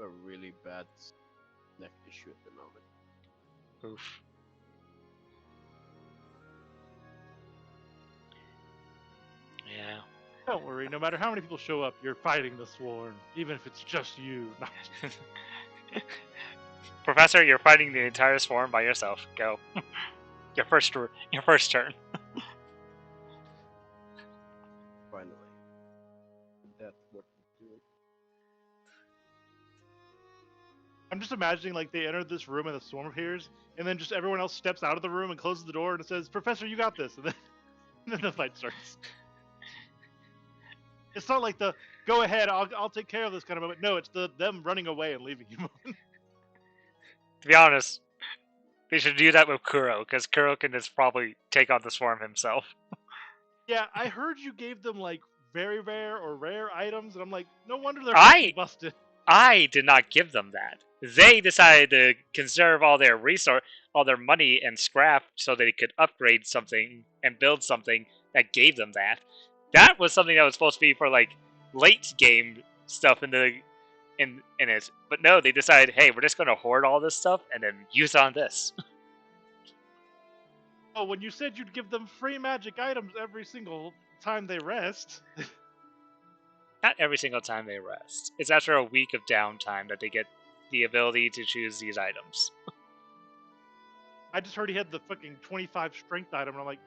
a really bad neck issue at the moment. Oof. Yeah. Don't worry, no matter how many people show up, you're fighting the swarm, even if it's just you. Professor, you're fighting the entire swarm by yourself. Go. Your first turn. Finally. That's what we do. I'm just imagining like they enter this room and the swarm appears, and then just everyone else steps out of the room and closes the door and it says, "Professor, you got this," and then the fight starts. It's not like the "go ahead, I'll take care of this" kind of moment. No, it's them running away and leaving you. To be honest, they should do that with Kuro, because Kuro can just probably take on the swarm himself. Yeah, I heard you gave them like very rare or rare items, and I'm like, no wonder they're fucking busted. I did not give them that. They decided to conserve all their all their money and scrap, so they could upgrade something and build something that gave them that. That was something that was supposed to be for like late game stuff in it. But no, they decided, hey, we're just going to hoard all this stuff and then use on this. Oh, when you said you'd give them free magic items every single time they rest. Not every single time they rest. It's after a week of downtime that they get the ability to choose these items. I just heard he had the fucking 25 strength item, and I'm like,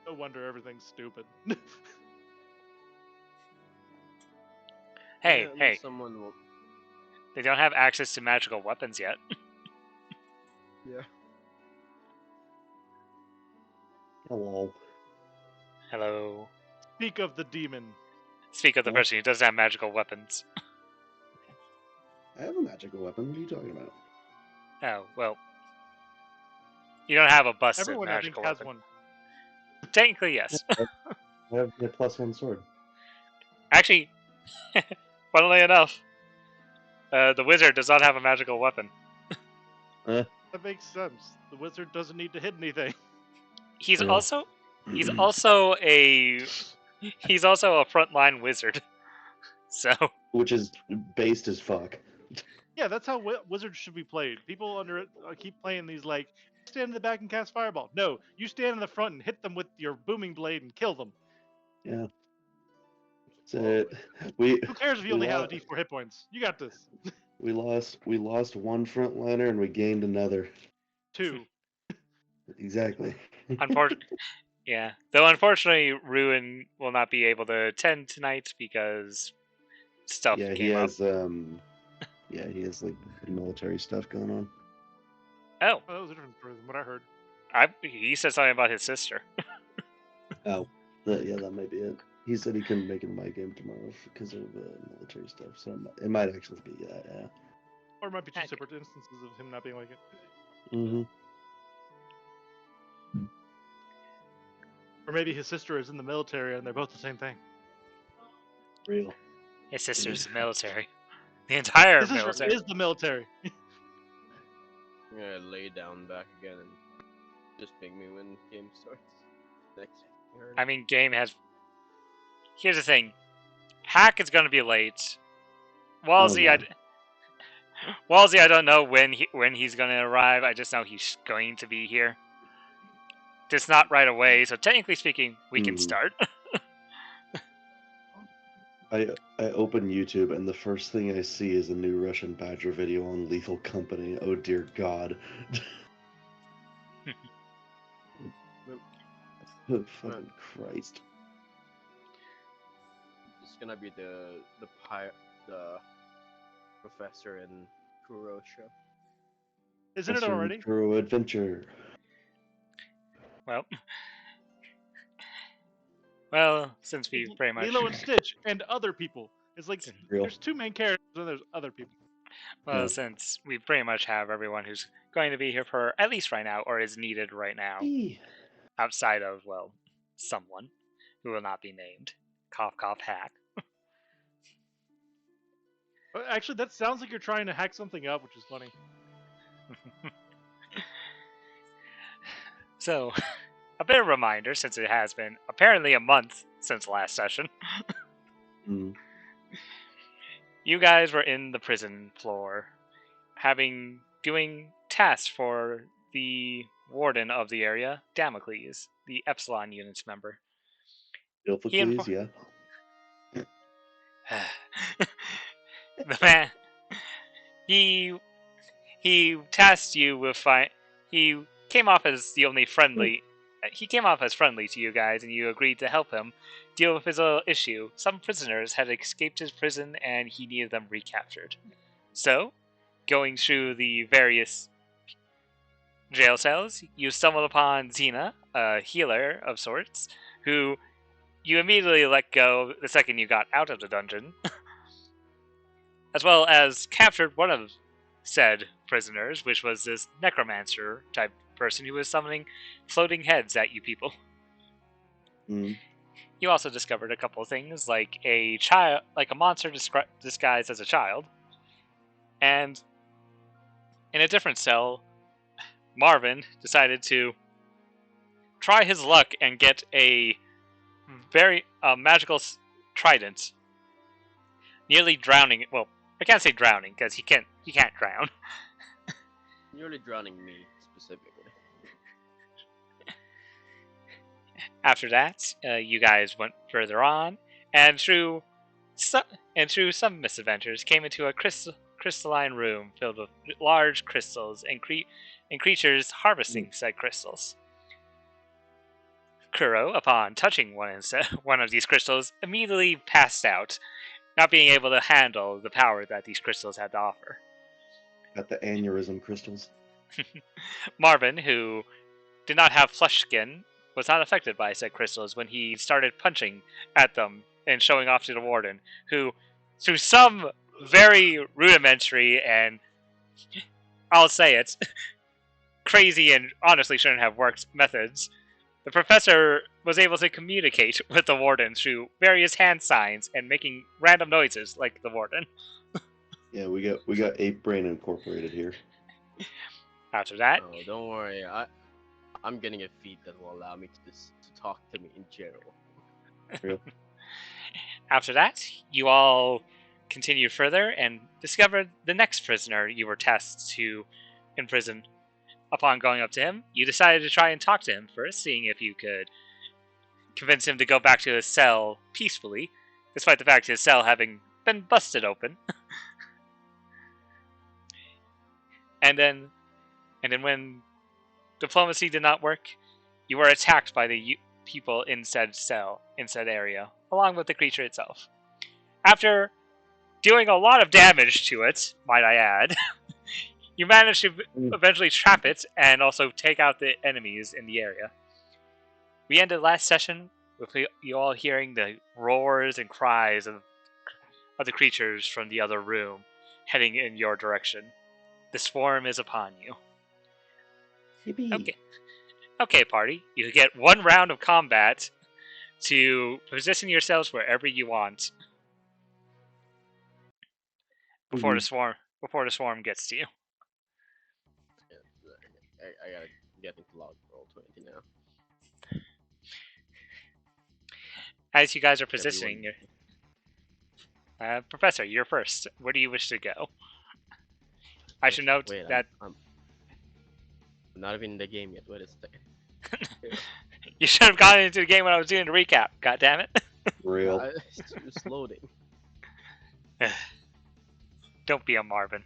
no wonder everything's stupid. Hey, hey. Someone will... They don't have access to magical weapons yet. Yeah. Hello. Hello. Speak of the demon. Speak of the person who doesn't have magical weapons. I have a magical weapon. What are you talking about? Oh, well. You don't have a busted Everyone magical I think weapon. has one. Technically, yes. I have a +1 sword. Actually, funnily enough, the wizard does not have a magical weapon. That makes sense. The wizard doesn't need to hit anything. He's Yeah. also a frontline wizard. So Which is based as fuck. Yeah, that's how wizards should be played. People under it keep playing these like, stand in the back and cast fireball. No, you stand in the front and hit them with your booming blade and kill them. Yeah. So who cares if you only have a D4 hit points? You got this. We lost one frontliner and we gained another. 2. Exactly. yeah. Though unfortunately, Ruin will not be able to attend tonight because stuff came up. He has like military stuff going on. Oh, that was a different story than what I heard. He said something about his sister. Oh, that might be it. He said he couldn't make it to my game tomorrow because of military stuff. So it might actually be that, yeah. Or it might be two separate instances of him not being like it. Mm-hmm. Or maybe his sister is in the military and they're both the same thing. Real. His sister's the military. The entire his military. Sister is the military. I'm gonna lay down back again and just ping me when the game starts. Next turn. I mean, game has... Here's the thing. Hack is going to be late. Walsey, Walsey, I don't know when he's going to arrive. I just know he's going to be here. Just not right away, so technically speaking, we can start. I open YouTube and the first thing I see is a new Russian Badger video on Lethal Company. Oh dear God. Oh, fucking Christ. It's gonna be the professor and Kuro show. Isn't it already? Kuro Adventure. Well, since we pretty much... Lilo and Stitch and other people. It's like, there's two main characters and there's other people. Well, since we pretty much have everyone who's going to be here for at least right now, or is needed right now, outside of, well, someone who will not be named. Cough, cough, hack. Actually, that sounds like you're trying to hack something up, which is funny. So, a bit of a reminder, since it has been apparently a month since last session. You You guys were in the prison floor, doing tasks for the warden of the area, Damocles, the Epsilon unit's member. He Ilphicles, yeah. The man, he tasked you with he came off as the only friendly. He came off as friendly to you guys, and you agreed to help him deal with his issue. Some prisoners had escaped his prison, and he needed them recaptured. So, going through the various jail cells, you stumbled upon Xena, a healer of sorts, who you immediately let go the second you got out of the dungeon, as well as captured one of said prisoners, which was this necromancer type person who was summoning floating heads at you people. Mm. You also discovered a couple of things, like a monster disguised as a child, and in a different cell, Marvin decided to try his luck and get a very magical trident, nearly drowning. Well, I can't say drowning because he can't drown. Nearly drowning me specifically. After that, you guys went further on, and through some misadventures, came into a crystalline room filled with large crystals and creatures harvesting said crystals. Kuro, upon touching one of these crystals, immediately passed out, not being able to handle the power that these crystals had to offer. Got the aneurysm crystals. Marvin, who did not have flesh skin, was not affected by said crystals when he started punching at them and showing off to the warden, who, through some very rudimentary and, I'll say it, crazy and honestly shouldn't have worked methods, the professor was able to communicate with the warden through various hand signs and making random noises like the warden. Yeah, we got Ape Brain Incorporated here. After that, Oh, don't worry. I'm getting a feat that will allow me to talk to me in general. Real. After that, you all continued further and discovered the next prisoner you were tasked to imprison. Upon going up to him, you decided to try and talk to him first, seeing if you could convince him to go back to his cell peacefully, despite the fact his cell having been busted open. And then when diplomacy did not work, you were attacked by the people in said cell, in said area, along with the creature itself. After doing a lot of damage to it, might I add, you managed to eventually trap it and also take out the enemies in the area. We ended last session with you all hearing the roars and cries of the creatures from the other room heading in your direction. The swarm is upon you. Yippee. Okay, party. You get one round of combat to position yourselves wherever you want before the swarm gets to you. I gotta get into log roll 20 now. As you guys are positioning, Professor, you're first. Where do you wish to go? I should note that I'm not even in the game yet. Wait a second. you should have gotten into the game when I was doing the recap. God damn it! Real. It's loading. Don't be a Marvin.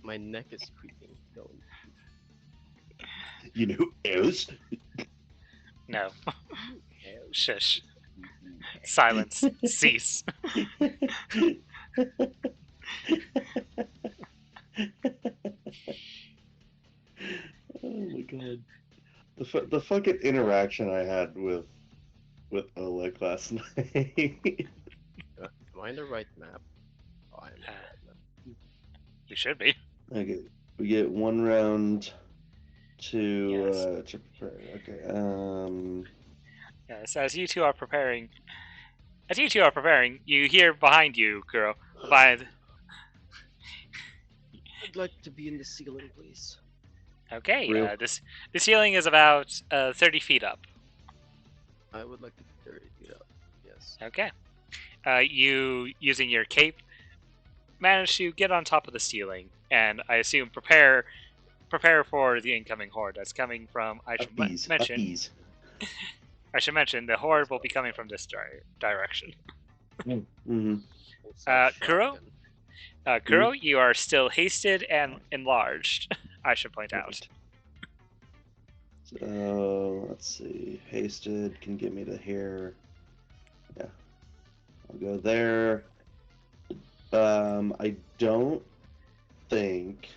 My neck is creeping. Don't. You know who else? No. Shush. Silence. Cease. Oh my god. The fucking interaction I had with Oleg last night. Am I in the right map? Oh, I'm in the right map. You should be. Okay, we get one round to prepare. Okay. Yes, as you two are preparing, you hear behind you, Kuro. I'd like to be in the ceiling, please. Okay, Real. the ceiling is about 30 feet up. I would like to be 30 feet up. Yes. Okay. You, using your cape, manage to get on top of the ceiling, and I assume prepare for the incoming horde that's coming from. Appease. I should mention the horde will be coming from this direction. Mm-hmm. It's a Kuro? shotgun. Kuro, you are still hasted and enlarged. I should point out. So let's see. Hasted can get me to here. Yeah, I'll go there. I don't think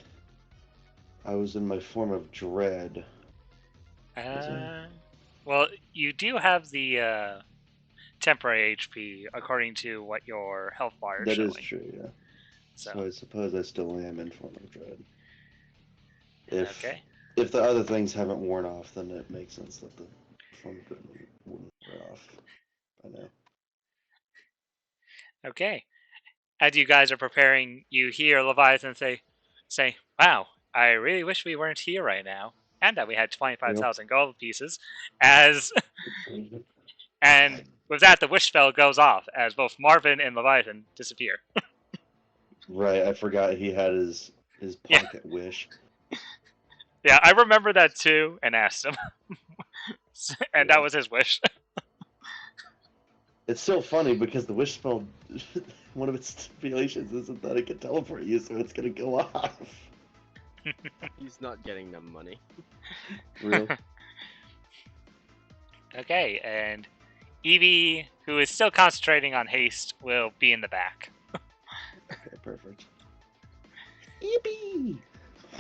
I was in my form of dread. Well, you do have the temporary HP according to what your health bar is That showing. is true, yeah. So I suppose I still am in form of dread. okay. If the other things haven't worn off, then it makes sense that the form of dread wouldn't wear off by now. Okay. As you guys are preparing, you hear Leviathan say, "Wow, I really wish we weren't here right now, and that we had 25,000 gold pieces." And with that, the wish spell goes off as both Marvin and Leviathan disappear. Right, I forgot he had his pocket wish. Yeah, I remember that too, and asked him, and that was his wish. It's so funny because the wish spell, one of its stipulations isn't that it can teleport you, so it's gonna go off. He's not getting them money. Real. Okay, and Evie, who is still concentrating on haste, will be in the back. Okay, perfect. Yippee!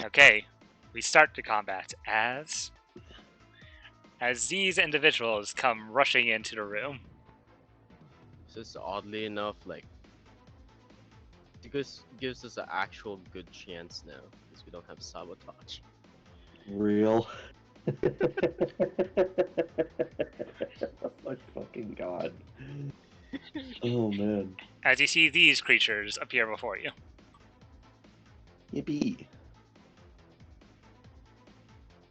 Okay, we start the combat as these individuals come rushing into the room. This oddly enough, like, because gives us an actual good chance now, because we don't have sabotage. Real. Oh my fucking god. Oh man. As you see these creatures appear before you. Yippee.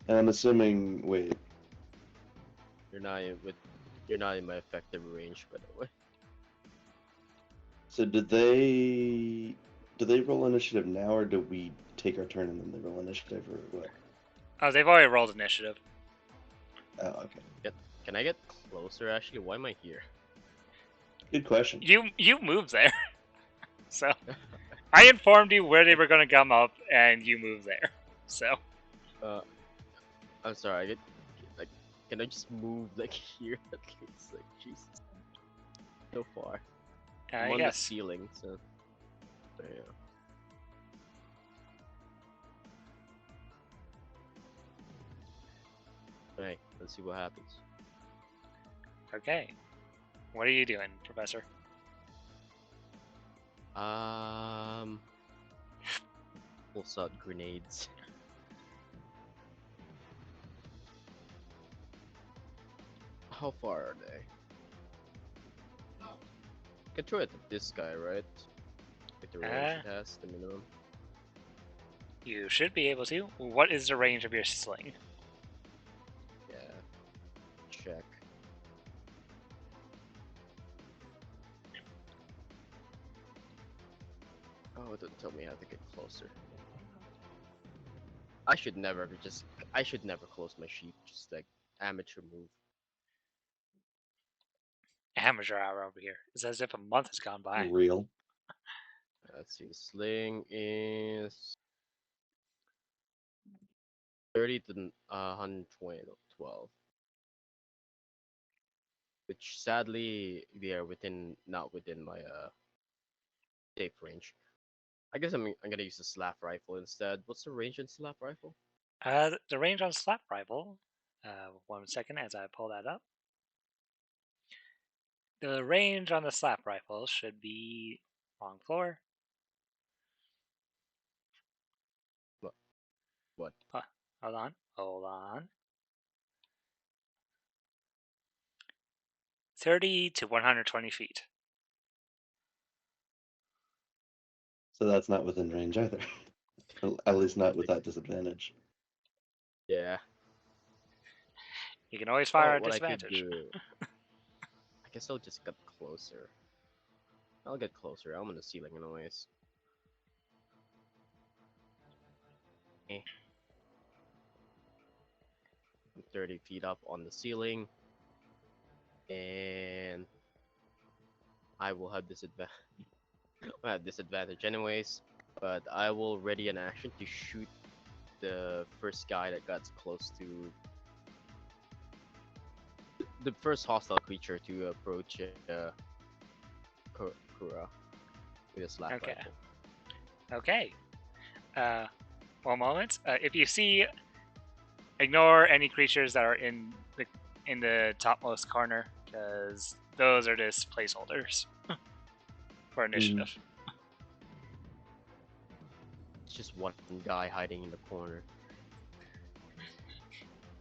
And I'm assuming, wait, You're not in my effective range, by the way. so did they roll initiative now, or do we take our turn and then they roll initiative, or what? Oh, they've already rolled initiative. Oh, okay. Can I get closer? Actually, why am I here? Good question. You moved there. So I informed you where they were gonna come up and you moved there. So I'm sorry. I get like, can I just move like here at least? Like, Jesus, so far. I'm on the yes. ceiling, so there you go. Alright, let's see what happens. Okay. What are you doing, Professor? Pulse out grenades. How far are they? I can throw it at this guy, right? Like the range it has, the minimum. You should be able to. What is the range of your sling? Yeah. Check. Oh, don't tell me I have to get closer. I should never close my sheep. Just like amateur move. Amateur hour over here. It's as if a month has gone by. Real. Let's see. The sling is 30 to 120, 12. Which sadly they are not within my safe range. I guess I'm gonna use the slap rifle instead. What's the range in slap rifle? The range on slap rifle. 1 second as I pull that up. The range on the slap rifle should be wrong floor. What? Hold on. 30 to 120 feet. So that's not within range either. At least not with that disadvantage. Yeah. You can always fire at What disadvantage. I could do. I guess I'll just get closer. I'll get closer. I'm on the ceiling anyways. Eh. I'm 30 feet up on the ceiling, and I will have disadvantage. I have disadvantage anyways, but I will ready an action to shoot the first guy that got close to the first hostile creature to approach Kura with a slap Okay. rifle. Okay. 1 moment. If you see, ignore any creatures that are in the topmost corner, because those are just placeholders for initiative. It's just one guy hiding in the corner.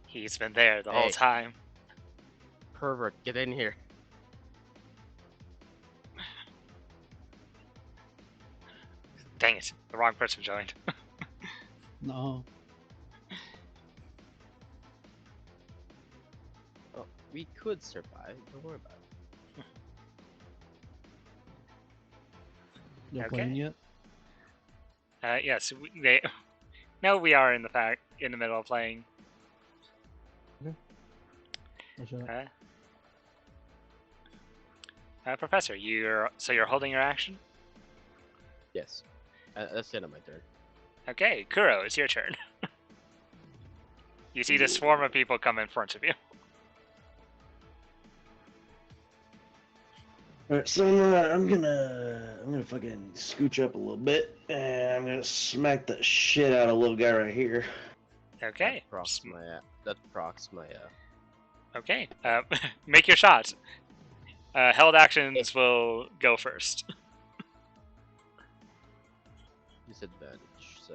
He's been there the whole Hey. time. Pervert, get in here. Dang it, the wrong person joined. No. Oh, we could survive. Don't worry about it. You're Okay. playing yet? Yes, they. No, we are in the middle of playing. What's that? Professor, you're holding your action. Yes. That's the end of my turn. Okay, Kuro, it's your turn. You see the swarm of people come in front of you. Alright, so I'm gonna fucking scooch up a little bit, and I'm gonna smack the shit out of little guy right here. Okay. That procs my Okay. Make your shot. Held actions will go first. disadvantage. So,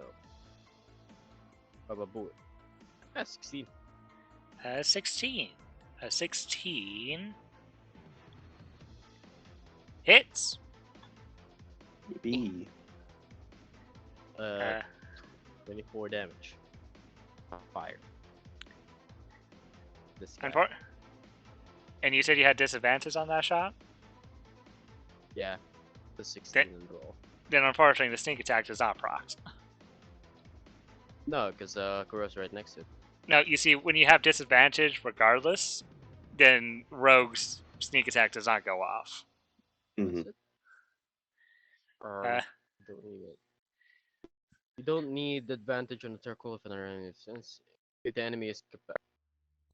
Baba 16. 16. 16 hits. B. 24 damage. Fire. This guy. And you said you had disadvantage on that shot? Yeah. The 16 and roll. Then unfortunately the sneak attack does not proc. No, because Kuro's right next to it. No, you see, when you have disadvantage regardless, then Rogue's sneak attack does not go off. Mhm. Is it? Don't need it. You don't need the advantage on the circle if an enemy sense. If the enemy is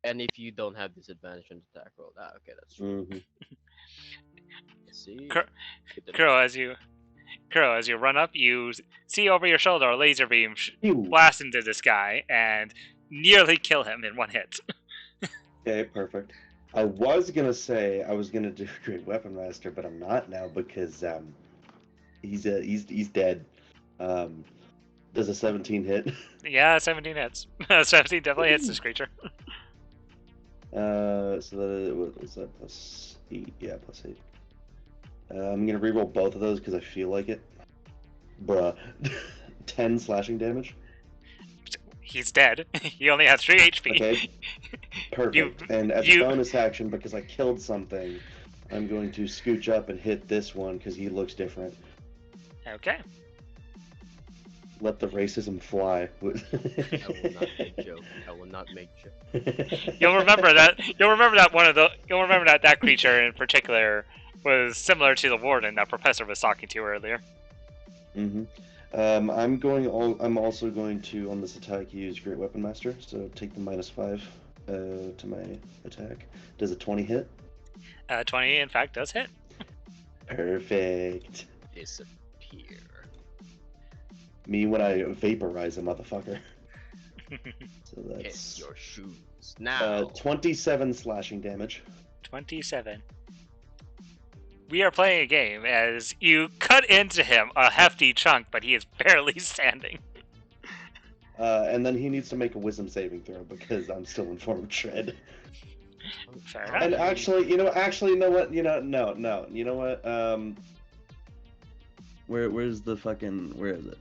and if you don't have disadvantage on the attack roll. Okay, that's true. Mhm. See? Cur- Good to know. Kuro, as you run up, you see over your shoulder a laser beam Ew. blast into this guy and nearly kill him in one hit. Okay, perfect. I was gonna say I was gonna do Great Weapon Master, but I'm not now because he's dead. Does a 17 hit? Yeah, 17 hits. 17 definitely hits this creature. So what was that, +8? Yeah, +8. I'm gonna reroll both of those because I feel like it. Bruh. 10 slashing damage. He's dead. He only has 3 HP. Okay. Perfect. And as a bonus action, because I killed something, I'm going to scooch up and hit this one because he looks different. Okay. Let the racism fly. I will not make joke. I will not make joke. You'll remember that. You'll remember that that creature in particular was similar to the warden that Professor was talking to earlier. Mm-hmm. I'm also going to, on this attack, use Great Weapon Master. So take the -5 to my attack. Does a 20 hit? 20, in fact, does hit. Perfect. Disappear. Me when I vaporize a motherfucker. So that's Kiss your shoes now. 27 slashing damage. 27. We are playing a game as you cut into him a hefty chunk, but he is barely standing. And then he needs to make a wisdom saving throw because I'm still in form of tread. Fair enough. And actually, you know what? No. You know what? Where's the fucking? Where is it?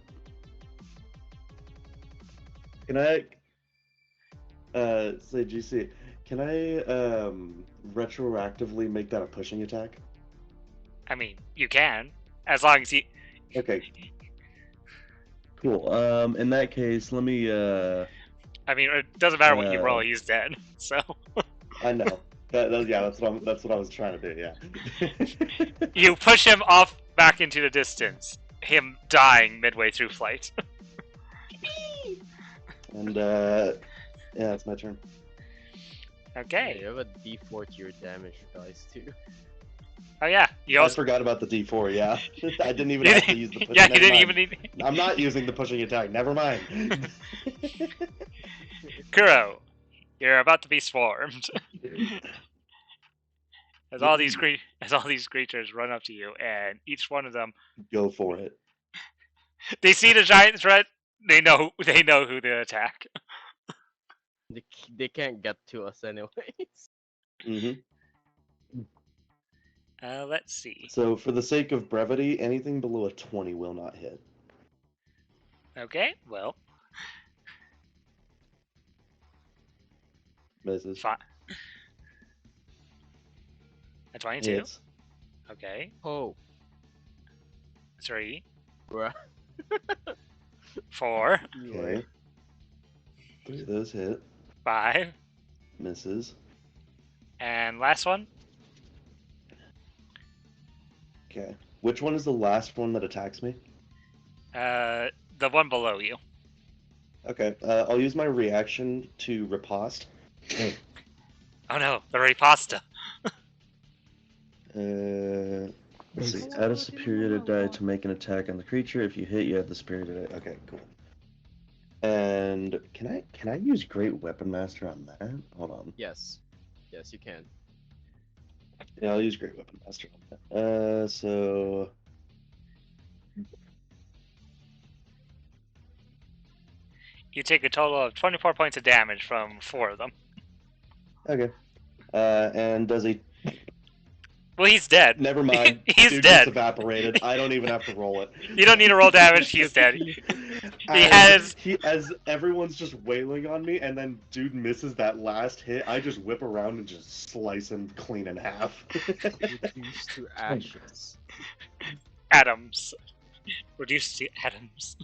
Can I? Say GC. Can I retroactively make that a pushing attack? I mean, you can, as long as you. Okay. Cool. In that case, let me. I mean, it doesn't matter what you roll; Uh, he's dead. So. I know. Yeah, that's what I was trying to do. Yeah. You push him off back into the distance. Him dying midway through flight. And yeah, it's my turn. Okay. You have a D4 to your damage dice too. Oh yeah. You I also. forgot about the D4. Yeah, I didn't even You have to didn't- use the pushing. yeah, you Never didn't mind. even need. I'm not using the pushing attack. Never mind. Kuro, you're about to be swarmed. As all these creatures run up to you, and each one of them, Go for it. they see the giant threat. They know who to attack. They can't get to us anyways. hmm Let's see. So, for the sake of brevity, anything below a 20 will not hit. Okay, well, Misses. fine. A 22. Hits. Okay, Oh, 3, bruh. 4, Okay. 3 of those hit. 5, Misses. and last one. Okay. Which one is the last one that attacks me? The one below you. Okay. I'll use my reaction to riposte. Oh no, the riposta. Let's see. Add a superior die to make an attack on the creature. If you hit, you have the superior die. Okay, cool. And can I use Great Weapon Master on that? Hold on. Yes, yes, you can. Yeah, I'll use Great Weapon Master on that. So You take a total of 24 points of damage from 4 of them. okay. And does he? Well, he's dead. Never mind. He's Dude dead. gets evaporated. I don't even have to roll it. You don't need to roll damage. He's dead. As everyone's just wailing on me, and then dude misses that last hit. I just whip around and just slice him clean in half. Reduced to ashes. Atoms. Reduced to atoms.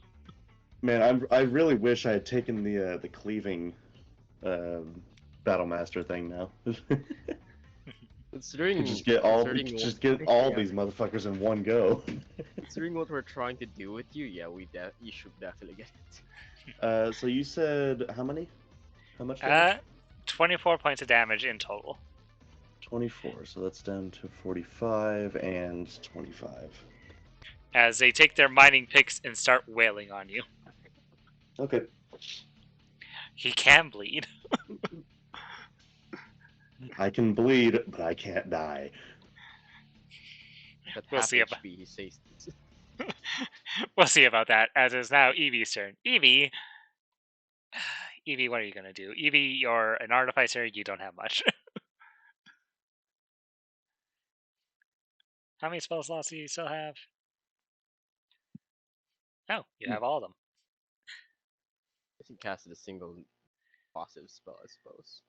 Man, I really wish I had taken the cleaving battle master thing now. Considering just get all yeah. these motherfuckers in one go. Considering what we're trying to do with you, yeah, you should definitely get it. So you said how many? How much? 24 points of damage in total. 24. So that's down to 45 and 25. As they take their mining picks and start wailing on you. Okay. He can bleed. I can bleed, but I can't die. At We'll half see HP, he says. We'll see about that, as it's now Evie's turn. Evie, what are you going to do? Evie, you're an artificer, you don't have much. How many spell slots do you still have? Oh, you have all of them. I think casted a single passive spell, I suppose.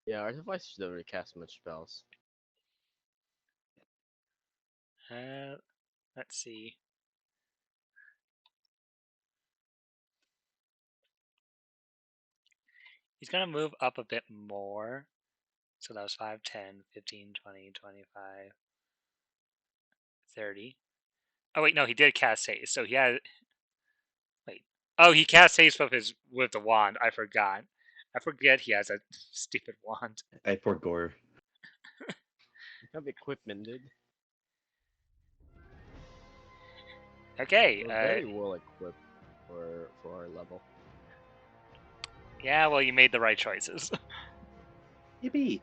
Yeah, artificers don't really cast much spells. Let's see. He's going to move up a bit more. So that was 5, 10, 15, 20, 25, 30. Oh, wait, no, he did cast haste. So he had... Wait. Oh, he cast haste with the wand. I forgot. I forget he has a stupid wand. I forgot. You have equipment, dude. Okay. We're very well equipped for our level. Yeah, well, you made the right choices. Yippee!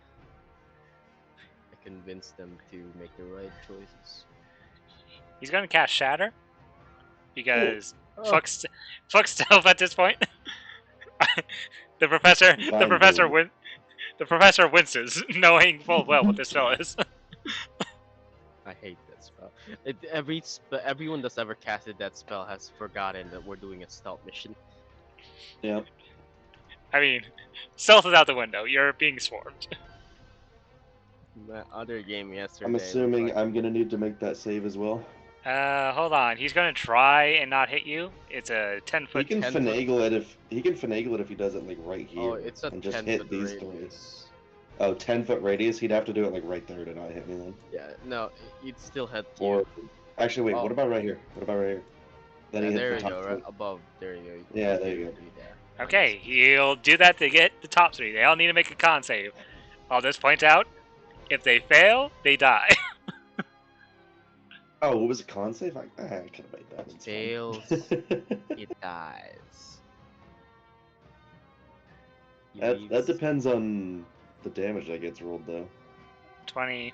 I convinced them to make the right choices. He's going to cast Shatter. Because Oh. fuck stealth at this point. The professor winces, knowing full well what this spell is. I hate that spell. Everyone that's ever casted that spell has forgotten that we're doing a stealth mission. Yep. I mean, stealth is out the window. You're being swarmed. My other game yesterday. I'm looked assuming like- I'm gonna need to make that save as well. Hold on. He's gonna try and not hit you. It's a 10 He foot. can 10 foot. finagle it if he does it like right here. Oh, it's a and just 10 hit foot these three. radius. Oh, 10-foot radius. He'd have to do it like right there to not hit me then. Yeah, no, it still hit you. Or actually, wait. Oh. What about right here? What about right here? Then Yeah, he there hits you the go, top right three. above. There you go. You can Yeah, there you go. do that. Okay, he'll do that to get the top 3. They all need to make a con save. I'll just point out, if they fail, they die. Oh, what was a con save? I could have made that. It's fine. Fails. It dies. He that leaves- depends on the damage that gets rolled though. 28.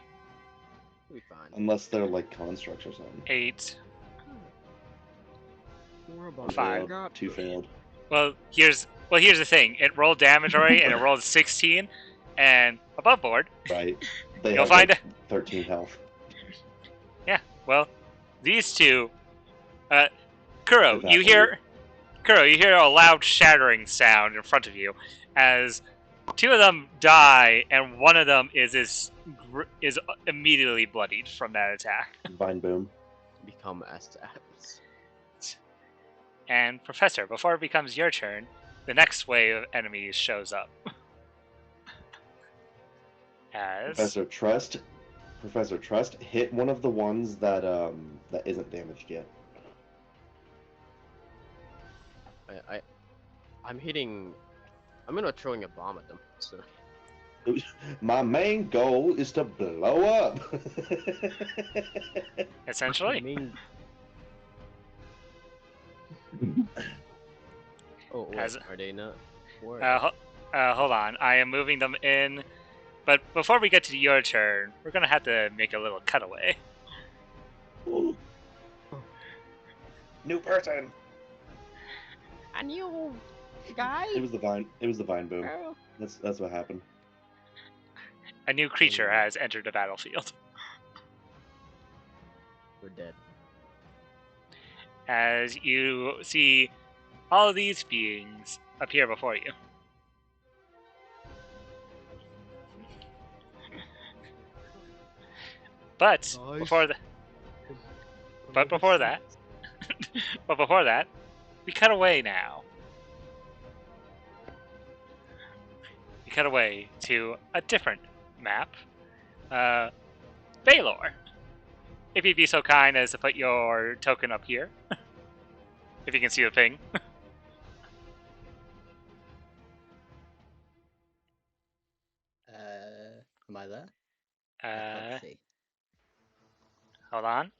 We'll be fine. Unless they're like constructs or something. We're about Fine. to- 2 failed. Well, here's the thing. It rolled damage already, and it rolled 16, and above board. Right. They You'll have find like 13 health. Well, these two. Kuro, Is that you hear a loud shattering sound in front of you, as 2 of them die, and one of them is immediately bloodied from that attack. Vine boom. become assets. And Professor, before it becomes your turn, the next wave of enemies shows up. As Professor Trust, hit one of the ones that that isn't damaged yet. I'm hitting. I'm gonna throwing a bomb at them. So My main goal is to blow up. essentially, I mean, oh, wait, As- are they not? Where? hold on. I am moving them in. But before we get to your turn, we're gonna have to make a little cutaway. New person. A new guy. It was the vine. It was the vine boom. Oh. That's what happened. A new creature has entered the battlefield. We're dead. As you see all of these beings appear before you. But Nice. before the But before that- but before that, we cut away now. We cut away to a different map. Baylor. If you'd be so kind as to put your token up here. If you can see the ping. Am I there? I Uh, can't see. hold on.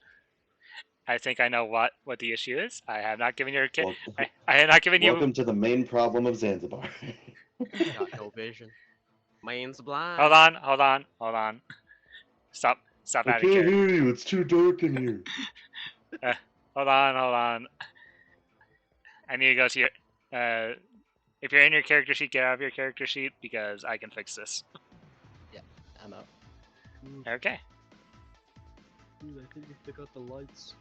I think I know what the issue is. I have not given your Wel- I have not given you. Welcome to the main problem of Zanzibar. Got no vision. Man's blind. Hold on. Stop I adding can't character. hear you. It's too dark in here. Hold on. I need to go to your. If you're in your character sheet, get out of your character sheet because I can fix this. I'm out. Okay. Dude, I think they got the lights.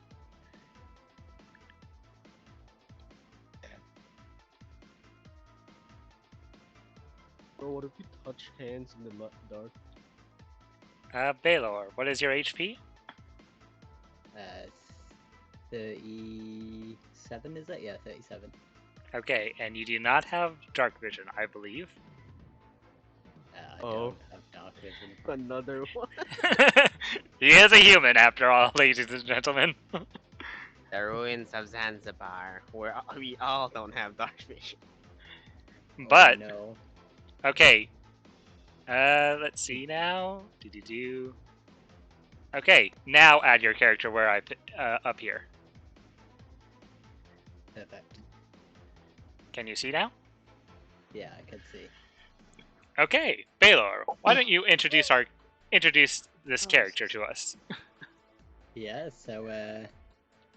Bro, what if we touch hands in the dark? Baylor, what is your HP? 37 is it? Yeah, 37. Okay, and you do not have dark vision, I believe. I Oh. don't have dark vision. Another one. He is a human, after all, ladies and gentlemen. The ruins of Zanzibar, where we all don't have dark vision. But Oh, no. okay. Let's see now. Do. Okay, now add your character where I up here. Perfect. Can you see now? Yeah, I can see. Okay, Baylor, why don't you introduce this character to us? Yeah, so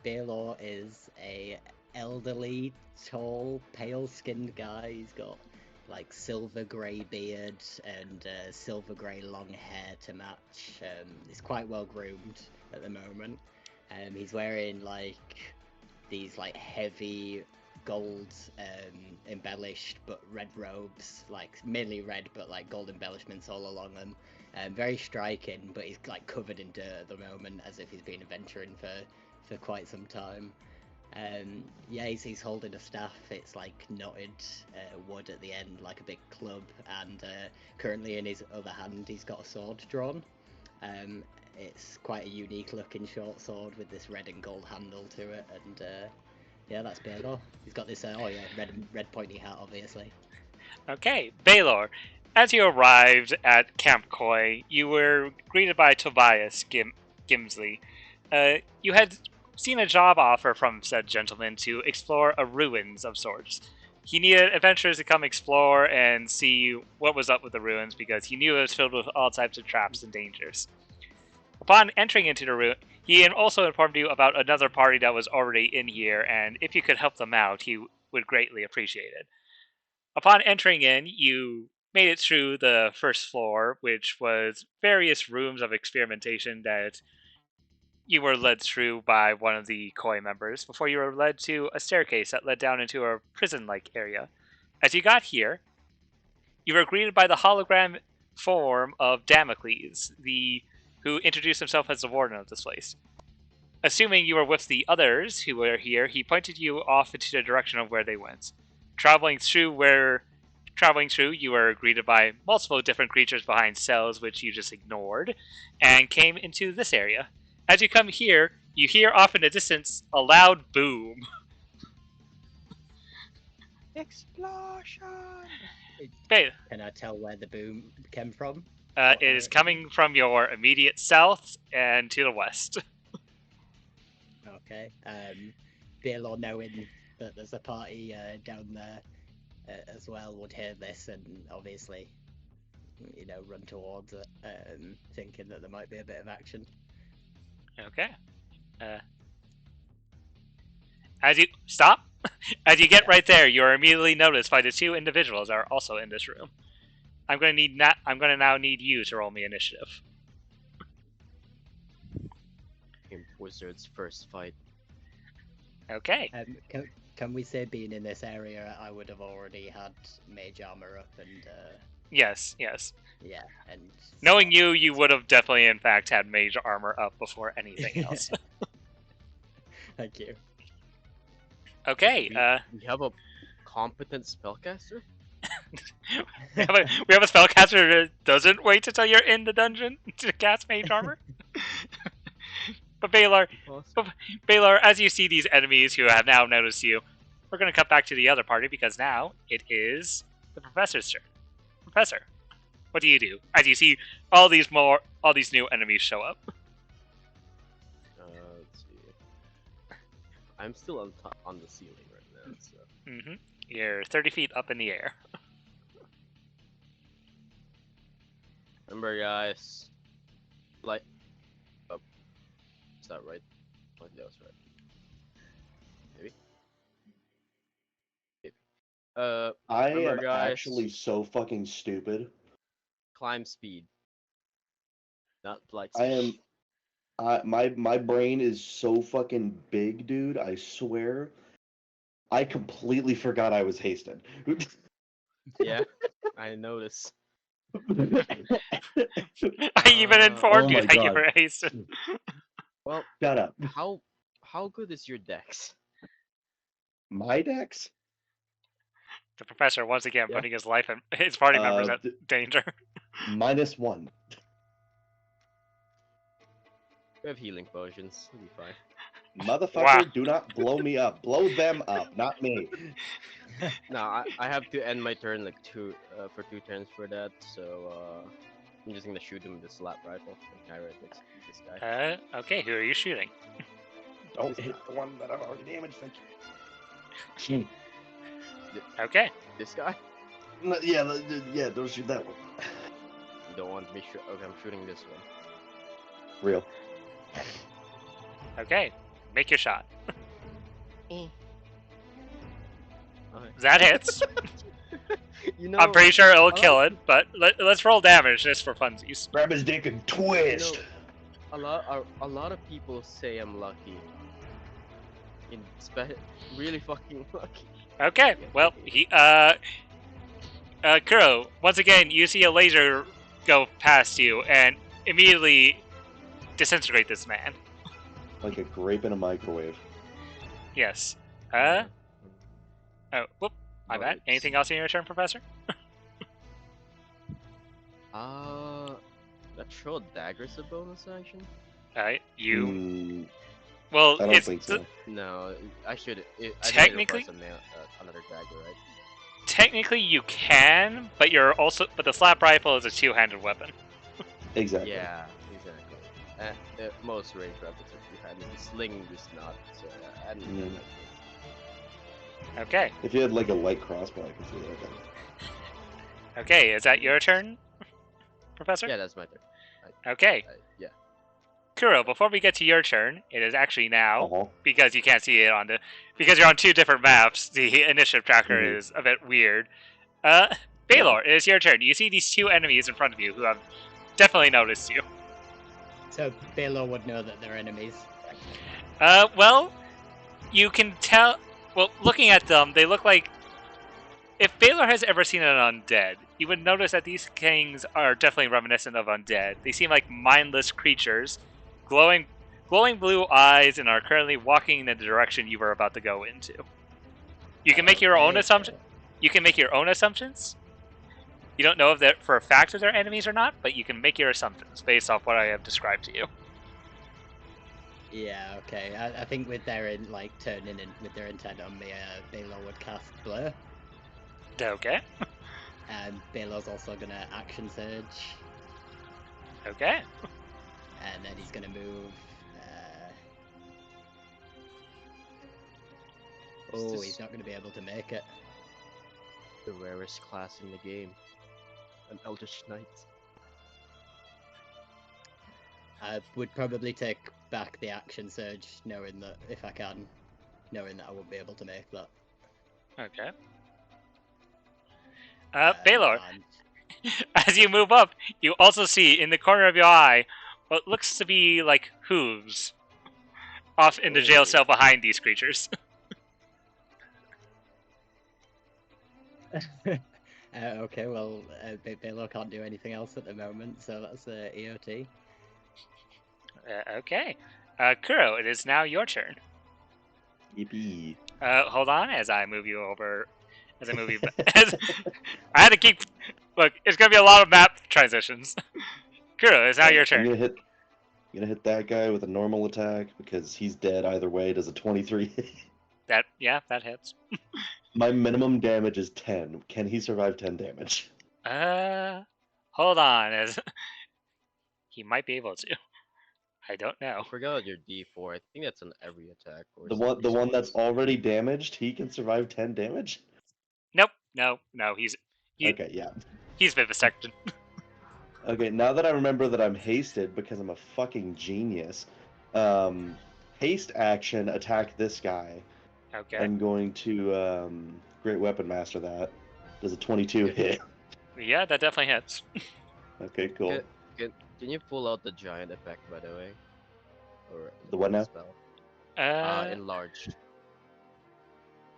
Baylor is a elderly, tall, pale-skinned guy. He's got like silver grey beard and silver grey long hair to match. He's quite well groomed at the moment. He's wearing like these like heavy gold embellished but red robes, like mainly red but like gold embellishments all along them. Very striking, but he's like covered in dirt at the moment, as if he's been adventuring for quite some time. Yeah, he's holding a staff. It's like knotted wood at the end, like a big club, and currently in his other hand he's got a sword drawn. It's quite a unique looking short sword with this red and gold handle to it, and yeah, that's Baylor. He's got this red pointy hat, obviously. Okay, Baylor. As you arrived at Camp Koi, you were greeted by Tobias Gimsley. You had seen a job offer from said gentleman to explore a ruins of sorts. He needed adventurers to come explore and see what was up with the ruins because he knew it was filled with all types of traps and dangers. Upon entering into the ruin, he also informed you about another party that was already in here, and if you could help them out, he would greatly appreciate it. Upon entering in, you made it through the first floor, which was various rooms of experimentation that you were led through by one of the Koi members, before you were led to a staircase that led down into a prison-like area. As you got here, you were greeted by the hologram form of Damocles, who introduced himself as the warden of this place. Assuming you were with the others who were here, he pointed you off into the direction of where they went. Traveling through, you were greeted by multiple different creatures behind cells, which you just ignored, and came into this area. As you come here, you hear off in the distance a loud boom. Explosion! Can I tell where the boom came from? It is coming from your immediate south and to the west. Okay. Baylor, knowing that there's a party down there as well, would hear this and obviously, run towards it, thinking that there might be a bit of action. Okay. As you stop, as you get right there, you are immediately noticed by the two individuals that are also in this room. I'm going to now need you to roll me initiative. Imp Wizard's first fight. Okay. Can we say, being in this area, I would have already had mage armor up and Yes. yeah, and Knowing you, you would have definitely, in fact, had mage armor up before anything else. Thank you. Okay. We have a competent spellcaster? We have a spellcaster that doesn't wait until you're in the dungeon to cast mage armor. But Baylor, as you see these enemies who have now noticed you, we're going to cut back to the other party because now it is the professor's turn. Professor, what do you do as you see all these new enemies show up? Let's see. I'm still on the ceiling right now, so. You're 30 feet up in the air. Remember, guys. Like. Oh. Is that right? I think that was right. Maybe. I remember, am guys, actually so fucking stupid. climb speed. Not like I am. My brain is so fucking big, dude. I swear. I completely forgot I was hasted. Yeah, I noticed. I even informed Oh you my that you God. were hasted. Well, Shut up. how good is your dex? My dex? The professor once again Yeah. putting his life and his party members at danger. -1. We have healing potions. It'll be fine. Motherfucker, Wow. do not blow me up. Blow them up, not me. No, I have to end my turn like for 2 turns for that, so I'm just gonna shoot him with the slap rifle. Okay, right, this guy. Okay, who are you shooting? Don't hit the one that I've already damaged. Thank you. Okay. This guy? No, yeah, don't shoot that one. You don't want me shoot? Okay, I'm shooting this one. Real. Okay. Make your shot. Okay. That hits. You know, I'm pretty sure it'll kill it, but let's roll damage just for funsies. Grab his dick and twist. a lot of people say I'm lucky. Really fucking lucky. Okay, well, Kuro, once again, you see a laser go past you and immediately disintegrate this man. Like a grape in a microwave. Yes. Mm, Oh, whoop, my bad. bullets. Anything else in your turn, Professor? Natural dagger's a bonus action? You. Hmm, Well, I don't it's think so. No, I should. I think it Technically- requires another dagger, right? technically you can, but the slap rifle is a two-handed weapon. Exactly. Yeah, exactly. Most range weapons are two-handed. The sling is not. So I didn't Mm. like it. Okay. If you had like a light crossbow, I could see that. Okay, is that your turn, Professor? Yeah, that's my turn. Okay. Yeah. Kuro, before we get to your turn, it is actually now, Uh-huh. because you can't see it because you're on two different maps, the initiative tracker Mhm. is a bit weird. Baylor, it is your turn. You see these two enemies in front of you who have definitely noticed you. So Baylor would know that they're enemies. Well, you can tell. Well, looking at them, they look like. If Baylor has ever seen an undead, you would notice that these things are definitely reminiscent of undead. They seem like mindless creatures, glowing blue eyes, and are currently walking in the direction you were about to go into. You can make your own Okay, assumption. You can make your own assumptions. You don't know if they're for a fact if they're enemies or not, but you can make your assumptions based off what I have described to you. Yeah, okay. I think with their turning in with their intent on me, Baylor would cast Blur, Okay. and Baylor's also gonna action surge, Okay. and then he's gonna move. Oh, this- he's not gonna be able to make it. The rarest class in the game. An Eldritch Knight. I would probably take back the action surge, knowing that if I can, knowing that I won't be able to make that. Okay. Baylor, And as you move up, you also see in the corner of your eye what looks to be like hooves off in the jail Oh. cell behind these creatures. okay, well, Baylor can't do anything else at the moment, so that's EOT. Okay. Kuro, it is now your turn. Yippee. Hold on as I move you over. As I move you back. I had to keep. Look, it's going to be a lot of map transitions. Kuro, it's now your I'm turn. gonna hit that guy with a normal attack because he's dead either way. Does a 23 hit? That hits. My minimum damage is 10. Can he survive 10 damage? Hold on, as he might be able to. I don't know. I forgot your D4. I think that's on every attack. Or The one that's already damaged, he can survive 10 damage? Nope, no, he's Okay, yeah. vivisected. Okay, now that I remember that I'm hasted because I'm a fucking genius, haste action attack this guy. Okay. I'm going to Great Weapon Master that. Does a 22 hit? Yeah, that definitely hits. Okay, cool. Can you pull out the giant effect, by the way? Or The what now? Spell? Uh, Enlarged.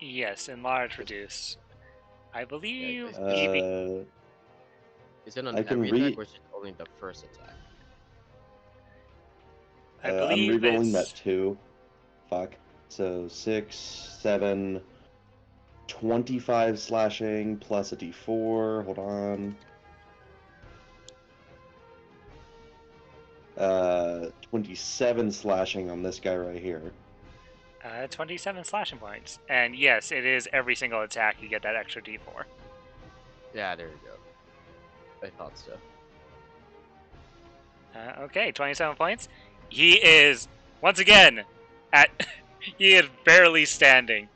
yes, enlarge, reduce. I believe. Uh, Is it on I can every read- attack or is it only the first attack? I I'm believe rerolling it's. that too. Fuck. So 6, 7, 25 slashing plus a d4. Hold on. 27 slashing on this guy right here. 27 slashing points. And yes, it is every single attack you get that extra d4. Yeah, there you go. I thought so. Okay, 27 points. He is, once again, he is barely standing.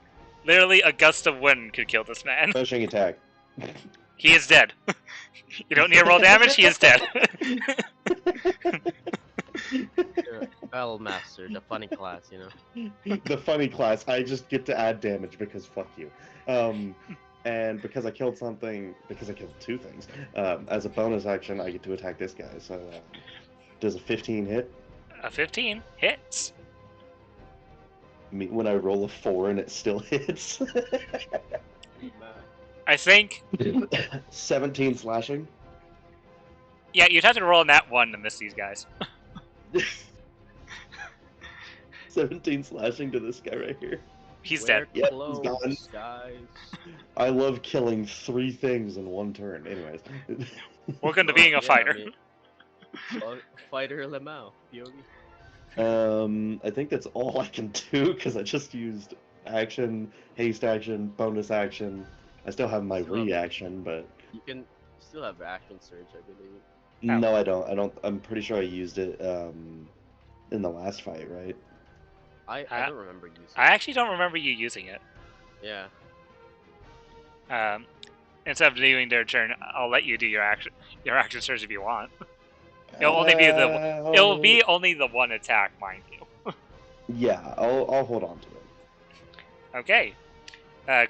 Literally, a gust of wind could kill this man. Pushing attack. He is dead. You don't need to roll damage, he is dead. Battle Master, the funny class, you know. The funny class. I just get to add damage because fuck you. And because I killed two things, as a bonus action, I get to attack this guy. So, does a 15 hit? A 15 hits. when I roll a 4 and it still hits. I think 17 slashing. yeah, you'd have to roll a nat 1 to miss these guys. 17 slashing to this guy right here. He's Wear dead. Yep, he's clothes, gone. guys. I love killing 3 things in one turn. Anyways. Welcome to Oh, being a yeah, fighter. I mean, fighter Lemao, Yogi. I think that's all I can do because I just used action, haste action, bonus action. I still have my Still have- reaction, but You can still have action surge, I believe. Oh. no, I don't. I'm pretty sure I used it in the last fight, right? I don't remember using I actually don't remember you using it. Yeah. Instead of doing their turn, I'll let you do your action surge if you want. It'll only be it'll be only the one attack, mind you. Yeah, I'll hold on to it. Okay.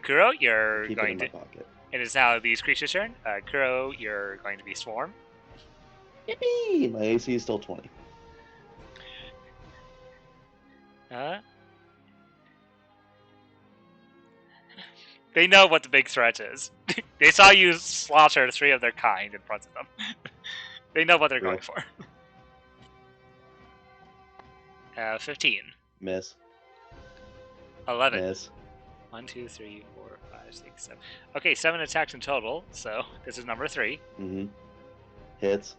Kuro, you're Keep it going in to. my pocket. It is now these creatures' turn. Kuro, you're going to be swarm. Yippee! My AC is still 20. They know what the big threat is. They saw you slaughter 3 of their kind in front of them. They know what they're going for. 15. Miss. 11. Miss. 1, 2, 3, 4, 5, 6, 7. Okay, 7 attacks in total, so this is number 3. Mm-hmm. Hits.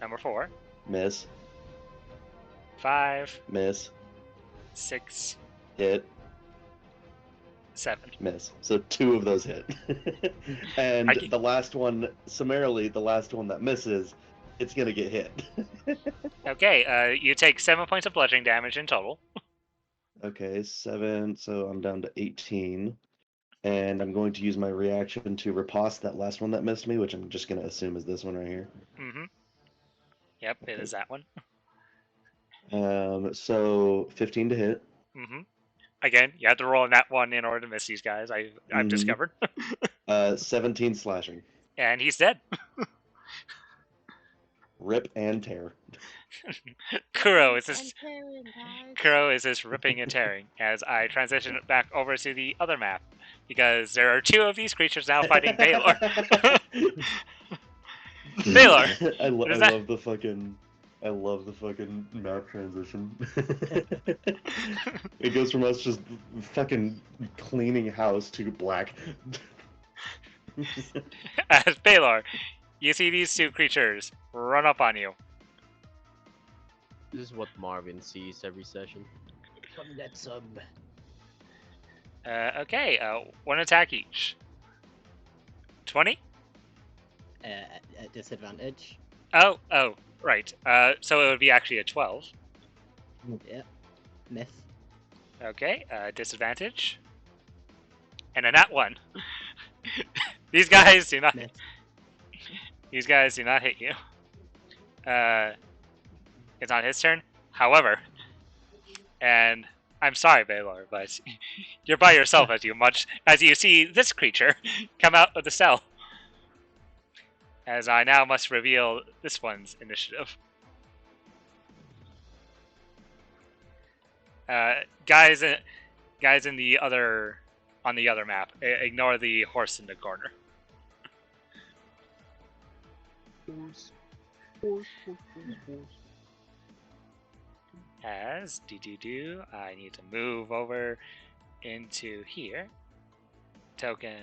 Number 4. Miss. 5, Miss. 6, Hit. 7. Miss. So 2 of those hit. And I can- the last one, summarily, the last one that misses, it's gonna get hit. Okay, you take 7 points of bludgeoning damage in total. Okay, 7, so I'm down to 18. And I'm going to use my reaction to riposte that last one that missed me, which I'm just gonna assume is this one right here. Mm-hmm. Yep, it is that one. So 15 to hit. Mm-hmm. Again, you have to roll on that one in order to miss these guys, I've Mhm. discovered. 17 slashing. And he's dead. Rip and tear. Kuro is this ripping and tearing as I transition it back over to the other map because there are 2 of these creatures now fighting Baylor. Baylor, I what is that? I love the fucking map transition. It goes from us just fucking cleaning house to black. As Baylor, you see these 2 creatures run up on you. This is what Marvin sees every session. From that sub. Okay, 1 attack each. 20? At disadvantage. Oh, right. So it would be actually a 12. Yep. Miss. Okay, disadvantage. And a nat 1. These guys do not. Miss. These guys do not hit you. It's not his turn. However, and I'm sorry, Baylor, but you're by yourself as you see this creature come out of the cell. As I now must reveal this one's initiative. Guys in the other on the other map, ignore the horse in the corner. As I need to move over into here. Token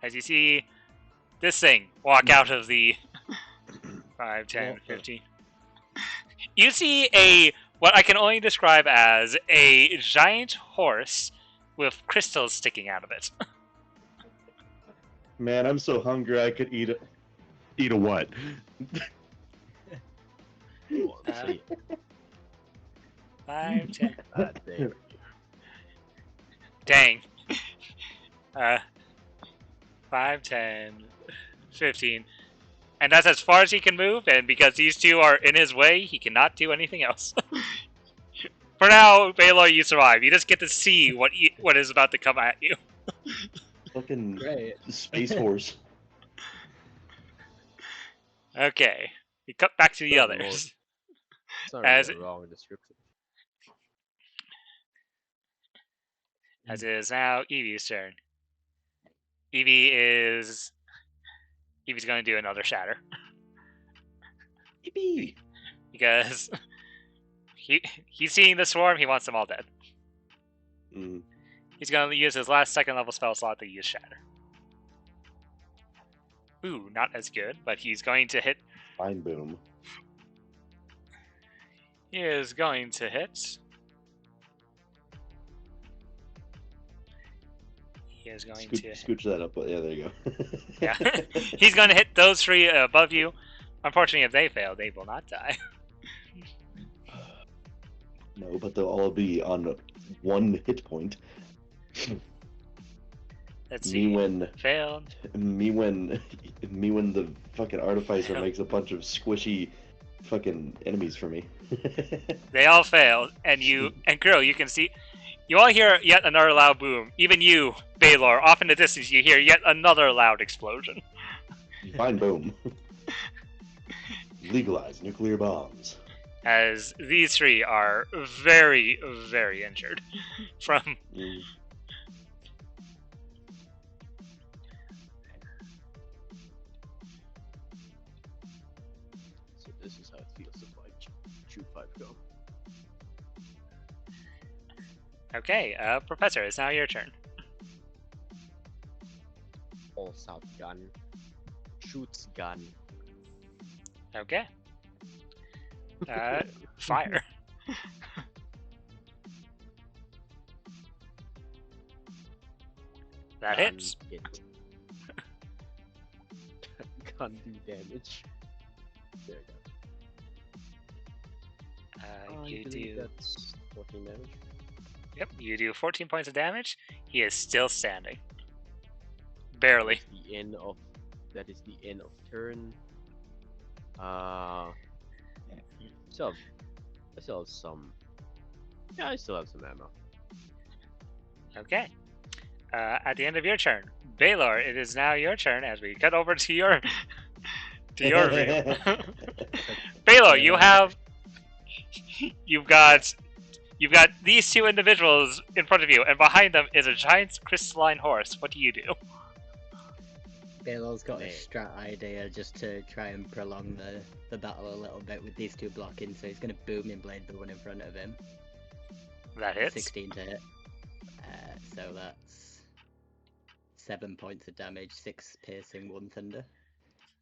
As you see this thing walk out of the 5, 10, 15. You see what I can only describe as a giant horse with crystals sticking out of it. Man, I'm so hungry I could eat a what? See, 5, 10. God Dang. damn. 5, 10, 15. And that's as far as he can move, and because these 2 are in his way, he cannot do anything else. For now, Baylor, you survive. You just get to see what is about to come at you. Fucking Great. space horse. Okay. We cut back to the Oh, others. It's not As- really a wrong description. As it is now Eevee's turn. Eevee's going to do another shatter Yippee! because he's seeing the swarm. He wants them all dead. Mm. He's going to use his last second level spell slot to use shatter. Ooh, not as good, but he's going to hit. Fine boom. He is going to hit. He is going to. Scooch that up. Yeah, there you go. Yeah, he's going to hit those three above you. Unfortunately, if they fail, they will not die. No, but they'll all be on 1 hit point. Let's see. Failed. Me when the fucking artificer Failed. makes a bunch of squishy fucking enemies for me. They all failed, and Girl, you can see. You all hear yet another loud boom. Even you, Baylor, off in the distance, you hear yet another loud explosion. Fine boom. Legalize nuclear bombs. As these three are very, very injured from. Mm. So this is how it feels to shoot 5 go. Okay, Professor, it's now your turn. Pulls out gun. Shoots gun. Okay. Fire. That Gun hits. hit. Gun do damage. There you go. You believe do. That's 14 damage. Yep, you do 14 points of damage. He is still standing. Barely. That is the end of turn. So I still have some. Yeah, I still have some ammo. Okay. At the end of your turn, Baylor, it is now your turn as we cut over to your view. Baylor, you've got these two individuals in front of you, and behind them is a giant crystalline horse. What do you do? Baylor's got a strat idea just to try and prolong the battle a little bit with these two blocking, so he's going to booming blade the one in front of him. That hits. 16 to hit. So that's 7 points of damage, 6 piercing, 1 thunder.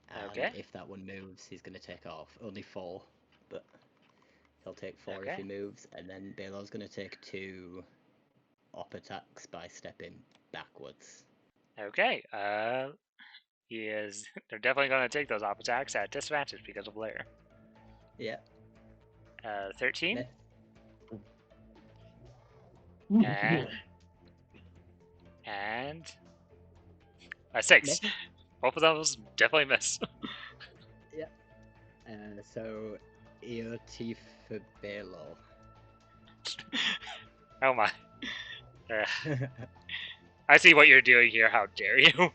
And Okay. if that one moves, he's going to take off. Only 4, but he'll take 4 Okay. if he moves. And then Baylor's going to take 2 op attacks by stepping backwards. Okay. They're definitely going to take those op attacks at disadvantage because of lair. Yeah. 13. Miss. And a 6. Miss. Both of those definitely miss. So, EOT for Baylor. Oh my. I see what you're doing here. How dare you?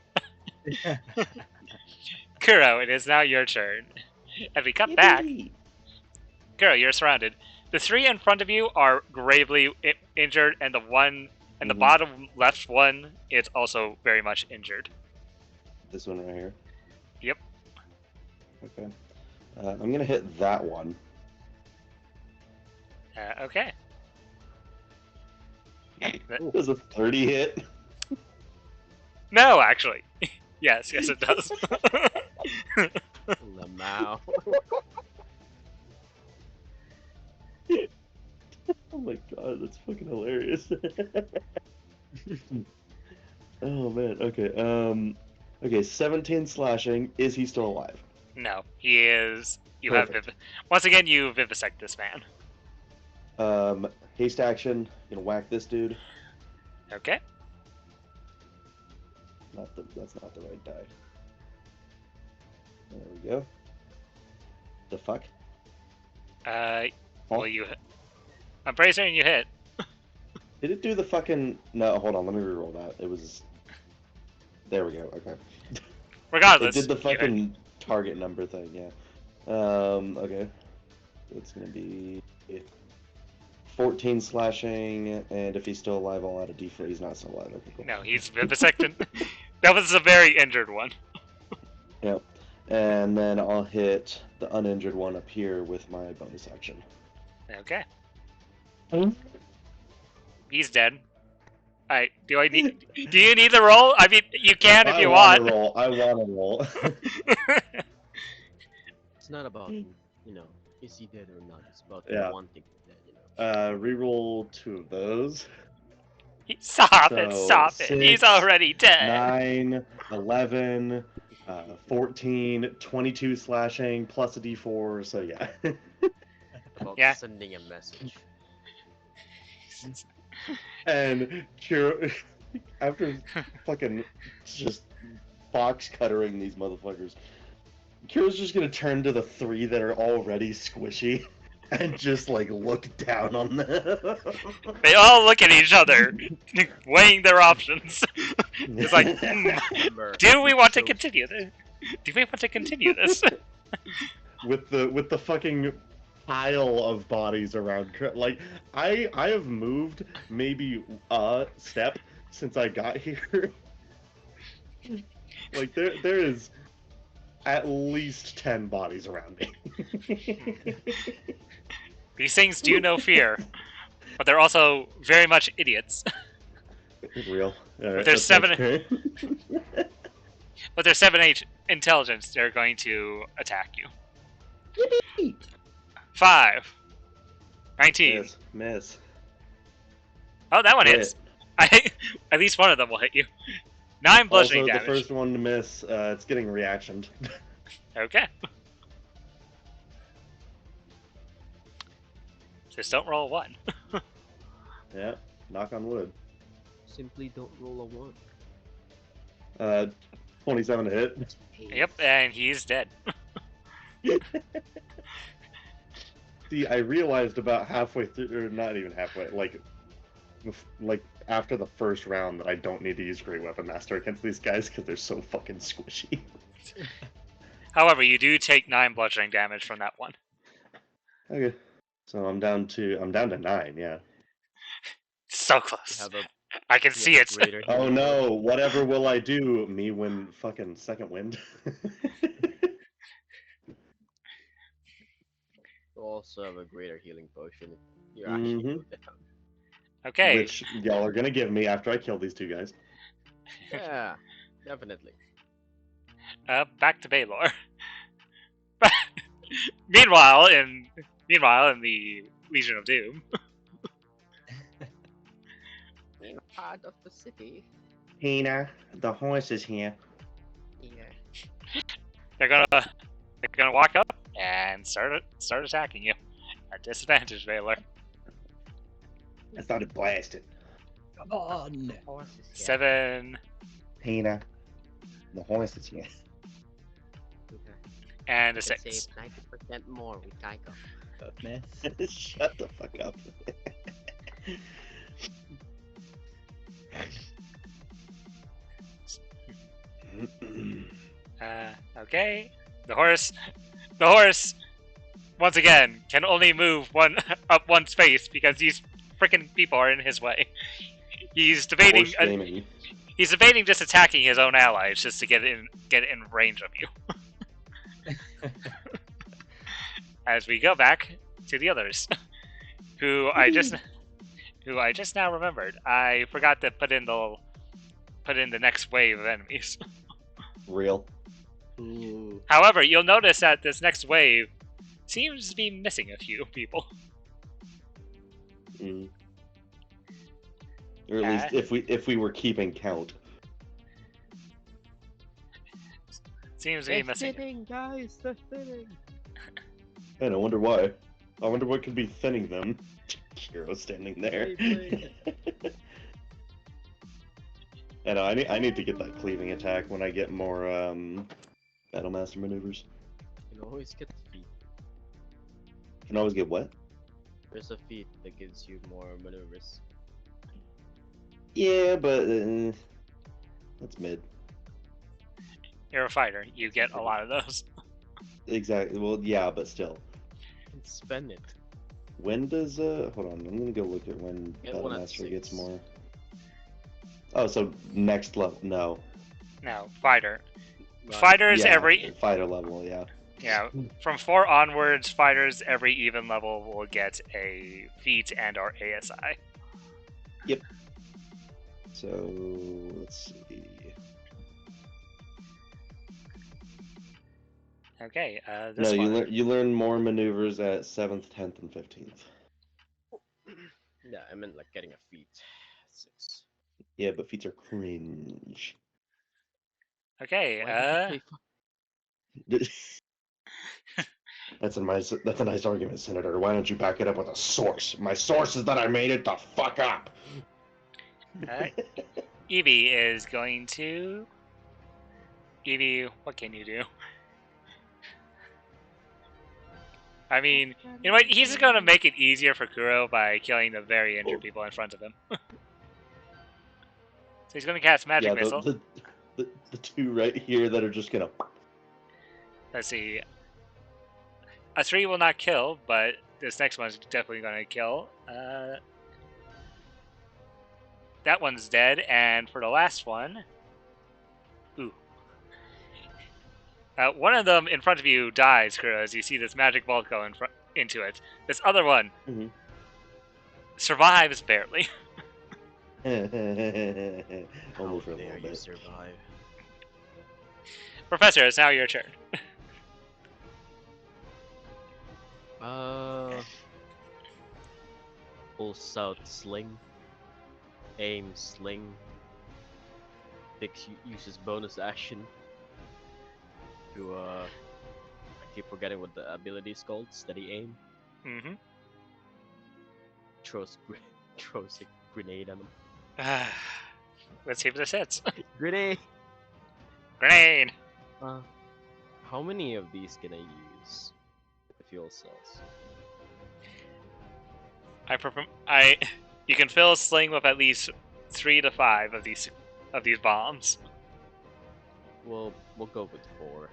Kuro, it is now your turn. As we cut back, Kuro, you're surrounded. The 3 in front of you are gravely injured, and the one and the bottom left one is also very much injured. This one right here. Yep. Okay. I'm gonna hit that one. Okay. Does a 30 hit? No, actually. Yes, it does. Lamau. Oh my god, that's fucking hilarious. Oh man, okay. Okay, 17 slashing. Is he still alive? No, he is. You Perfect. have once again. You vivisect this man. Haste action. Gonna whack this dude. Okay. That's not the right die. There we go. The fuck? Well, you. I'm pretty certain you hit. Did it do the fucking? No, hold on. Let me reroll that. It was. There we go. Okay. Regardless, It did the you hit. fucking target number thing. Yeah. Okay. So it's gonna be 14 slashing, and if he's still alive, I'll add a D4. He's not still alive. Okay, cool. No, he's vivisected. That was a very injured one. Yep. And then I'll hit the uninjured one up here with my bonus action. Okay. He's dead. Alright, do you need the roll? I mean, you can if you want. I want to roll. It's not about is he dead or not. It's about Yeah. wanting him dead. Reroll 2 of those. Stop So, it! Stop it! 6, He's already dead. 9, 11, 14, 22 slashing plus a D4. So yeah. About Yeah. sending a message. And Kira, after fucking just box cuttering these motherfuckers, Kira's just gonna turn to the 3 that are already squishy and just like look down on them. They all look at each other, weighing their options. It's like, Remember, do we want to so- continue this? Do we want to continue this? with the fucking pile of bodies around. Like I have moved maybe a step since I got here. Like there is at least 10 bodies around me. These things do know fear, but they're also very much idiots. Real. But there's 7. But they're 7-8 intelligence. They're going to attack you. Yippee! 5. 19. Miss. Oh, that one Hit. hits. At least one of them will hit you. 9 bludgeoning Also, damage. the first one to miss, it's getting reactioned. Okay. Just don't roll a 1. Yeah, knock on wood. Simply don't roll a 1. 27 to hit. Yep, and he's dead. See, I realized about halfway through, or not even halfway, like after the first round that I don't need to use Great Weapon Master against these guys because they're so fucking squishy. However, you do take 9 bludgeoning damage from that one. Okay, so I'm down to 9. Yeah. So You close. have a I can see it. greater Oh healing no! Whatever will I do? Me win fucking second wind. You also have a greater healing potion. You're actually go down. Okay. Which y'all are gonna give me after I kill these 2 guys. Yeah, definitely. Back to Baylor. meanwhile, in the Legion of Doom, In part of the city. Tina, the horse is here. Yeah. they're gonna walk up and start attacking you. At disadvantage, Baylor. I started blasting. Come on! Horse is here. 7 Tina, the horse is here. Okay. and a We can 6. save 90% more with Geico. Both miss. Shut the fuck up. Okay. The horse, once again, can only move up one space because these freaking people are in his way. He's debating. Horse gaming. He's debating just attacking his own allies just to get in range of you. As we go back to the others, who I just now remembered. I forgot to put in the next wave of enemies. Real. Ooh. However, you'll notice that this next wave seems to be missing a few people. Mm. Or at least if we were keeping count. Seems to be They're missing. thinning, guys. They're thinning. And I wonder why. I wonder what could be thinning them. Hero standing there. And I need to get that cleaving attack when I get more Battle Master maneuvers. You can always get the feat. Can always get what? There's a feat that gives you more maneuvers. Yeah, but that's mid. You're a fighter. You get a lot of those. Exactly. Well, yeah, but still. You can spend it. When does hold on, I'm gonna go look at when Get one at Battlemaster gets 6. more. Oh, so next level? No. No, fighter. Right. Fighters Yeah, every fighter level. Yeah. yeah. From 4 onwards, fighters every even level will get a feat and or ASI. So let's see. Okay, No, this one. you learn more maneuvers at 7th, 10th, and 15th. Yeah, I meant like getting a feat. 6. Yeah, but feats are cringe. Okay, Why did you say That's a nice argument, Senator. Why don't you back it up with a source? My source is that I made it the fuck up. Evie is going to. Evie, what can you do? I mean, you know what? He's just gonna make it easier for Kuro by killing the very injured people in front of him. So he's gonna cast Magic Yeah, Missile. the two right here that are just gonna. Let's see. A 3 will not kill, but this next one's definitely gonna kill. That one's dead, and for the last one, ooh. One of them in front of you dies, Kuro, as you see this magic bolt go into it. This other one survives barely. Only How for a dare little you bit. survive? Professor, it's now your turn. Pulse out sling. Aim sling. Fix uses bonus action to I keep forgetting what the ability is called. Steady aim. Mm-hmm. Throws a grenade at him. Let's see if this hits. Grenade. Grenade! How many of these can I use? The fuel cells. You can fill a sling with at least 3 to 5 of these bombs. We'll go with 4.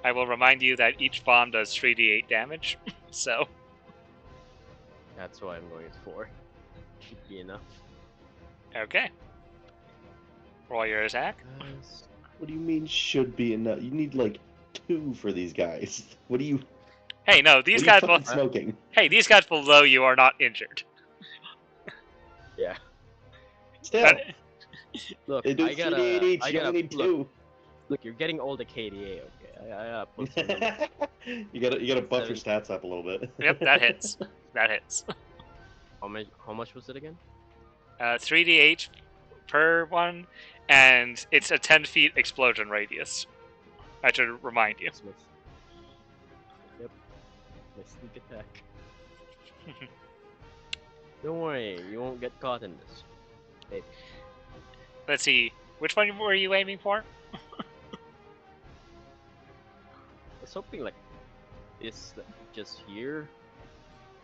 I will remind you that each bomb does 3d8 damage, so That's why I'm going with 4. Should be enough. okay. Roll your attack. What do you mean should be enough? You need like 2 for these guys. What do you? Hey, no, these what are you guys fucking will. smoking. Hey, these guys below you are not injured. Yeah. Still, But- Look, they do I 3d8 gotta, each. I You gotta only need look, 2. look, you're getting all the KDA, okay? I gotta put some numbers. you gotta buff your stats up a little bit. Yep, that hits. That hits. How much was it again? 3d8 per one, and it's a 10 feet explosion radius. I should remind you. That's my, yep. My sneak attack. Don't worry, you won't get caught in this. Hey, Let's see. Which one were you aiming for? I was hoping like this, like, just here.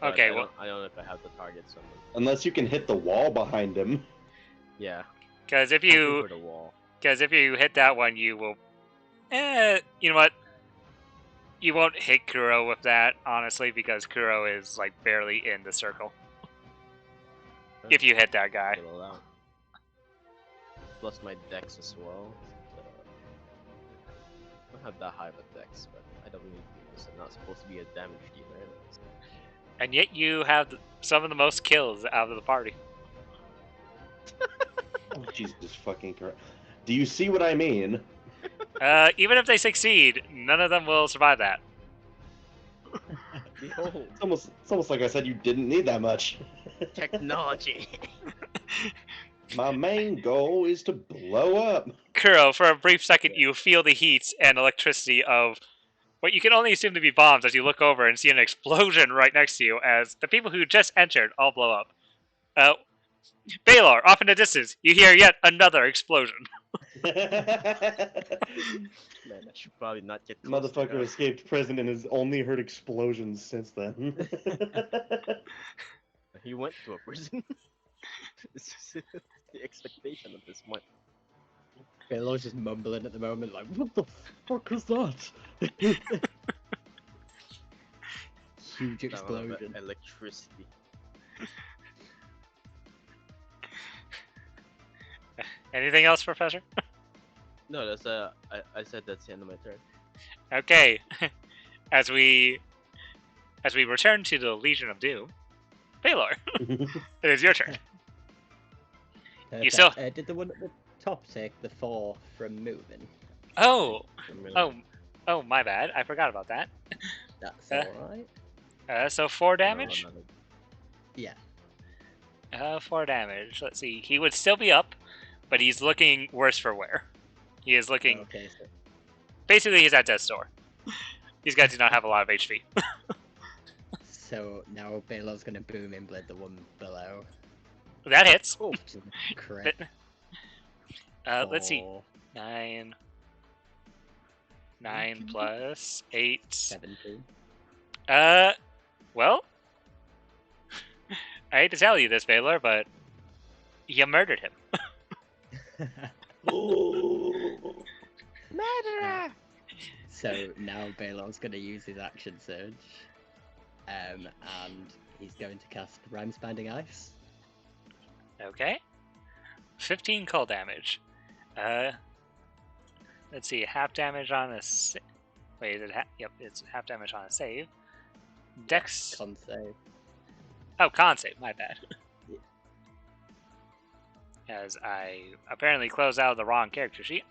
but Okay, I don't know if I have to target someone. Unless you can hit the wall behind him. Yeah. because if hoping you for the wall. hit that one, you will. You know what? You won't hit Kuro with that, honestly, because Kuro is like barely in the circle. If you hit that guy. It'll allow. Plus my dex as well. So I don't have that high of a dex, but I don't need to because I'm not supposed to be a damage dealer anyways. And yet you have some of the most kills out of the party. Oh, Jesus fucking Christ. Do you see what I mean? Even if they succeed, none of them will survive that. Behold, It's almost like I said you didn't need that much. technology. My main goal is to blow up. Kuro, for a brief second, you feel the heat and electricity of what you can only assume to be bombs as you look over and see an explosion right next to you as the people who just entered all blow up. Baylor, off in the distance, you hear yet another explosion. Man, I should probably not get close to Motherfucker her. escaped prison and has only heard explosions since then. He went to a prison. This is the expectation at this point. Bailo's just mumbling at the moment, like, what the fuck is that? huge Sound of explosion. electricity. Anything else, Professor? No, that's I said that's the end of my turn. Okay. As we return to the Legion of Doom, Baylor, it is your turn. You Perfect. still- Did the one at the top take the 4 from moving? Oh, For me. oh, my bad. I forgot about that. That's Uh, alright. So 4 No, damage. no, no. Yeah. 4 damage. Let's see. He would still be up, but he's looking worse for wear. He is looking. Okay, so Basically, he's at death's door. These guys do not have a lot of HP. So now Baylor's gonna boom in blade the one below. That hits. Oh, Which is a crit. Let's see. for 9 plus 8. 17. Well, I hate to tell you this, Baylor, but you murdered him. Murderer! So now Baylor's gonna use his action surge. And he's going to cast Rhymes Binding Ice. Okay. 15 cold damage. Let's see. Half damage on a. Wait, is it? Yep, it's half damage on a save. Dex. Con save. Oh, con save. My bad. Yeah. As I apparently closed out the wrong character sheet.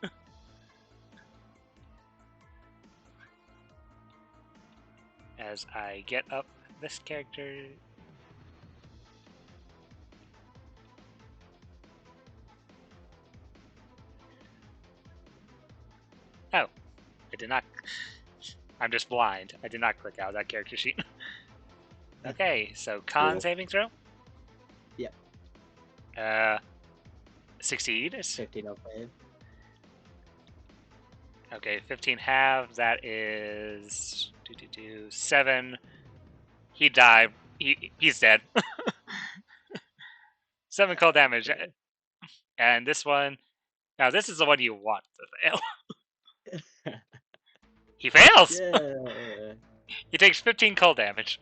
As I get up this character. Oh, I did not. I'm just blind. I did not click out that character sheet. Okay, so con Cool. saving throw? Yep. Succeed. 15 off save. Okay, 15 half, that is 7. He died. He's dead. 7 cold damage. And this one, now this is the one you want to fail. He fails! Yeah. He takes 15 cold damage.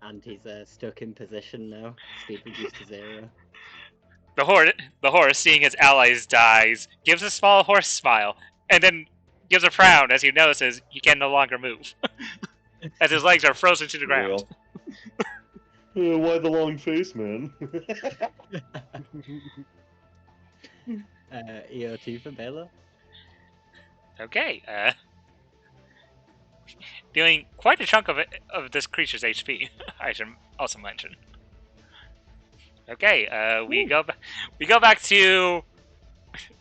And he's stuck in position now. Speed reduced to 0. The horse, seeing his allies dies, gives a small horse smile, and then gives a frown as he notices he can no longer move. As his legs are frozen to the ground. Why the long face, man? EO2 for Baylor. Okay, dealing quite a chunk of this creature's HP, I should also mention. Okay, we go back to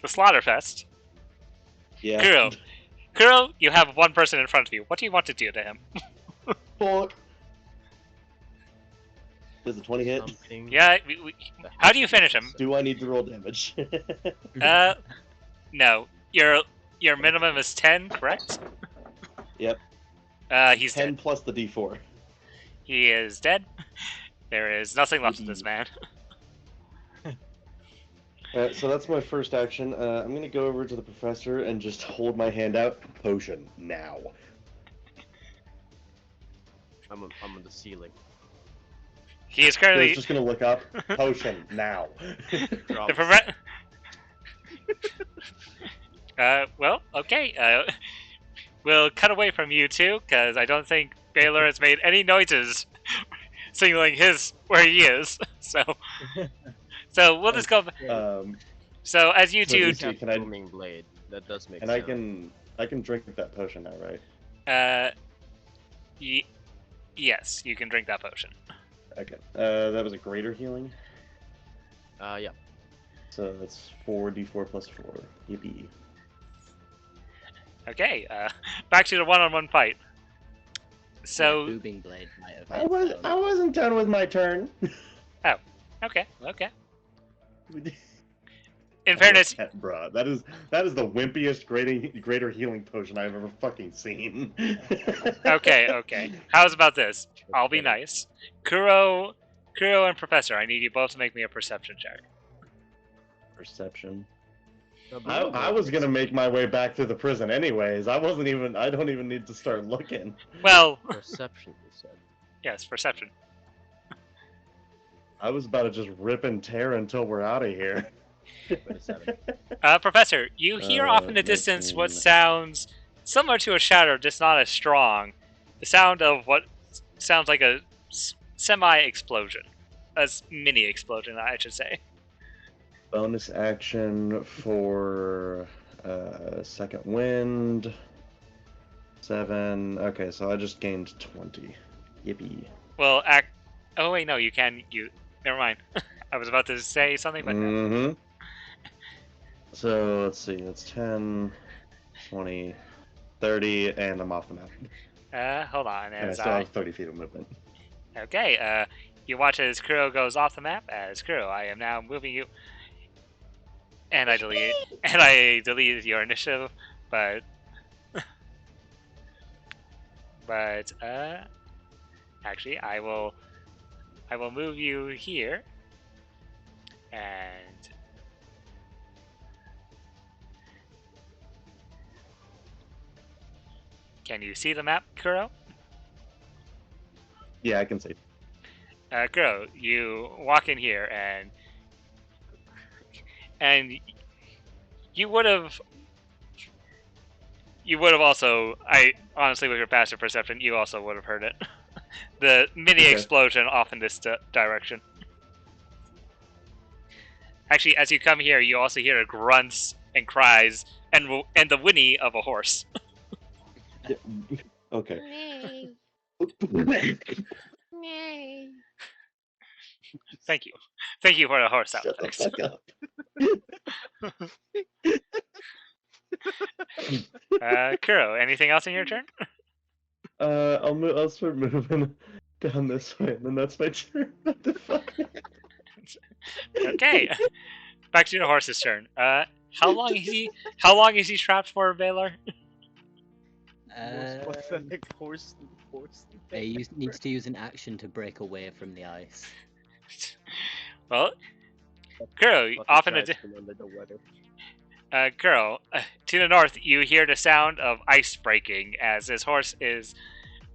the Slaughterfest. Yeah. Kuro, you have one person in front of you. What do you want to do to him? Fuck. Does a 20 hit? Something. Yeah, how do you finish him? Do I need to roll damage? No. Your minimum is 10, correct? Yep. He's 10 dead. plus the D4. He is dead. There is nothing left of this man. Alright, so that's my first action. I'm gonna go over to the professor and just hold my hand out. Potion, now. I'm on the ceiling. He is So currently he's just gonna look up. Potion, now. Drop. the prevent. Well, okay. We'll cut away from you two because I don't think Baylor has made any noises signaling where he is. So we'll just go. So as you So two, these two- can I- Booming blade. That does make and sense. I can drink that potion now, right? yes, you can drink that potion. Okay. That was a greater healing. Yeah. So that's 4d4 plus 4. Yippee. Okay, back to the one-on-one fight. So, Booming blade might have I hit, so- wasn't done with my turn. okay. In fairness, Bruh, that is the wimpiest greater healing potion I've ever fucking seen. okay. How's about this? I'll be nice. Kuro and Professor, I need you both to make me a perception check. Perception. No, I booming blade was is- gonna make my way back to the prison anyways. I don't even need to start looking. Well, Perception, you said. Yes, perception. I was about to just rip and tear until we're out of here. 27. Professor, you hear off in the distance what 19. sounds similar to a shatter, just not as strong. The sound of what sounds like a semi-explosion. A mini explosion, I should say. Bonus action for second wind. 7. Okay, so I just gained 20. Yippee. Well, oh wait, no, you can. Never mind. I was about to say something, but no. Mm-hmm. So let's see, that's 10, 20, 30, and I'm off the map. Hold on. And I As still have 30 feet of movement. Okay, you watch as Kuro goes off the map. As Kuro, I am now moving you. And I deleted your initiative, but actually I will move you here. And can you see the map, Kuro? Yeah, I can see. Kuro, you walk in here and you would have also, I honestly, with your passive perception, you also would have heard it. The mini Okay. explosion off in this direction. Actually, as you come here, you also hear grunts and cries and the whinny of a horse. Okay. Thank you for the horse sound Shut the effects. fuck up. Kuro, anything else in your turn? I'll start moving down this way, and then that's my turn. What the fuck? Okay, back to the horse's turn. How long is he trapped for, Baylor? Most pathetic horse. He needs to use an action to break away from the ice. Well, Kuro, off in the under the weather. Kuro, to the north, you hear the sound of ice breaking as this horse is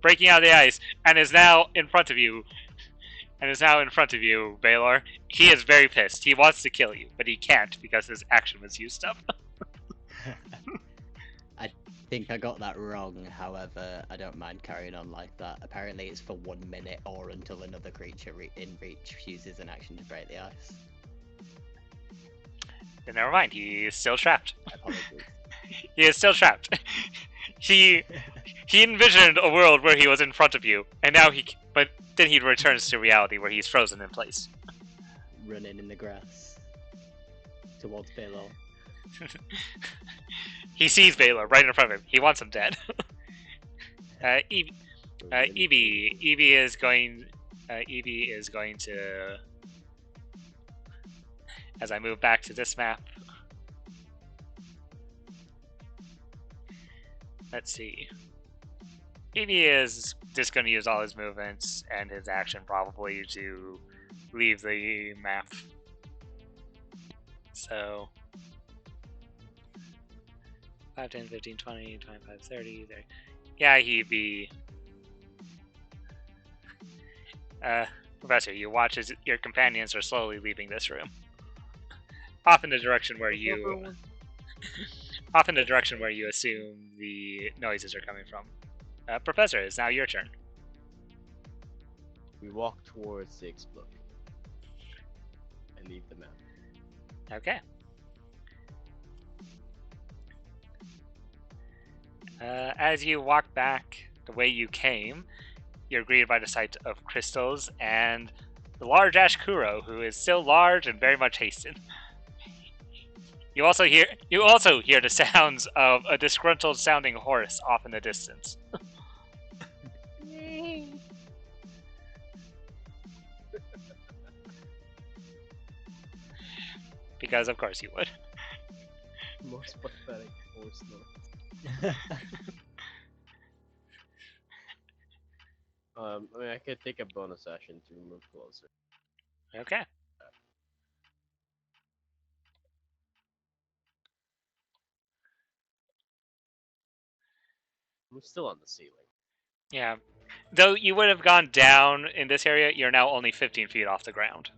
breaking out of the ice and is now in front of you. Baylor. He is very pissed. He wants to kill you, but he can't because his action was used up. I think I got that wrong, however, I don't mind carrying on like that. Apparently it's for 1 minute or until another creature in reach uses an action to break the ice. Then never mind, he is still trapped. Apologies. He is still trapped. He envisioned a world where he was in front of you, and now but then he returns to reality where he's frozen in place. Running in the grass towards Baylor. He sees Baylor right in front of him. He wants him dead. Evie is going to. As I move back to this map, let's see. Evie is just going to use all his movements and his action probably to leave the map. So 5, 10, 15, 20, 25, 30, 30. Yeah, he'd be... Professor, you watch as your companions are slowly leaving this room. Off in the direction where you assume the noises are coming from. Professor, it's now your turn. We walk towards the explosion. I leave the map. Okay. As you walk back the way you came, you're greeted by the sight of crystals and the large Ash Kuro, who is still large and very much hasted. You also hear the sounds of a disgruntled sounding horse off in the distance. Because of course you would. Most pathetic horse noise. I mean, I could take a bonus action to move closer. Okay. I'm still on the ceiling. Yeah. Though you would have gone down in this area, you're now only 15 feet off the ground.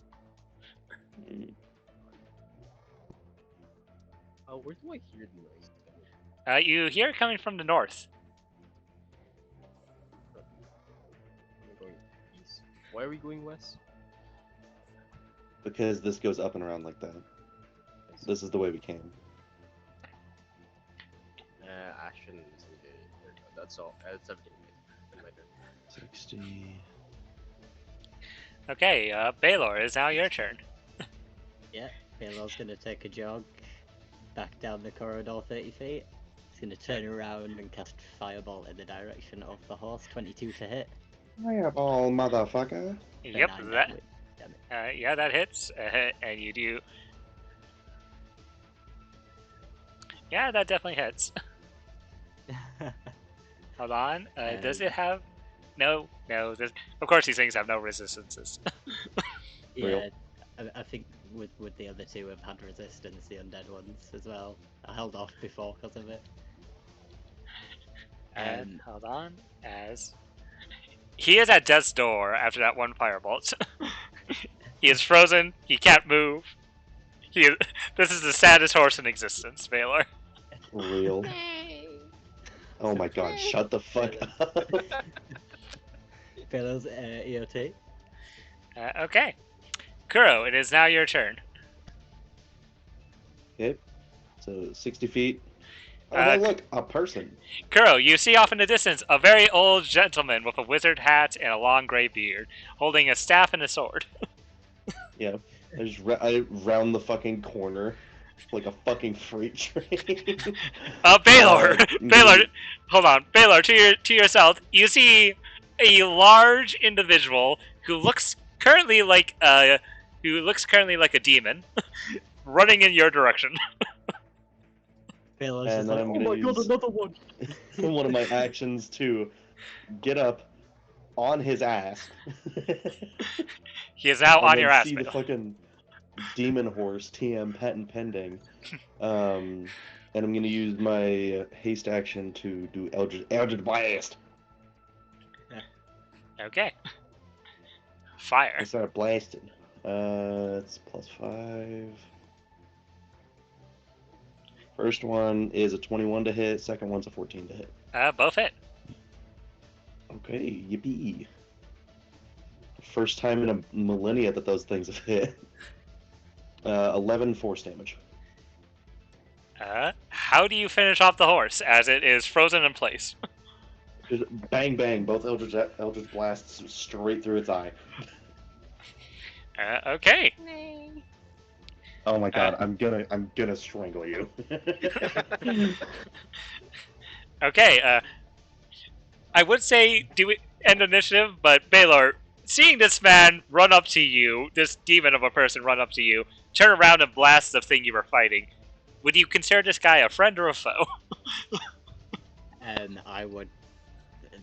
Oh, where do I hear the noise coming from? You hear it coming from the north. I'm going east. Why are we going west? Because this goes up and around like that. This is the way we came. Ashen is in the. That's all. That's everything in my turn. 60. Okay, Baylor, is now your turn. Yeah, Baylor's gonna take a jog back down the corridor 30 feet. He's gonna turn around and cast Fireball in the direction of the horse. 22 to hit. Fireball, motherfucker. for Yep, 9 that. damage. Yeah, that hits, and you do. Yeah, that definitely hits. Hold on. Does it have? No. Of course, these things have no resistances. Yeah, I think with the other two have had resistance, the undead ones as well. I held off before because of it. And hold on, as he is at death's door after that one firebolt. He is frozen. He can't move. This is the saddest horse in existence, Baylor. Real. Oh my god, shut the fuck up. Baylor's EOT. Okay. Kuro, it is now your turn. Okay. So 60 feet. Oh, no, look, a person. Kuro, you see off in the distance a very old gentleman with a wizard hat and a long gray beard, holding a staff and a sword. Yeah. I round the fucking corner like a fucking freight train. Baylor! Baylor! Hold on. Baylor, to your south, you see a large individual who looks currently like a demon running in your direction. Baylor's And just then like, I'm oh gonna my god, use another one! one of my actions to get up on his ass. He is now and on then your ass, see the Baylor. fucking demon horse TM patent pending. And I'm gonna use my haste action to do Eldritch Blast. Okay. Fire. I start blasting. It's +5. First one is a 21 to hit. Second one's a 14 to hit. Both hit. Okay, yippee. First time in a millennia that those things have hit. 11 force damage. How do you finish off the horse as it is frozen in place? Just bang bang, both Eldritch Blasts straight through its eye. Okay. Oh my god, I'm gonna strangle you. Okay, I would say do it end initiative, but Baylor, seeing this man run up to you, this demon of a person run up to you, turn around and blast the thing you were fighting, would you consider this guy a friend or a foe? I would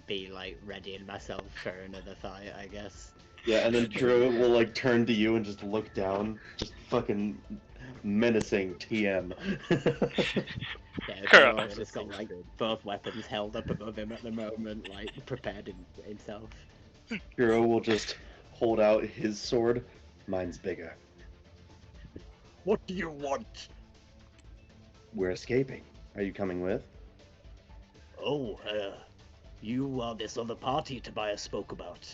be like readying myself for another fight, I guess. Yeah, and then Kuro will like turn to you and just look down, just fucking menacing TM. Yeah, Kuro. Baylor's just got like both weapons held up above him at the moment, like prepared himself. Kuro will just hold out his sword. Mine's bigger. What do you want? We're escaping. Are you coming with? Oh, you are this other party Tobias spoke about.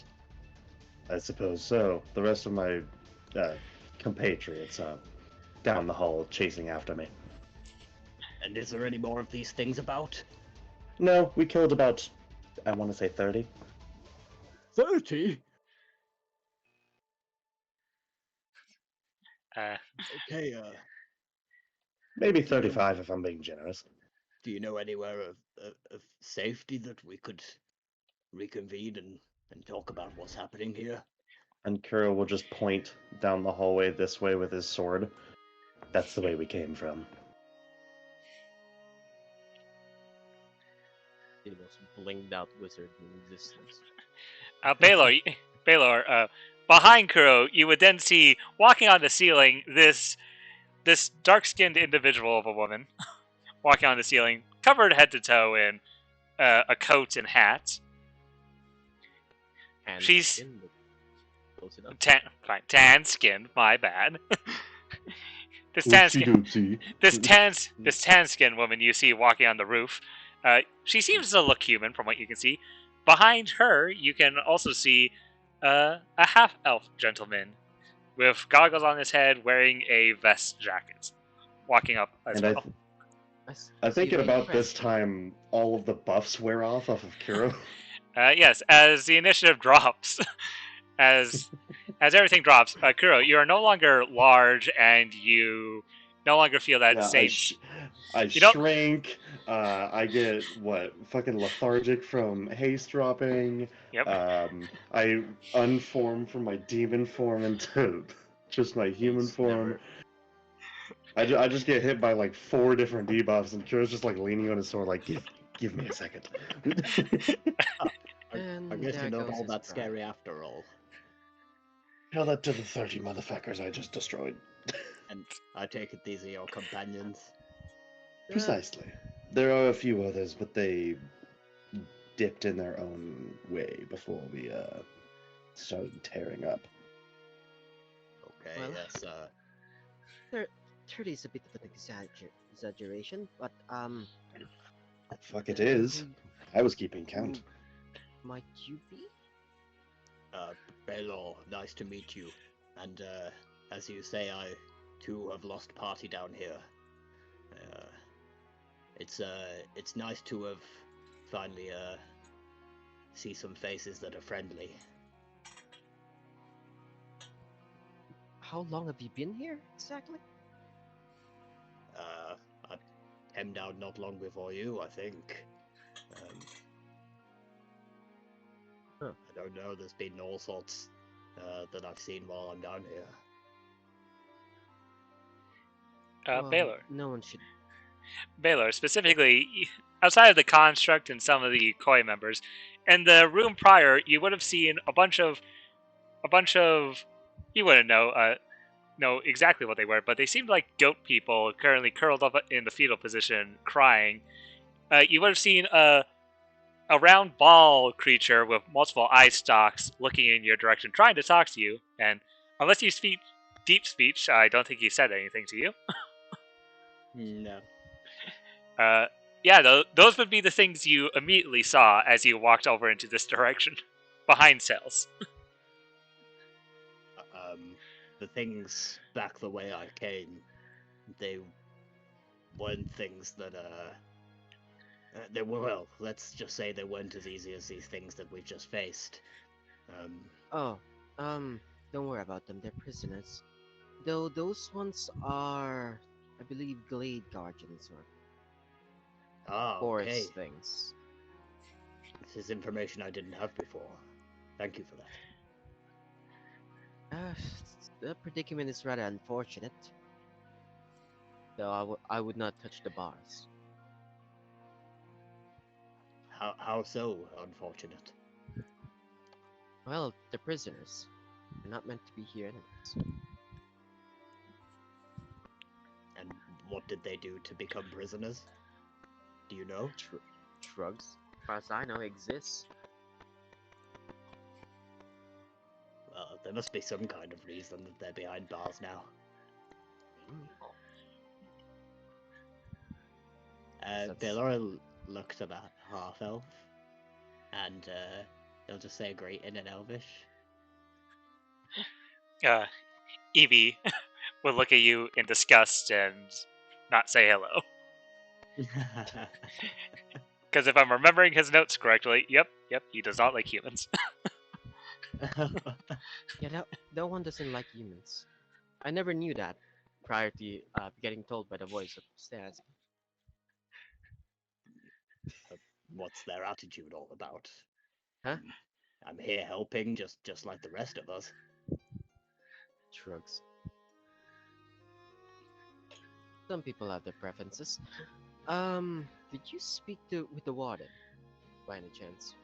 I suppose so. The rest of my compatriots down the hall chasing after me. And is there any more of these things about? No, we killed about, I want to say 30. 30? Okay, Maybe 35 if I'm being generous. do you know anywhere of safety that we could reconvene and talk about what's happening here? And Kuro will just point down the hallway this way with his sword. That's the way we came from. The most blinged out wizard in existence. Baylor, behind Kuro, you would then see, walking on the ceiling, this dark-skinned individual of a woman, walking on the ceiling, covered head to toe in a coat and hat. Hand She's- skin, but close enough. Fine, tan skin. My bad. This tan Oopsie skin. doopsie. This tan skin woman you see walking on the roof. She seems to look human from what you can see. Behind her, you can also see a half elf gentleman with goggles on his head, wearing a vest jacket, walking up as And well. I think at See, about friend. this time, all of the buffs wear off of Kuro. Yes, as the initiative drops, as everything drops, Kuro, you are no longer large, and you no longer feel that Yeah, same. I You don't- shrink. I get fucking lethargic from haste dropping. Yep. I unform from my demon form into just my human He's form. I just get hit by like 4 different debuffs, and Kuro's just like leaning on his sword, like give me a second. And I guess there you're not goes all his that pride. scary after all. Tell that to the 30 motherfuckers I just destroyed. And I take it these are your companions. Precisely. There are a few others, but they dipped in their own way before we started tearing up. Okay, Well, yes, 30 is a bit of an exaggeration, but Fuck it is. I was keeping count. might you be? Baylor, nice to meet you. And, as you say, I, too, have lost party down here. It's nice to have finally, see some faces that are friendly. How long have you been here exactly? I came down not long before you, I think. Huh. I don't know, there's been all sorts that I've seen while I'm down here. Well, Baylor. No one should. Baylor, specifically, outside of the construct and some of the Koi members, in the room prior, you would have seen a bunch of, you wouldn't know exactly what they were, but they seemed like goat people currently curled up in the fetal position, crying. You would have seen a round ball creature with multiple eye stalks looking in your direction, trying to talk to you, and unless you speak deep speech, I don't think he said anything to you. No. Yeah, those would be the things you immediately saw as you walked over into this direction, behind cells. The things back the way I came, they weren't things that, they were, well, let's just say they weren't as easy as these things that we've just faced. Oh, don't worry about them. They're prisoners. Though those ones are, I believe, glade guardians or forest Okay. things. This is information I didn't have before. Thank you for that. The predicament is rather unfortunate. Though I would not touch the bars. How so unfortunate? Well, they're prisoners. They're not meant to be here anyways. And what did they do to become prisoners? Do you know? Drugs, as far as I know, exists. Well, there must be some kind of reason that they're behind bars now. That's- Belora looks about half elf, and he'll just say great in an elvish. Evie would look at you in disgust and not say hello. Because if I'm remembering his notes correctly, yep, he does not like humans. Yeah, no one doesn't like humans. I never knew that prior to getting told by the voice upstairs. What's their attitude all about? Huh? I'm here helping, just like the rest of us. Drugs. Some people have their preferences. Did you speak with the warden, by any chance?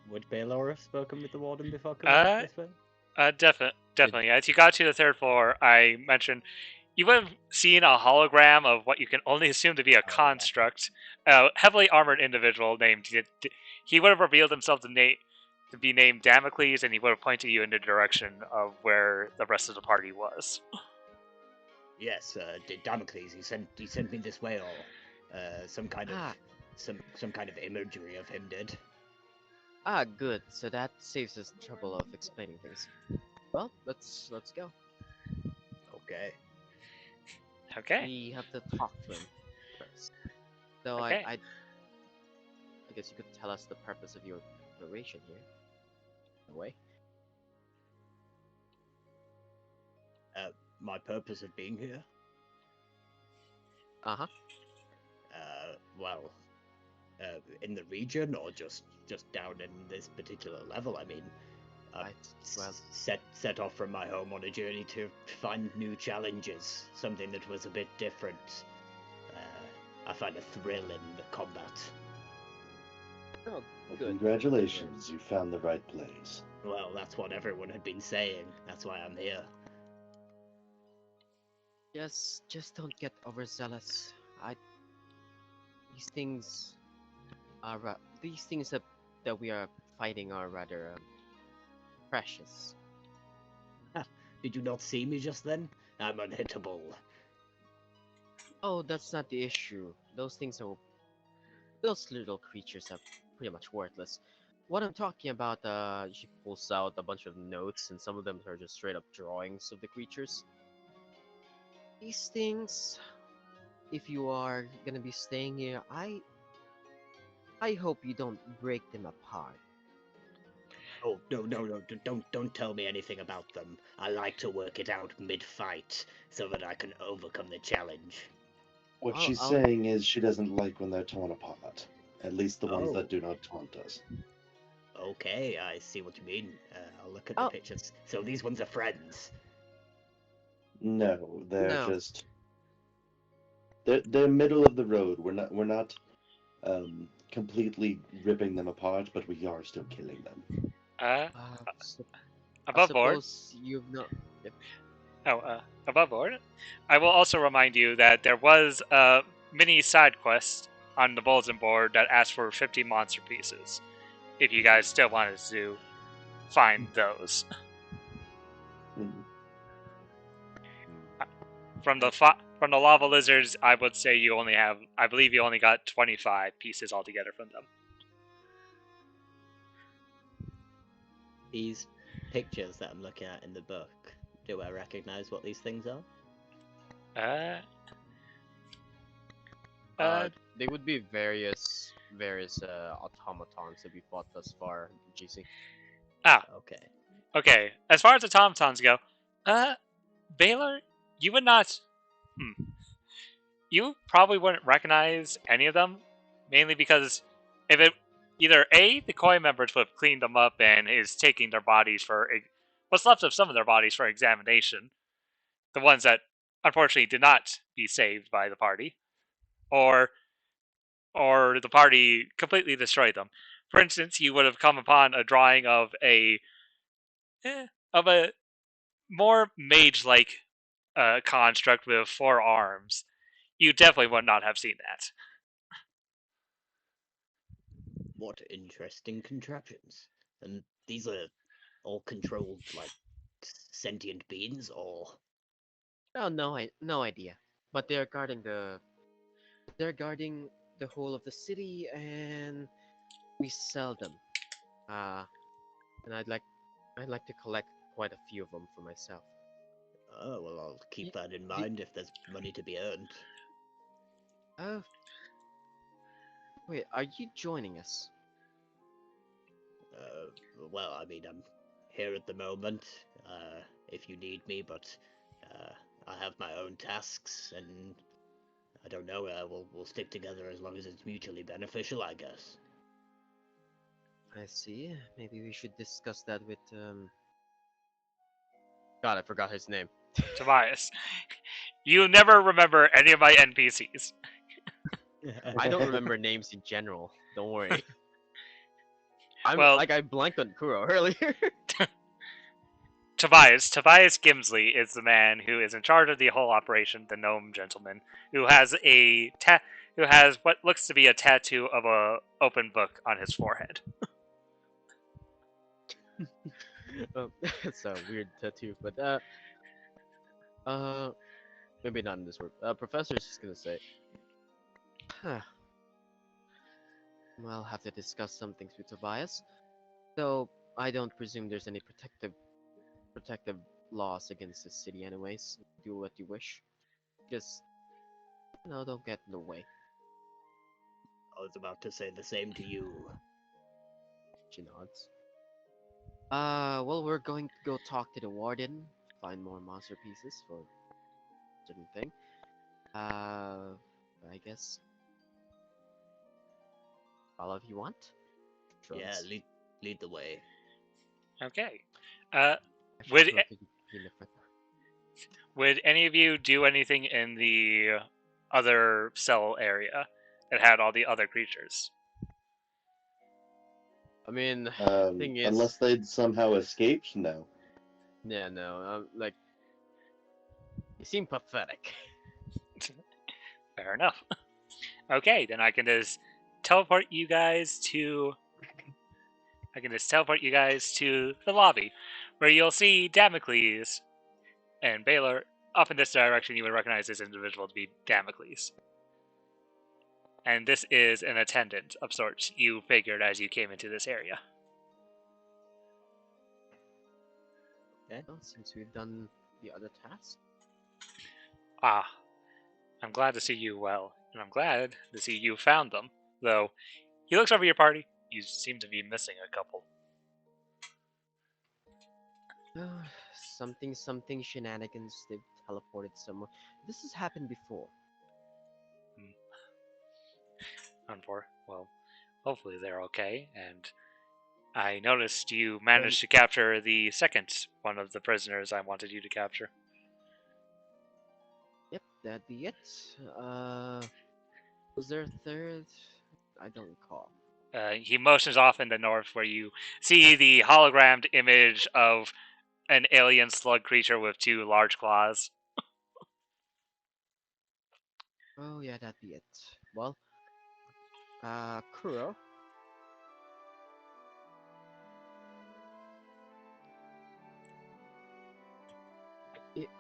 Would Baylor have spoken with the warden before coming this way? Definitely. As you got to the third floor, I mentioned you would have seen a hologram of what you can only assume to be a yeah. construct, a heavily armored individual named. He would have revealed himself to be named Damocles, and he would have pointed you in the direction of where the rest of the party was. Yes, Damocles. He sent me this way, or some kind of Ah. some kind of imagery of him did. Ah, good. So that saves us the trouble of explaining things. Well, let's go. Okay. Okay. We have to talk to him first. So Okay. I guess you could tell us the purpose of your operation here. In a way. My purpose of being here? Uh-huh. Well, in the region, or just down in this particular level. I mean, Right. Well, set off from my home on a journey to find new challenges, something that was a bit different. I find a thrill in the combat. oh, Well, good. congratulations, you found the right place. Well, that's what everyone had been saying. That's why I'm here. Just don't get overzealous. These things these things that we are fighting are rather precious. Did you not see me just then? I'm unhittable. Oh, that's not the issue. Those little creatures are pretty much worthless. What I'm talking about, she pulls out a bunch of notes, and some of them are just straight up drawings of the creatures. These things, if you are gonna be staying here, I hope you don't break them apart. Oh, no, don't tell me anything about them. I like to work it out mid-fight, so that I can overcome the challenge. What I'll- she's I'll- saying is she doesn't like when they're torn apart. At least the ones Oh. that do not taunt us. Okay, I see what you mean. I'll look at the Oh. pictures. So these ones are friends. No, they're No. just they're middle of the road. We're not completely ripping them apart, but we are still killing them. So I Above board. suppose you've not. Yep. Above board. I will also remind you that there was a mini side quest on the bulletin board that asked for 50 monster pieces. If you guys still wanted to find those. Mm. From the lava lizards, I would say I believe you only got 25 pieces altogether from them. These pictures that I'm looking at in the book, do I recognize what these things are? They would be various automatons that we fought thus far, GC. Okay. Okay. As far as the automatons go, Baylor, you would not. You probably wouldn't recognize any of them, mainly because if it either A, the Koi members would have cleaned them up and is taking their bodies for what's left of some of their bodies for examination, the ones that unfortunately did not be saved by the party, or the party completely destroyed them. For instance, you would have come upon a drawing of a more mage-like construct with 4 arms. You definitely would not have seen that. What interesting contraptions. And these are all controlled like sentient beings, or Oh no idea. But they're guarding the whole of the city, and we sell them. And I'd like to collect quite a few of them for myself. oh well, I'll keep Y- that in mind if there's money to be earned. Uh, wait, are you joining us? Well, I mean, I'm here at the moment. If you need me, but I have my own tasks, and I don't know. We'll stick together as long as it's mutually beneficial, I guess. I see. Maybe we should discuss that with God, I forgot his name. Tobias, you never remember any of my NPCs. I don't remember names in general. Don't worry. Well- I blanked on Kuro earlier. Tobias Gimsley is the man who is in charge of the whole operation, the gnome gentleman, who has who has what looks to be a tattoo of a open book on his forehead. It's a weird tattoo, but maybe not in this word. Professor's just gonna say, huh. I'll have to discuss some things with Tobias. Though I don't presume there's any protective laws against the city anyways. Do what you wish. Just don't get in the way. I was about to say the same to you. She nods. Well, we're going to go talk to the warden, find more monster pieces for certain thing. I guess all of you want? Yeah, Drugs. lead the way. Okay. Actually, Would sure, could you be in the front? would any of you do anything in the other cell area that had all the other creatures? I mean, thing is, Unless they'd somehow escaped, no. yeah, no, like, you seem pathetic. Fair enough. Okay, then I can just teleport you guys to. I can just teleport you guys to the lobby, where you'll see Damocles and Baylor. Up in this direction, you would recognize this individual to be Damocles. And this is an attendant of sorts you figured as you came into this area. Well, since we've done the other task. Ah, I'm glad to see you well, and I'm glad to see you found them. Though, he looks over your party. You seem to be missing a couple. Something shenanigans. They've teleported somewhere. This has happened before. Well, hopefully they're okay. And I noticed you managed to capture the second one of the prisoners I wanted you to capture. Yep, that'd be it. Was there a third? I don't recall. He motions off in the north, where you see the hologrammed image of an alien slug creature with two large claws. Oh yeah, that'd be it. Well, Kuro.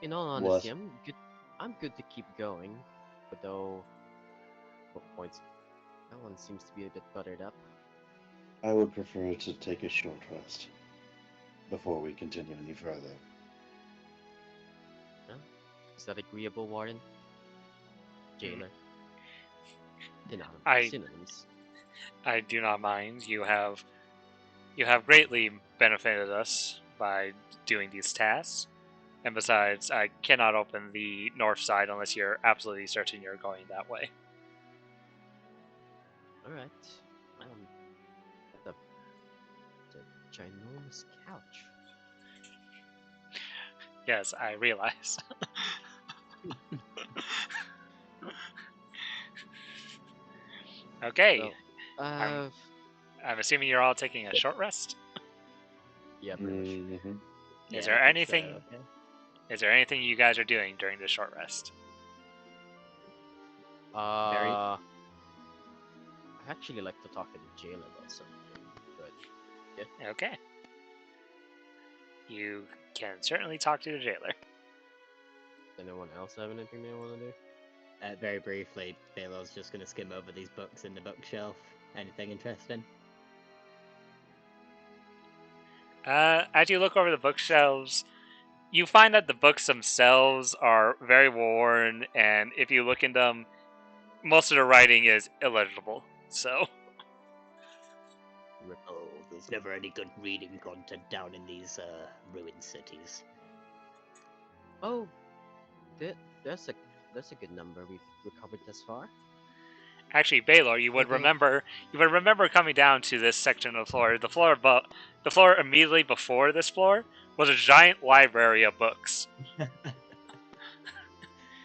In all honesty, What? I'm good to keep going, but though, what points? That one seems to be a bit buttered up. I would prefer to take a short rest before we continue any further. Is that agreeable, Warden? Jailer. I- Synonyms. I do not mind. You have greatly benefited us by doing these tasks. And besides, I cannot open the north side unless you're absolutely certain you're going that way. Alright. The ginormous couch. Yes, I realize. Okay. Well, I'm assuming you're all taking a short rest. yeah, pretty much. Mm-hmm. Is Yeah, there I think so, anything? okay. Is there anything you guys are doing during this short rest? I actually like to talk to the jailer about something, but Okay. You can certainly talk to the jailer. does anyone else have anything they want to do? Very briefly, Baylor's just going to skim over these books in the bookshelf. Anything interesting? As you look over the bookshelves, you find that the books themselves are very worn, and if you look in them, most of the writing is illegible. So, Oh, there's never any good reading content down in these ruined cities. Oh, that's a good number we've recovered thus far. actually, Baylor, you would Okay. remember coming down to this section of the floor. The floor immediately before this floor was a giant library of books.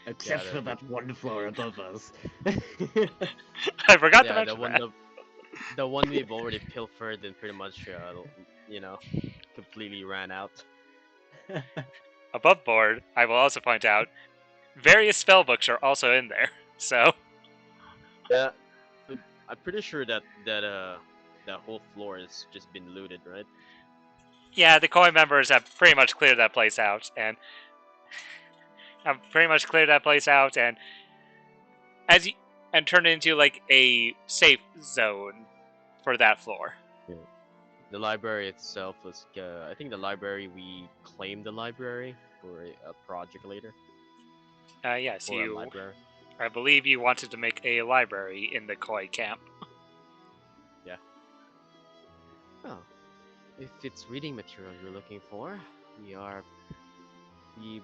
Except Yeah, for that one floor above us. I forgot to Yeah, mention that. the one we've already pilfered and pretty much, completely ran out. Above board, I will also point out, various spell books are also in there. So, Yeah, I'm pretty sure that whole floor has just been looted, right? yeah, the Koi members have pretty much cleared that place out, and as you, and turned it into like a safe zone for that floor. The library itself was, I think the library, we claimed the library for a project later, Yes, or a library. I believe you wanted to make a library in the Koi camp. Yeah. Well, if it's reading material you're looking for, we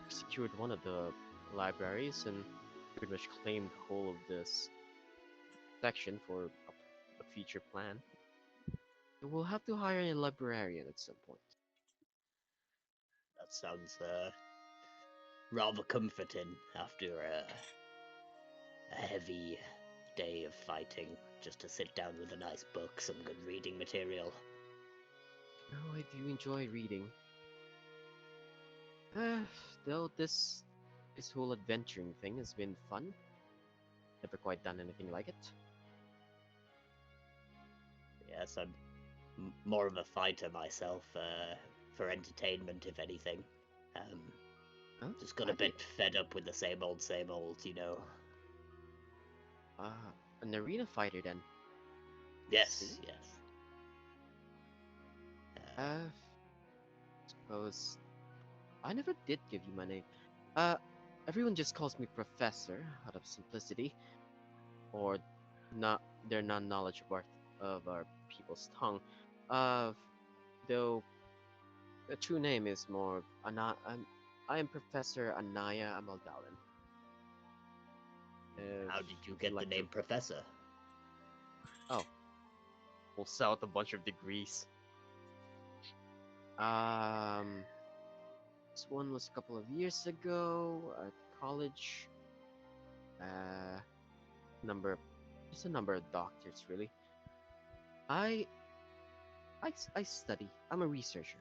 secured one of the libraries and pretty much claimed the whole of this section for a future plan. We'll have to hire a librarian at some point. That sounds rather comforting after a heavy day of fighting. Just to sit down with a nice book, some good reading material. Oh, I do enjoy reading. Though this whole adventuring thing has been fun. Never quite done anything like it. Yes, I'm more of a fighter myself, for entertainment, if anything. Huh? Just got a bit fed up with the same old, you know. An arena fighter then. Yes, See? yes. Suppose I never did give you my name. Everyone just calls me Professor out of simplicity, or not their non-knowledge of our people's tongue. Though the true name is more I am Professor Anaya Amaldalin. How did you get the like name Professor? Pulls out a bunch of degrees. This one was a couple of years ago at college. Number, just a number of doctors really. I I study. I'm a researcher.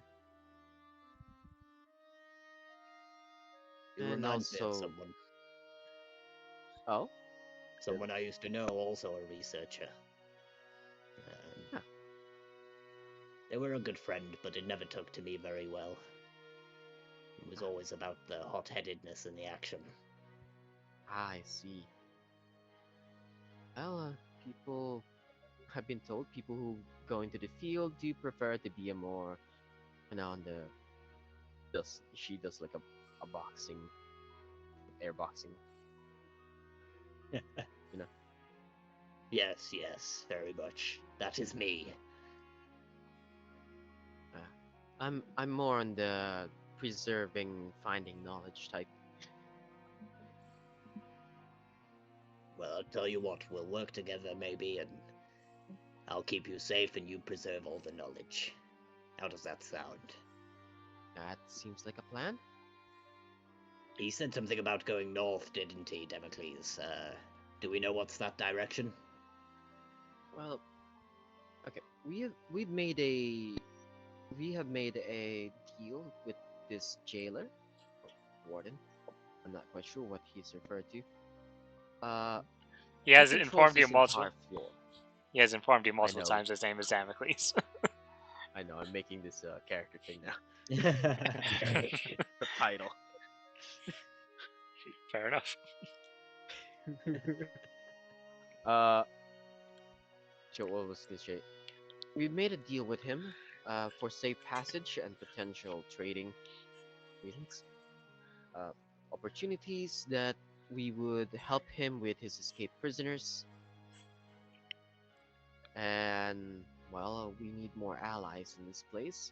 You And remind me of also, someone. oh, Someone I used to know, also a researcher. Huh. They were a good friend, but it never took to me very well. It was always about the hot-headedness and the action. I see. Well, people, I've been told people who go into the field do prefer to be a more, on the, she does like a boxing, air boxing. Yes, yes, very much. That is me. I'm more on the preserving, finding knowledge type. Well, I'll tell you what, we'll work together maybe, and I'll keep you safe and you preserve all the knowledge. How does that sound? That seems like a plan. He said something about going north, didn't he, Democles? Do we know what's that direction? Well, okay, we have made a deal with this jailer, or warden. I'm not quite sure what he's referred to. He has controls informed you this multiple. entire floor. He has informed you multiple know. times his name is Damocles. I know I'm making this character thing now. Okay. The title. Fair enough. So what was this shit? We made a deal with him for safe passage and potential trading reasons. Opportunities that we would help him with his escaped prisoners. And, well, we need more allies in this place,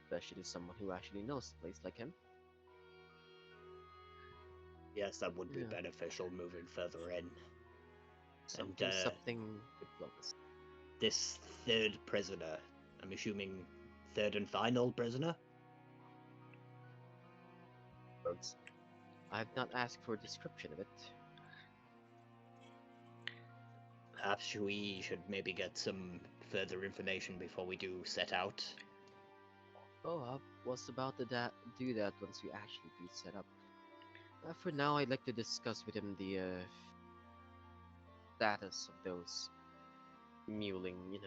especially someone who actually knows the place like him. Yes, that would be Yeah. beneficial moving further in. Something with focus. This third prisoner, I'm assuming third and final prisoner? Folks. I've not asked for a description of it. Perhaps we should maybe get some further information before we do set out. Oh, was about to do that once we actually do set up. For now, I'd like to discuss with him the status of those muling,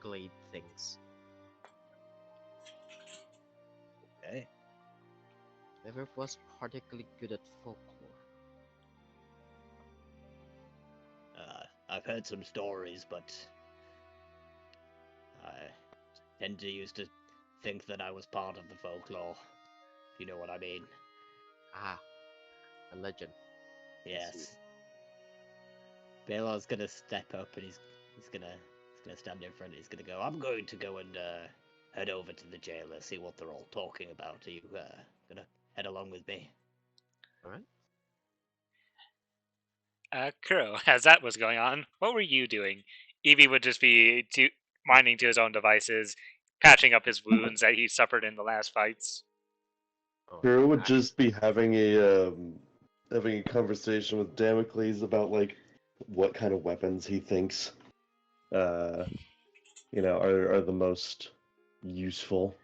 glade things. Okay. Never was particularly good at folklore. I've heard some stories, but I tend to used to think that I was part of the folklore. If you know what I mean. Ah, a legend. Yes. Baylor's gonna step up and he's gonna stand in front. He's gonna go. I'm going to go and head over to the jailer, see what they're all talking about. Are you gonna head along with me? All right. Kuro, as that was going on, what were you doing? Evie would just be minding to his own devices, patching up his wounds that he suffered in the last fights. Oh, Kuro would I- just be having a conversation with Damocles about like what kind of weapons he thinks are the most useful.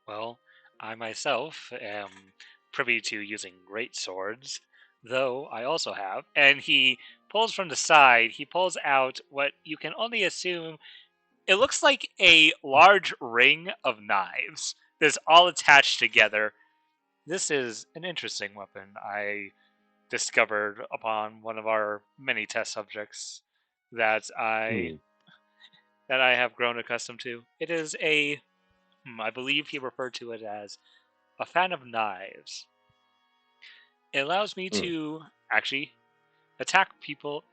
Well, I myself am privy to using great swords, though I also have. And he pulls from the side, he pulls out what you can only assume it looks like a large ring of knives that's all attached together. This is an interesting weapon I discovered upon one of our many test subjects that I have grown accustomed to. It is I believe he referred to it as a fan of knives. It allows me to actually attack people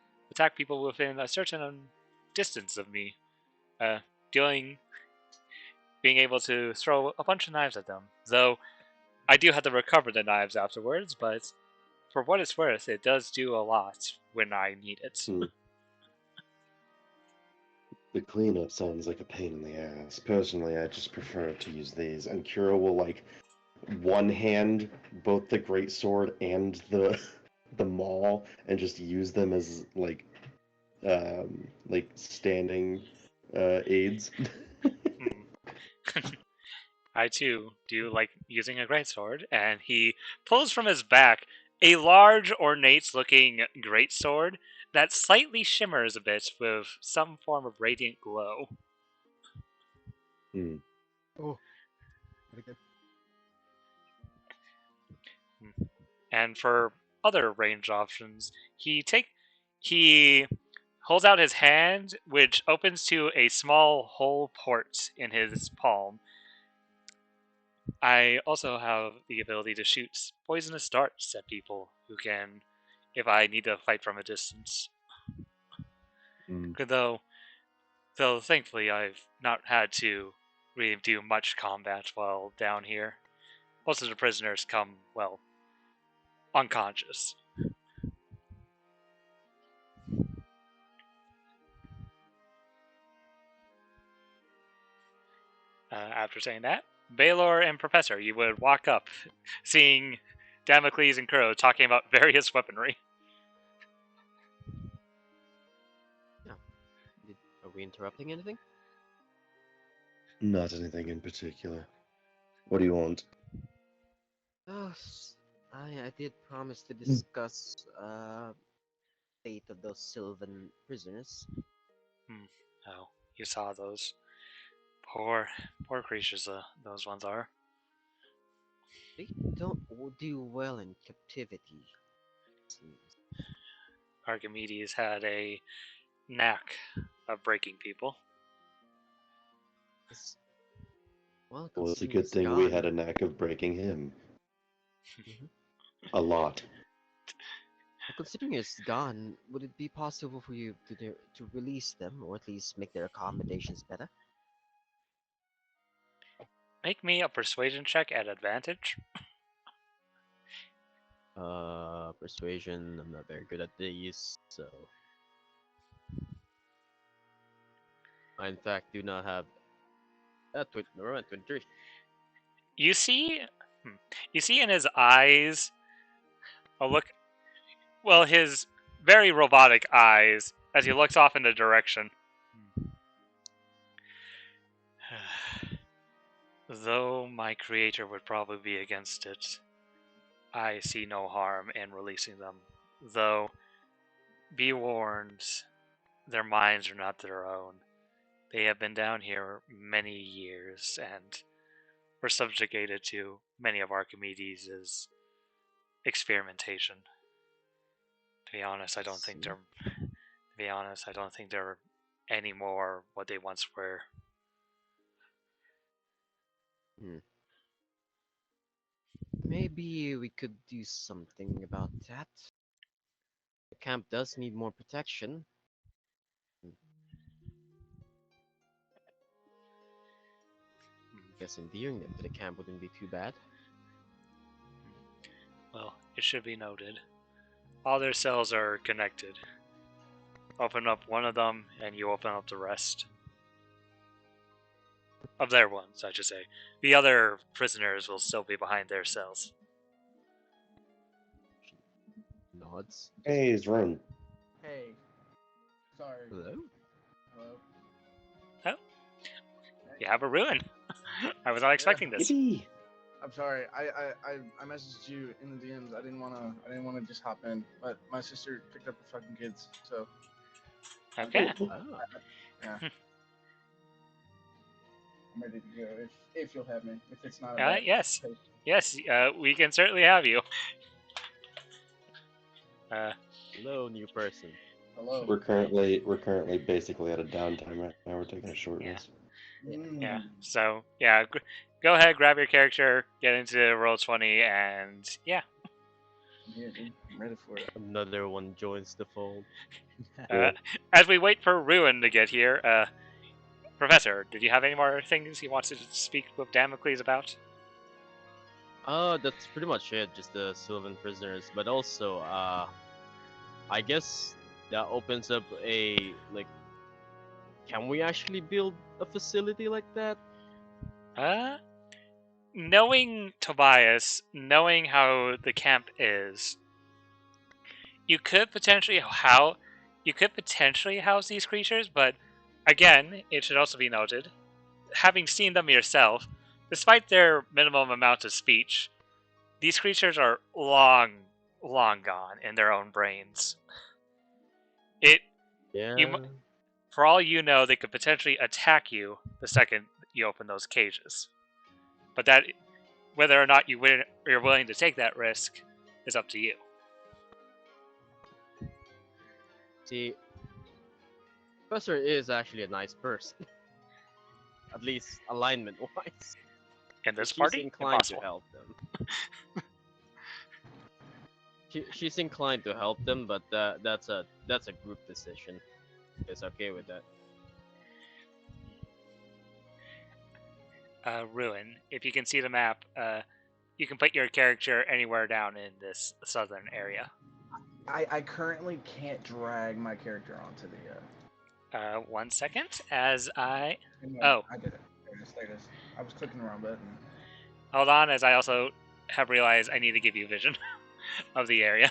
within a certain distance of me, being able to throw a bunch of knives at them. Though I do have to recover the knives afterwards, but for what it's worth, it does do a lot when I need it. The cleanup sounds like a pain in the ass. Personally, I just prefer to use these. And Kuro will like one hand both the great sword and the maul and just use them as like standing aids. I too do like using a greatsword, and he pulls from his back a large, ornate-looking greatsword that slightly shimmers a bit with some form of radiant glow. Oh, very good. And for other range options, he holds out his hand, which opens to a small hole port in his palm. I also have the ability to shoot poisonous darts at people who can, if I need to fight from a distance. Though thankfully I've not had to really do much combat while down here. Most of the prisoners come, well, unconscious. After saying that, Baylor and Professor, you would walk up, seeing Damocles and Kuro talking about various weaponry. Are we interrupting anything? Not anything in particular. What do you want? Oh, I did promise to discuss fate of those Sylvan prisoners. Oh, you saw those. Poor creatures, those ones are. They don't do well in captivity. Seems. Archimedes had a knack of breaking people. Well, Well, it's a considering good he's thing gone. we had a knack of breaking him. A lot. Well, considering he's gone, would it be possible for you to release them, or at least make their accommodations better? Make me a persuasion check at advantage. Persuasion. I'm not very good at these, so I in fact do not have. Never mind, 23. You see in his eyes a look. Well, his very robotic eyes as he looks off in the direction. Though my creator would probably be against it, I see no harm in releasing them. Though, be warned, their minds are not their own. They have been down here many years and were subjugated to many of Archimedes' experimentation. To be honest, I don't think See? they're any more what they once were. Maybe we could do something about that. The camp does need more protection. Guess endearing them to the camp wouldn't be too bad. Well, it should be noted. All their cells are connected. Open up one of them, and you open up the rest. Of their ones, I should say. The other prisoners will still be behind their cells. Nods. Hey, it's Rune. Hey. Sorry. Hello? Hello? You have a ruin. I was not expecting this. Yippee! I'm sorry. I messaged you in the DMs. I didn't wanna just hop in, but my sister picked up her fucking kids, so Okay. Oh. yeah. I'm ready to go if you'll have me. If it's not a Yes. case. Yes, we can certainly have you. Hello, new person. Hello. We're currently basically at a downtime right now. We're taking a short Yeah. rest. Yeah. So, yeah, go ahead, grab your character, get into Roll20, and yeah. Yeah, dude, I'm ready for it. Another one joins the fold. As we wait for Ruin to get here, Professor, did you have any more things you wanted to speak with Damocles about? That's pretty much it. Just the Sylvan prisoners, but also, I guess that opens up a like. Can we actually build a facility like that? Knowing Tobias, knowing how the camp is, you could potentially house these creatures, but again, it should also be noted, having seen them yourself, despite their minimum amount of speech, these creatures are long gone in their own brains. Yeah. For all you know, they could potentially attack you the second you open those cages. But that, whether or not you're willing to take that risk, is up to you. See, Professor is actually a nice person. At least alignment-wise. In this She's party, inclined impossible. to help them. She's inclined to help them, but that's a group decision. It's okay with that. Ruin. If you can see the map, you can put your character anywhere down in this southern area. I currently can't drag my character onto the 1 second, as I... no, Oh. I did it. There it is. I was clicking the wrong button. Hold on, as I also have realized I need to give you vision of the area.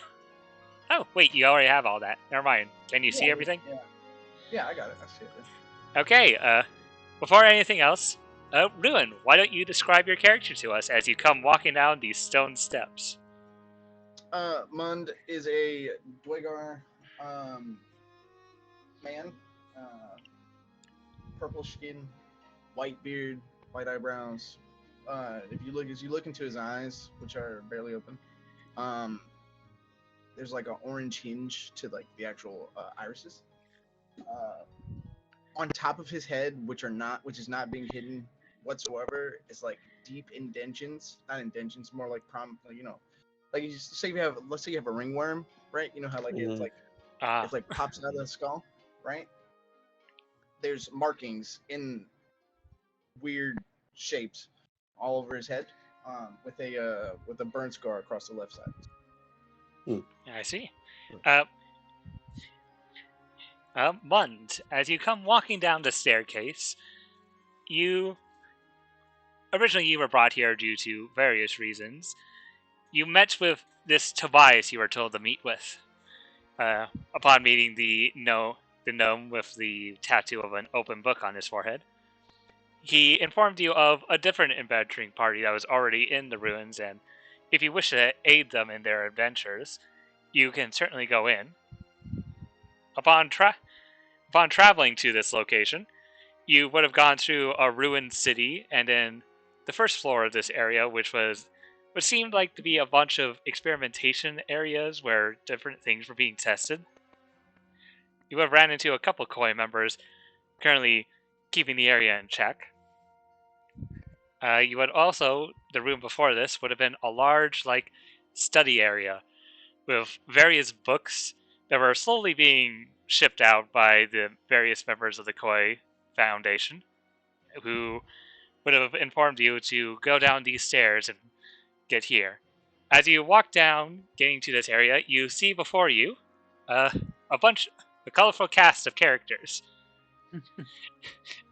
Oh, wait, you already have all that. Never mind. Can you see everything? Yeah, I got it. I see it. Okay, before anything else, Ruin, why don't you describe your character to us as you come walking down these stone steps? Mund is a Dwegar man. Purple skin, white beard, white eyebrows. As you look into his eyes, which are barely open, there's like an orange hinge to like the actual irises. On top of his head, which is not being hidden whatsoever, is like deep indentions. Not indentions, more like like let's say you have a ringworm, right? You know how like it's like pops out of the skull, right? There's markings in weird shapes all over his head, with a burn scar across the left side. I see. Mund, as you come walking down the staircase, originally you were brought here due to various reasons. You met with this Tobias you were told to meet with. Upon meeting the gnome with the tattoo of an open book on his forehead, he informed you of a different adventuring party that was already in the ruins, and if you wish to aid them in their adventures, you can certainly go in. Upon traveling to this location, you would have gone through a ruined city, and in the first floor of this area, which was what seemed like to be a bunch of experimentation areas where different things were being tested, you would have ran into a couple Koi members currently keeping the area in check. You would also, the room before this would have been a large, study area with various books that were slowly being shipped out by the various members of the Koi Foundation, who would have informed you to go down these stairs and get here. As you walk down, getting to this area, you see before you a colorful cast of characters.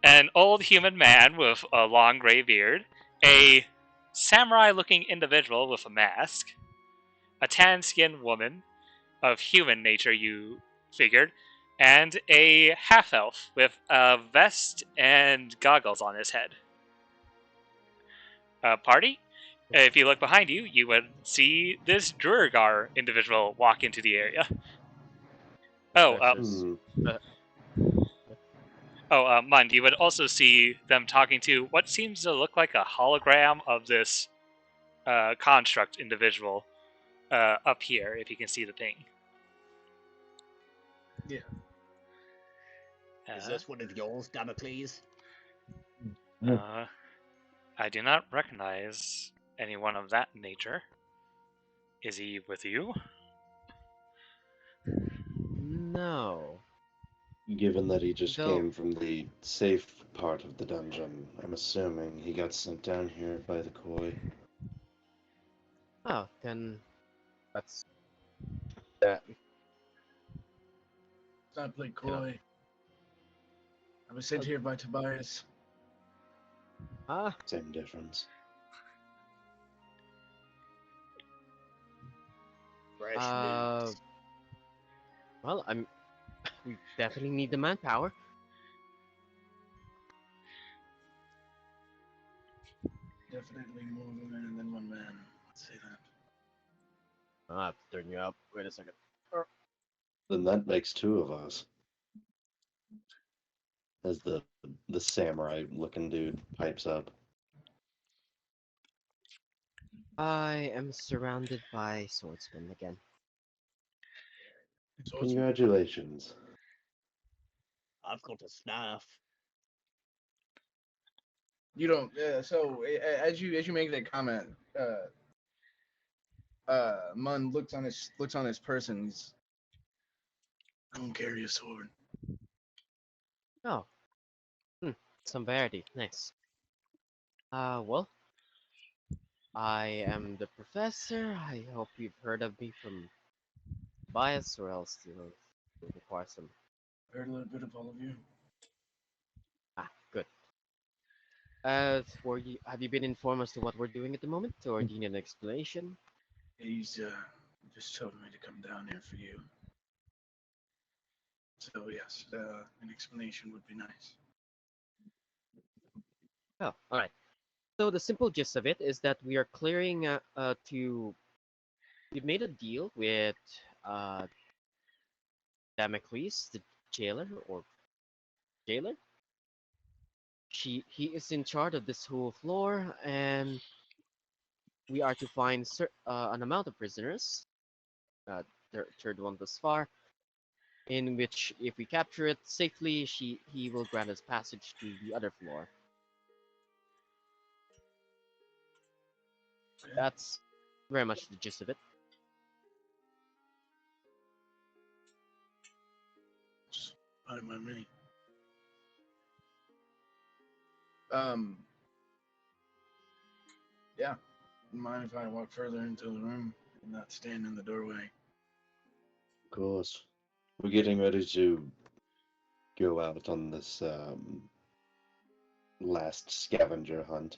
An old human man with a long gray beard, a samurai-looking individual with a mask, a tan-skinned woman of human nature, you figured, and a half-elf with a vest and goggles on his head. Party? If you look behind you, you would see this Durgar individual walk into the area. Versus, Mund, you would also see them talking to what seems to look like a hologram of this construct individual up here, if you can see the thing. Yeah. Is this one of yours, Damocles? I do not recognize anyone of that nature. Is he with you? no. Given that he just Though- came from the safe part of the dungeon, I'm assuming he got sent down here by the Koi. Oh, then that's that. It's not play coy. I was sent here by Tobias. Ah, Same difference. Fresh news. well, we definitely need the manpower. Definitely more women than one man. Let's say that. I have to turn you up. Wait a second. Then that makes two of us. As the samurai looking dude pipes up. I am surrounded by swordsmen again. Congratulations. I've got a staff. You don't. So as you make that comment, Mun looks on his person. He's, I don't carry a sword. Oh, some variety. Nice. Well, I am the professor. I hope you've heard of me from bias, or else you'll require some. Heard a little bit of all of you. Ah, good. Have you been informed as to what we're doing at the moment, or do you need an explanation? He's just told me to come down here for you. So yes, an explanation would be nice. Oh, all right. So the simple gist of it is that we are clearing we've made a deal with uh Damocles, the jailer or jailer. He is in charge of this whole floor, and we are to find an amount of prisoners, the third one thus far, in which if we capture it safely, he will grant us passage to the other floor. Okay. That's very much the gist of it. Just fine by me. Yeah. Mind if I walk further into the room and not stand in the doorway? Of course. We're getting ready to go out on this last scavenger hunt.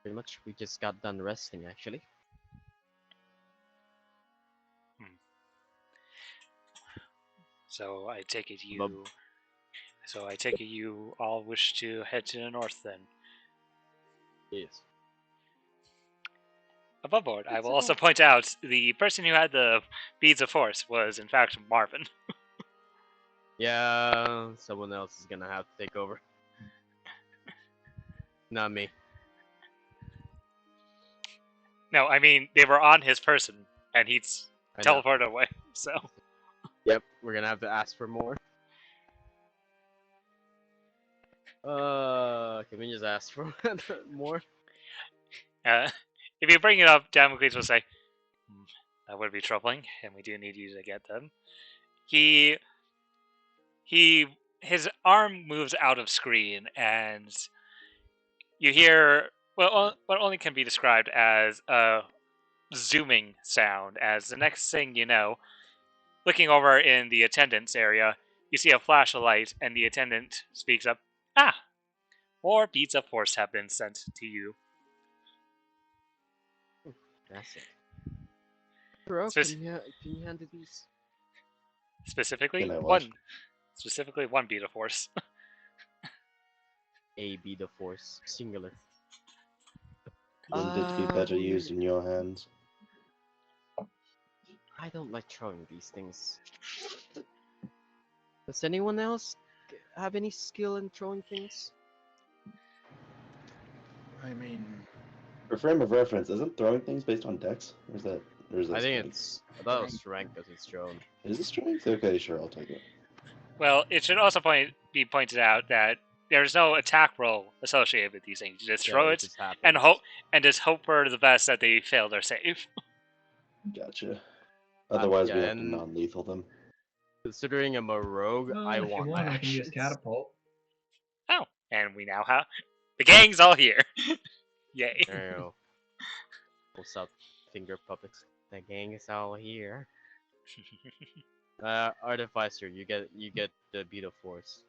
Pretty much, we just got done resting actually. So I take it Bub. you. So I take it you all wish to head to the north then. Yes. Above board, I It's will also about- point out the person who had the beads of force was in fact Marvin. Yeah, someone else is gonna have to take over. Not me. No, I mean they were on his person, and he's I know. teleported away. So Yep, we're gonna have to ask for more. Can we just ask for more? if you bring it up, Damocles will say, "That would be troubling, and we do need you to get them." He his arm moves out of screen, and you hear what only can be described as a zooming sound. As the next thing you know, looking over in the attendance area, you see a flash of light, and the attendant speaks up. Ah, more beads of force have been sent to you. That's it. Bro, Spec- can you handle these? Specifically, Can I watch? one bead of force. A be the force, singular. Wouldn't it be better used in your hands? I don't like throwing these things. Does anyone else have any skill in throwing things? I mean, For frame of reference, isn't throwing things based on dex? Or is that I think strength? it's. I thought it was strength because it's thrown. Is it strength? Okay, sure, I'll take it. Well, it should also be pointed out that there's no attack roll associated with these things. You just throw it just and happens. just hope for the best that they fail their save. Gotcha. Otherwise, yeah, we have to and- non-lethal them. Considering I'm a rogue, Well, I if you want want, my I can use actions. catapult. Oh, and we now have the gang's all here. Yay! There you go. Pulls out finger puppets. The gang is all here. Artificer, you get the beat of force.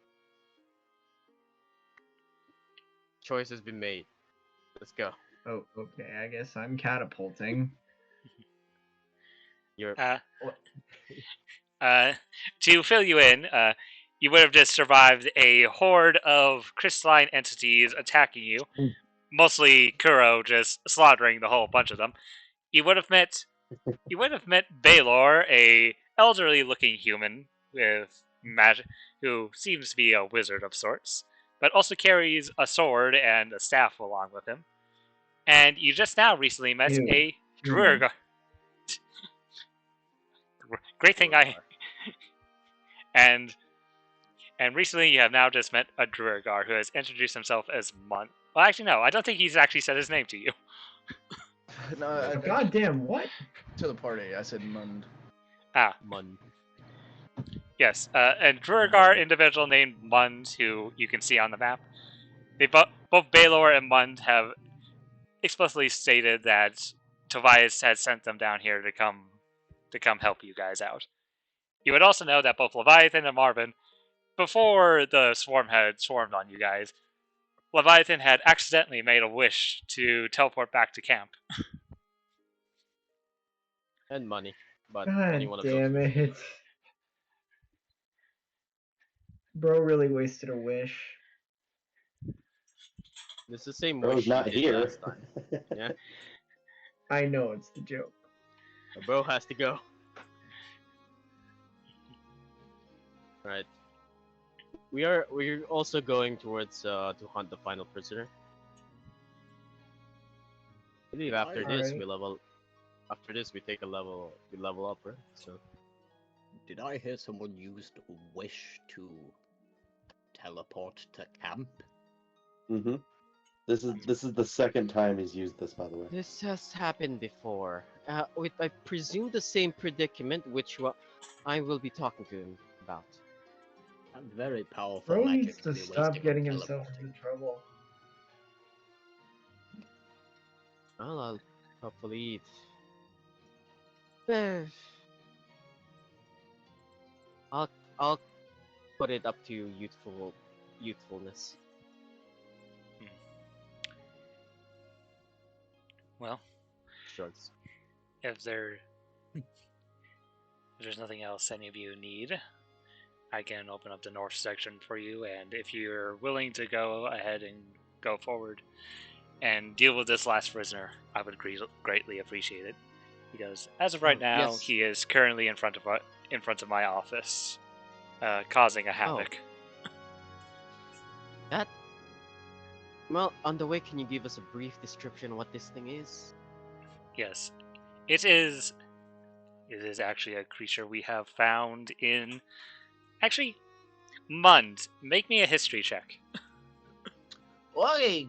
Choice has been made. Let's go. Oh, okay. I guess I'm catapulting. You're To fill you in, you would have just survived a horde of crystalline entities attacking you, mostly Kuro just slaughtering the whole bunch of them. You would have met Baylor, a elderly-looking human with magic, who seems to be a wizard of sorts, but also carries a sword and a staff along with him. And you just now recently met Ew. a Druid. Great thing I and recently you have now just met a Druigar who has introduced himself as Mun. Well, actually, no, I don't think he's actually said his name to you. no, Oh, goddamn, what? to the party. I said Mund. Mun. Yes, a Druigar individual named Mund, who you can see on the map. They both Baylor and Mund have explicitly stated that Tobias had sent them down here to come help you guys out. You would also know that both Leviathan and Marvin, before the swarm had swarmed on you guys, Leviathan had accidentally made a wish to teleport back to camp. And money. But God any one of those. damn it. Bro really wasted a wish. It's the same Bro's wish you not did here. last time. Yeah. I know it's the joke. The bro has to go. Alright. We're also going towards to hunt the final prisoner. I believe after this Alright. we level. After this we take a level. We level up, right? So Did I hear someone used wish to teleport to camp? Mm-hmm. This is the second time he's used this, by the way. this has happened before. With I presume the same predicament, which I will be talking to him about. And very powerful Bro magic needs to be stop wasting on getting himself teleporting. into trouble. Well, I'll hopefully. Eh, I'll put it up to youthfulness. Well, Shrugs. if there's nothing else any of you need, I can open up the north section for you, and if you're willing to go ahead and go forward and deal with this last prisoner, I would greatly appreciate it. Because as of right now, yes. he is currently in front of my office, causing a havoc. That. Well, on the way, can you give us a brief description of what this thing is? Yes, it is. It is actually a creature we have found in. Actually, Mund, make me a history check. Okay.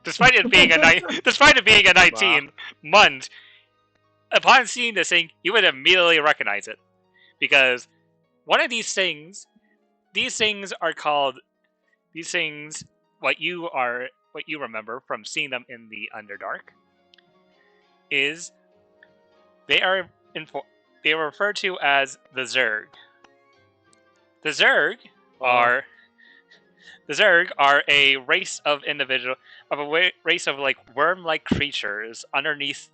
Despite it being a 19, Mund, upon seeing this thing, you would immediately recognize it, because one of these things are called what you remember from seeing them in the Underdark is they are referred to as the Zerg. The Zerg are a race of race of like worm-like creatures underneath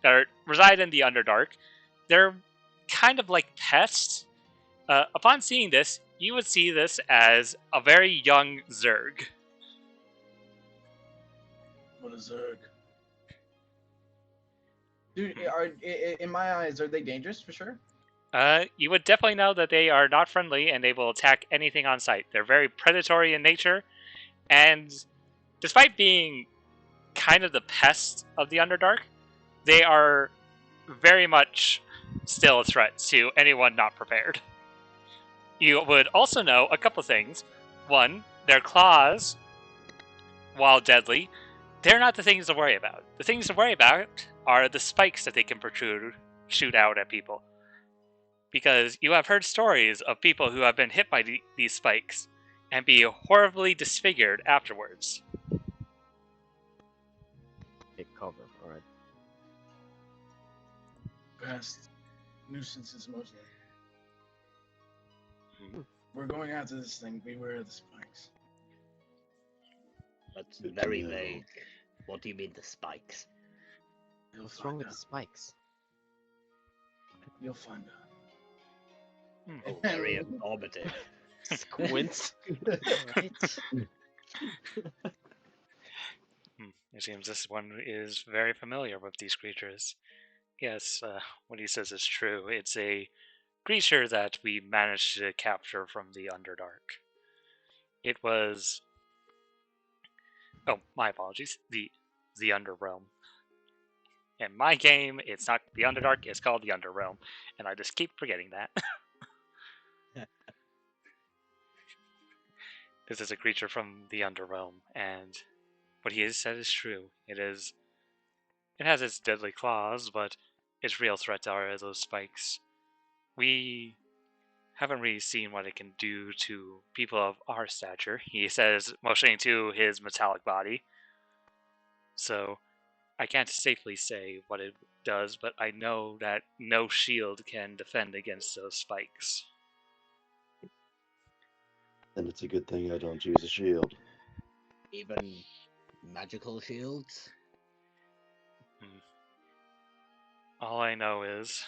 that reside in the Underdark. They're kind of like pests. Upon seeing this, you would see this as a very young Zerg. What a Zerg. Dude, in my eyes, are they dangerous for sure? You would definitely know that they are not friendly and they will attack anything on sight. They're very predatory in nature, and despite being kind of the pest of the Underdark, they are very much still a threat to anyone not prepared. You would also know a couple things. One, their claws, while deadly, they're not the things to worry about. The things to worry about are the spikes that they can shoot out at people. Because you have heard stories of people who have been hit by these spikes and be horribly disfigured afterwards. Take cover, alright. Pest nuisances mostly. Hmm. We're going after this thing. Beware of the spikes. That's very vague. What do you mean the spikes? You'll What's wrong find with the out. spikes? You'll find out. Oh, very informative. Squints. Alright. It seems this one is very familiar with these creatures. Yes, what he says is true. It's a creature that we managed to capture from the Underdark. It was... Oh, my apologies. The Underrealm. In my game, it's not the Underdark, it's called the Underrealm. And I just keep forgetting that. This is a creature from the Underrealm, and what he has said is true. It has its deadly claws, but its real threats are those spikes. We haven't really seen what it can do to people of our stature. He says, motioning to his metallic body. So, I can't safely say what it does, but I know that no shield can defend against those spikes. And it's a good thing I don't use a shield. Even magical shields? All I know is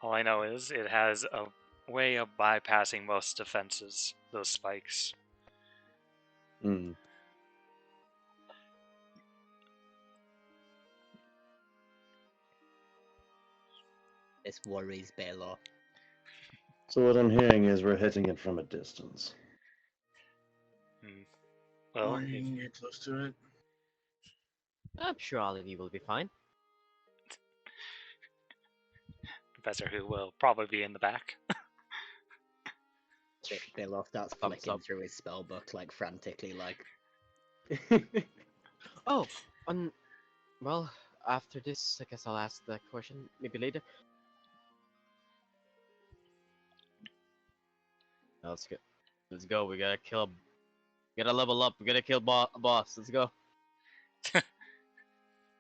it has a way of bypassing most defenses, those spikes. Hmm. This worries Baylor. So what I'm hearing is we're hitting it from a distance. Well, Or you can get close to it. I'm sure all of you will be fine. Professor Who will probably be in the back. Baylor starts Thumbs flicking up. through his spellbook like frantically, like. Oh, well, after this, I guess I'll ask that question maybe later. Now let's go. Let's go. We gotta kill. We gotta level up. We gotta kill boss. Let's go.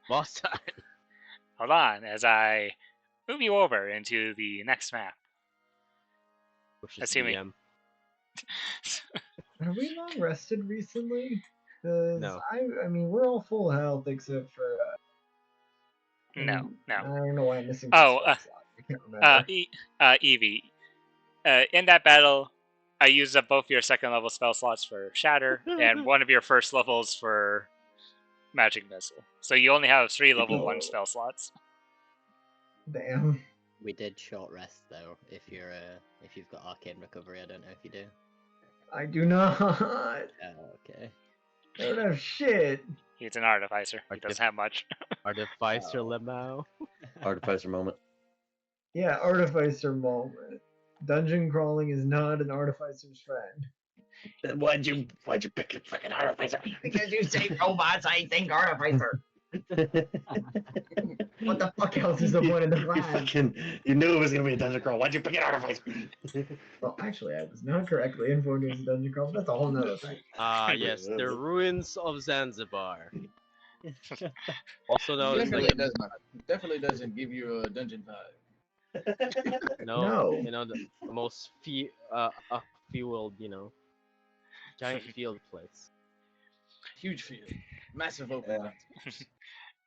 Boss time. Hold on, as I move you over into the next map. Which is Assuming- DM. Have we long rested recently? Because No. I mean, we're all full health except for No, no. I don't know why I'm missing. Oh, this slot. I can't remember. Evie. In that battle, I used up both your second level spell slots for Shatter and one of your first levels for Magic Missile. So you only have 3 level 1 spell slots. Damn. We did short rest though. If you've got Arcane Recovery, I don't know if you do. I do not. Oh, okay. I don't have shit. He's an Artificer. He doesn't have much. Artificer Oh. Lemao. Artificer moment. Yeah, Artificer moment. Dungeon crawling is not an Artificer's friend. Then why'd you pick a fucking Artificer? Because you say robots, I think Artificer. What the fuck else is the point of the class? You knew it was gonna be a dungeon crawl. Why'd you pick an Artificer? Well, actually, I was not correctly informed it was a dungeon crawl, but that's a whole nother thing. Ah, yes, the ruins of Zanzibar. Also known as Definitely like, does not. Definitely doesn't give you a dungeon vibe. No. you know, the most fueled, giant field place. Huge field, massive open. Yeah.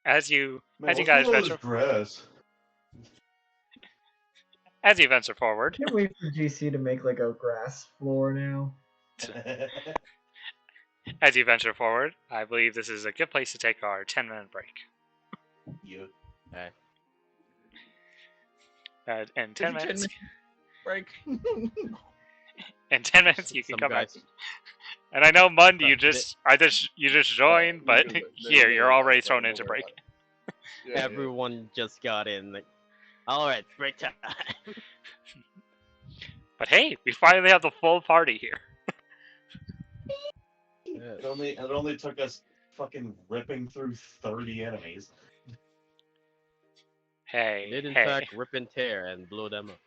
As you Man, guys what's all venture this grass? as you venture forward, Can't wait for GC to make like a grass floor now. I believe this is a good place to take our 10-minute break. You. In 10 minutes, Break. in 10 minutes you can Some come back. guys, And I know Mund, you But just joined, but here you're already thrown into break. Yeah, everyone just got in. Like, all right, break time. But hey, we finally have the full party here. It only took us fucking ripping through 30 enemies. Hey, Did in hey. fact rip and tear and blow them up.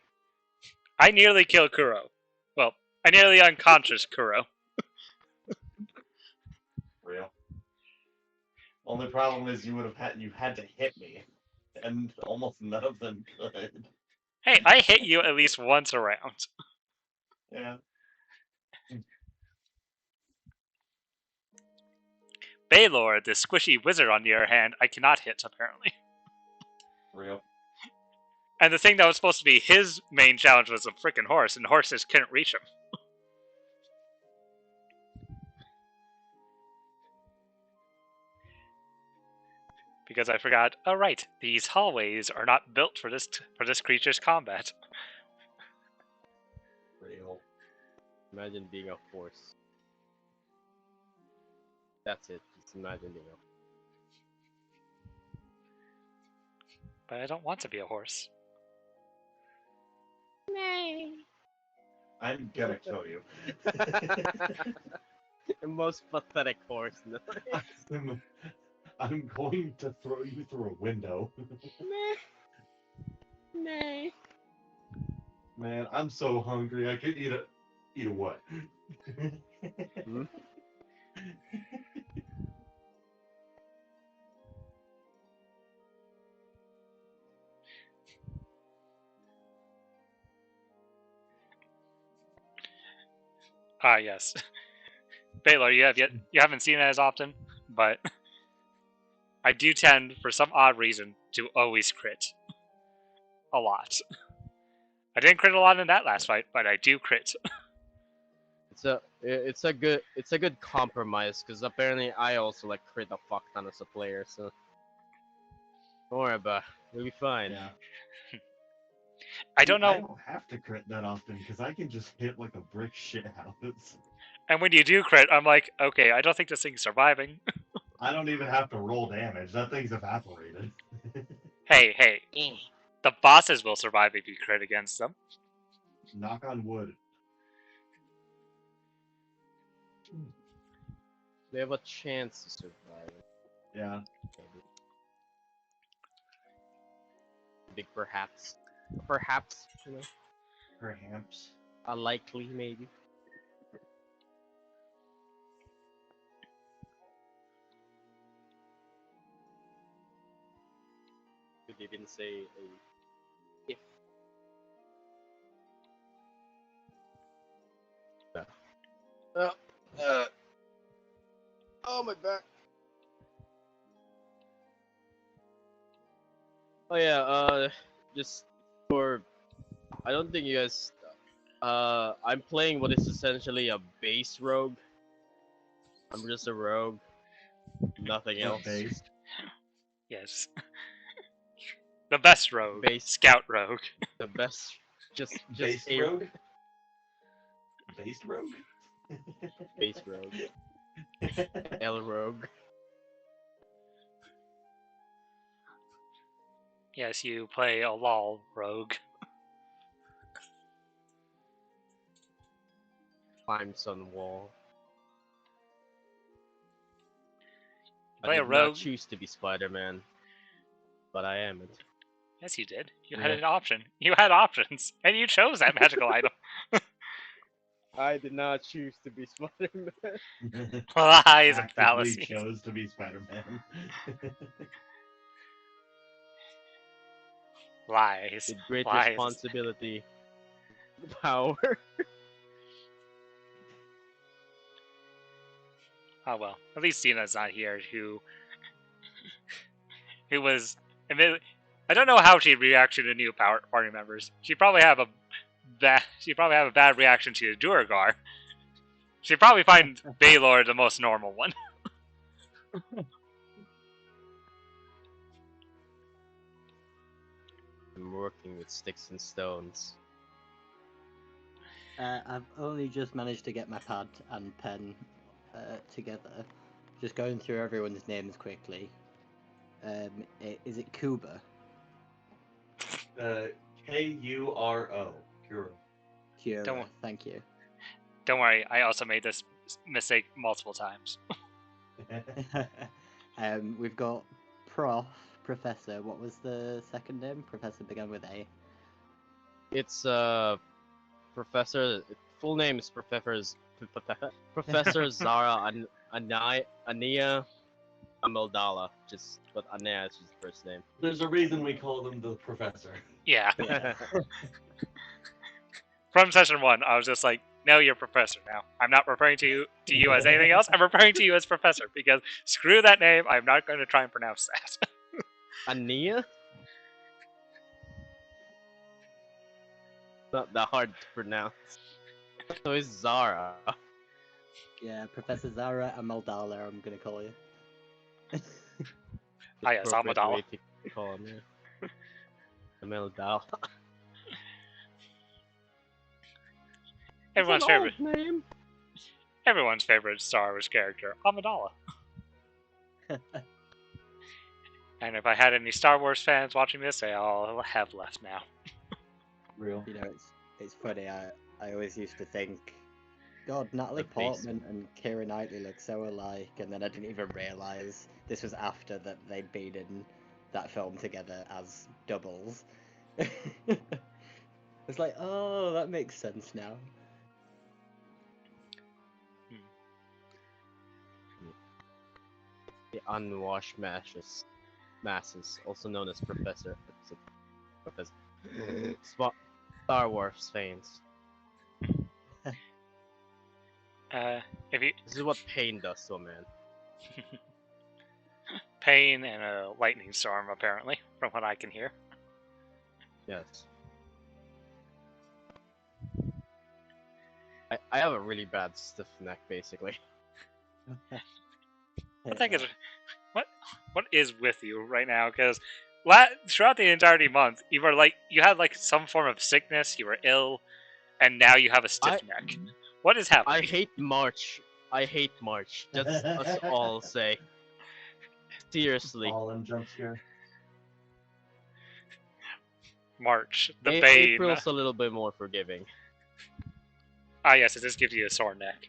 I nearly killed Kuro. Well, I nearly unconscious Kuro. Real. Only problem is you had to hit me, and almost none of them could. Hey, I hit you at least once around. Yeah. Baylor, the squishy wizard on the other hand, I cannot hit apparently. Real. And the thing that was supposed to be his main challenge was a freaking horse, and horses couldn't reach him. Because I forgot. Oh right, these hallways are not built for this creature's combat. Real. Imagine being a horse. That's it. Just imagine being a. But I don't want to be a horse. I'm gonna kill you. The most pathetic horse. I'm going to throw you through a window. Nay. Man, I'm so hungry. I could eat a what? Hmm? Ah, yes. Baylor, you haven't seen it as often, but I do tend, for some odd reason, to always crit. A lot. I didn't crit a lot in that last fight, but I do crit. It's a good compromise because apparently I also like crit a fuck ton as a player, so don't worry about it. We'll be fine. Yeah. I don't I know, don't have to crit that often because I can just hit like a brick shit house. and when you do crit, I'm like, okay, I don't think this thing's surviving. I don't even have to roll damage. That thing's evaporated. Hey, the bosses will survive if you crit against them. Knock on wood. They have a chance to survive. Yeah. Maybe. Big perhaps. Perhaps, Perhaps. a likely maybe. Could even say a if. Oh my back. Oh yeah, just for I don't think you guys I'm playing what is essentially a base rogue. I'm just a rogue, nothing What else. based? Yes. The best rogue. Base. Scout rogue. The best just Based a rogue? Based rogue? base rogue. L rogue. Yes, you play a lol rogue. Climbs on wall. You play I a did rogue. not choose to be Spider-Man, but I am it. Yes, you did. You Yeah. had an option. You had options, and you chose that magical item. I did not choose to be Spider-Man. Lies and Actively fallacies. chose to be Spider-Man. Lies. With great Lies. responsibility, power. Oh well. At least Cena's not here. Who was admittedly, I don't know how she'd react to the new party members. She'd probably have a bad reaction to Duragar. She'd probably find Baylor the most normal one. I'm working with sticks and stones. I've only just managed to get my pad and pen together. Just going through everyone's names quickly. Is it Kuba? Kuro. Kuro. Kura, Don't- thank you. Don't worry, I also made this mistake multiple times. We've got Professor. What was the second name? Professor began with A. It's Professor. Full name is Professor Zara Ania Amaldala. But Ania is just the first name. There's a reason we call them the Professor. Yeah. From session 1, I was just like, no, you're Professor now. I'm not referring to you as anything else. I'm referring to you as Professor, because screw that name, I'm not going to try and pronounce that. Ania? Not that hard to pronounce. So it's Zara. Yeah, Professor Zara Amaldala, I'm gonna call you. Ah, yes, Appropriate Amidala. way to call him, yeah. Amaldala. Everyone's It's an favorite. old name. Everyone's favorite Star Wars character, Amidala. And if I had any Star Wars fans watching this, they all have left now. Real. You know, it's funny. I always used to think, God, Natalie The face. Portman and Keira Knightley look so alike, and then I didn't even realize this was after that they'd been in that film together as doubles. It's like, oh, that makes sense now. The unwashed masses, also known as Professor. Star Wars fans. If you This is what pain does to a man. pain and a lightning storm, apparently, from what I can hear. Yes. I have a really bad stiff neck, basically. What the heck is what is with you right now? Because throughout the entirety month, you had like some form of sickness, you were ill, and now you have a stiff neck. What is happening? I hate March. That's all I'll say. Seriously. All in jump scare. March, the bane. April's a little bit more forgiving. Ah, yes, it just gives you a sore neck.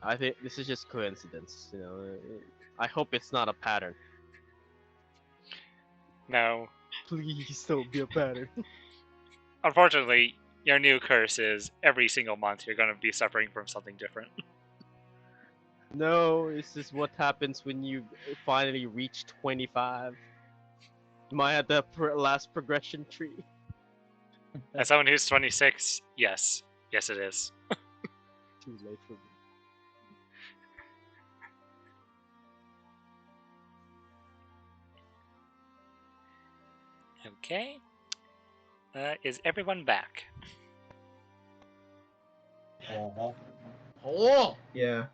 I think this is just coincidence, you know. I hope it's not a pattern. No. Please don't be a pattern. Unfortunately, your new curse is every single month you're going to be suffering from something different. No, this is what happens when you finally reach 25. Am I at the last progression tree? As someone who's 26, yes. Yes, it is. Too late for me. Okay. Is everyone back? Uh-huh. Oh, Yeah.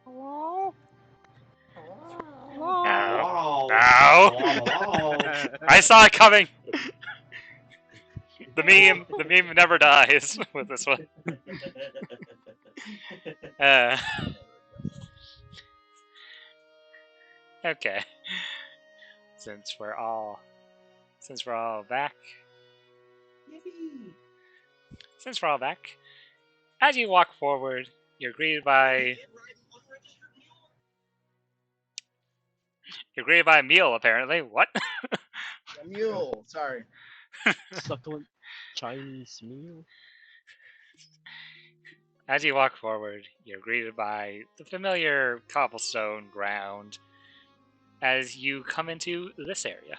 No. Wow. No. Wow. I saw it coming. The meme never dies with this one. Okay. Since we're all back. Since we're all back, as you walk forward, you're greeted by a meal. Apparently, what? a mule. Sorry. Succulent Chinese meal. As you walk forward, you're greeted by the familiar cobblestone ground. As you come into this area.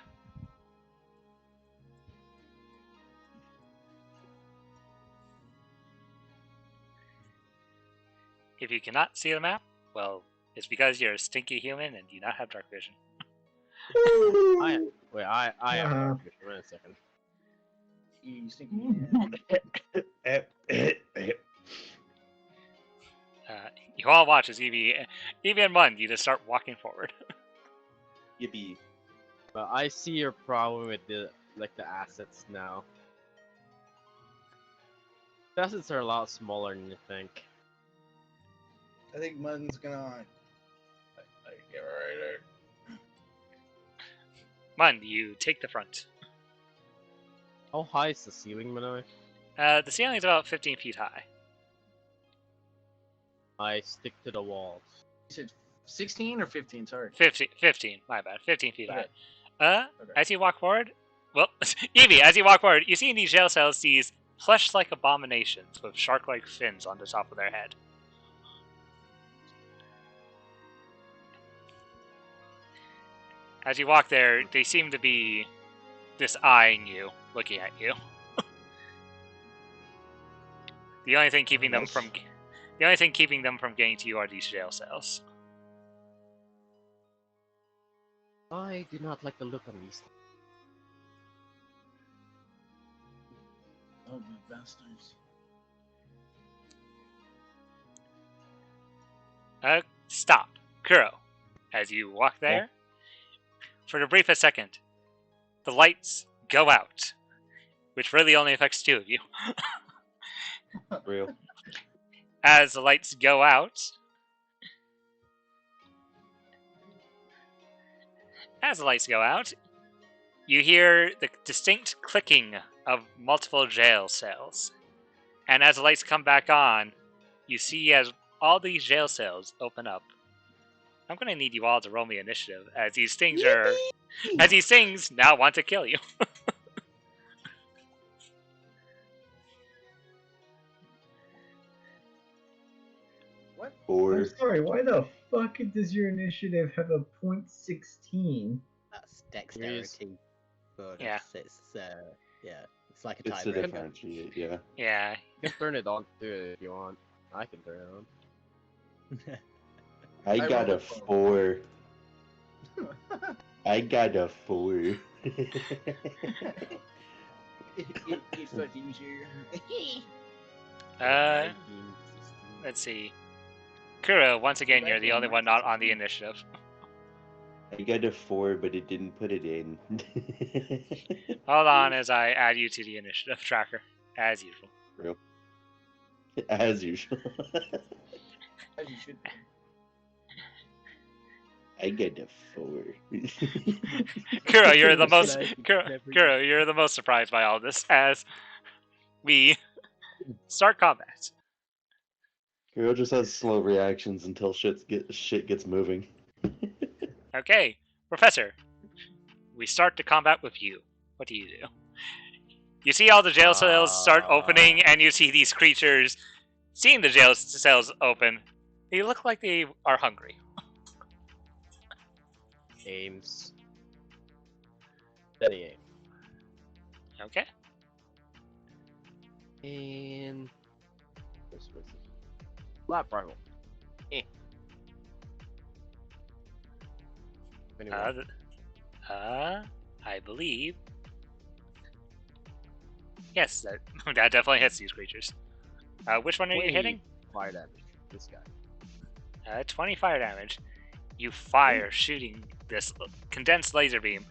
If you cannot see the map, well, it's because you're a stinky human and do not have dark vision. I have Uh-huh. dark vision. Wait a second. You think You all watch as Evie and Mun, you just start walking forward. Yippee. But I see your problem with the assets now. The assets are a lot smaller than you think. I think Mun's gonna. Get right there. Mun, you take the front. How high is the ceiling, Manoy? The ceiling is about 15 feet high. I stick to the walls. You said 16 or 15? Sorry. 15, my bad. 15 feet Okay. high. Okay. As you walk forward, well, Evie, as you walk forward, you see in these jail cells these flesh-like abominations with shark-like fins on the top of their head. As you walk there, they seem to be just eyeing you, looking at you. The only thing keeping them from getting to you are these jail cells. I do not like the look on these. Oh, you bastards. Stop, Kuro. As you walk there, for the briefest second, the lights go out, which really only affects two of you. Real. As the lights go out, you hear the distinct clicking of multiple jail cells. And as the lights come back on, you see as all these jail cells open up. I'm gonna need you all to roll me initiative, as these things now want to kill you. What? I'm sorry, why the fuck does your initiative have a .16? That's dexterity bonus. Yeah. It's like a It's a tiebreaker. differentiate, yeah. Yeah. You can turn it on too if you want. I can turn it on. I got a rolled 4. I got a 4. It's fucking easier. 19, 16. Let's see. Kuro, once again, you're the only one not on the initiative. I got a 4, but it didn't put it in. Hold on as I add you to the initiative tracker, as usual. Real. As usual. As you should. I got a 4. Kuro, you're the most surprised by all this as we start combat. Girl just has slow reactions until shit gets moving. Okay, Professor, we start the combat with you. What do? You see all the jail cells start opening, and you see these creatures. Seeing the jail cells open, they look like they are hungry. Aims. Steady aim. Okay. And lap rifle. Anyway. I believe Yes, that, that definitely hits these creatures. Which one are you hitting? Fire damage. This guy. 20 fire damage. You fire, shooting this condensed laser beam.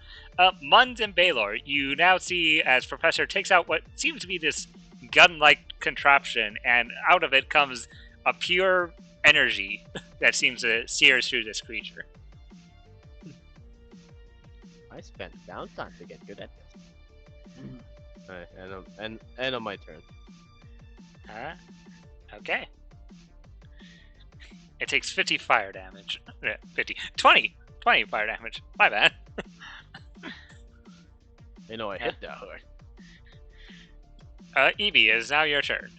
Mund and Baylor, you now see as Professor takes out what seems to be this gun-like contraption, and out of it comes a pure energy that seems to sear through this creature. I spent downtime to get good at this. Alright, and on my turn. Okay. It takes 50 fire damage. 20 fire damage. My bad. You know I hit that hard. Evie, it is now your turn.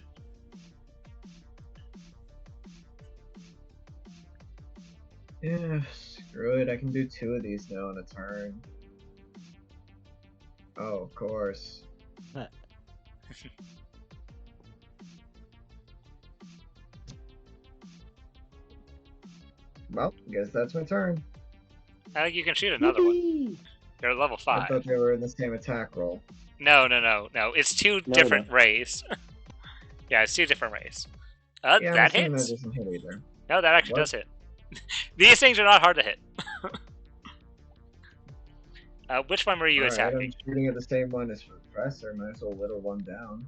Yeah, screw it. I can do 2 of these now in a turn. Oh, of course. Well, guess that's my turn. You can shoot another one. They're level 5. I thought they were in the same attack roll. No. It's two different rays. Yeah, it's 2 different rays. Yeah, that I'm hits. that doesn't hit either. No, that actually What? does hit. These things are not hard to hit. Which one were you Alright, I'm attacking? shooting at the same one as Professor. Might as well whittle one down.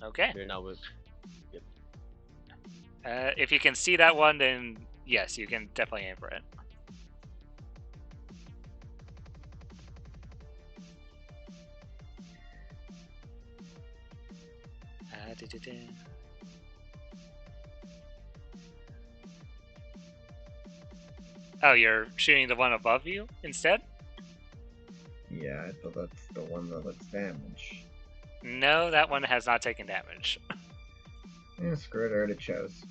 Okay. You're now with. If you can see that one, then yes, you can definitely aim for it. Oh, you're shooting the one above you instead? Yeah, I thought that's the one that lets damage. No, that one has not taken damage. Yeah, screw it, I already chose.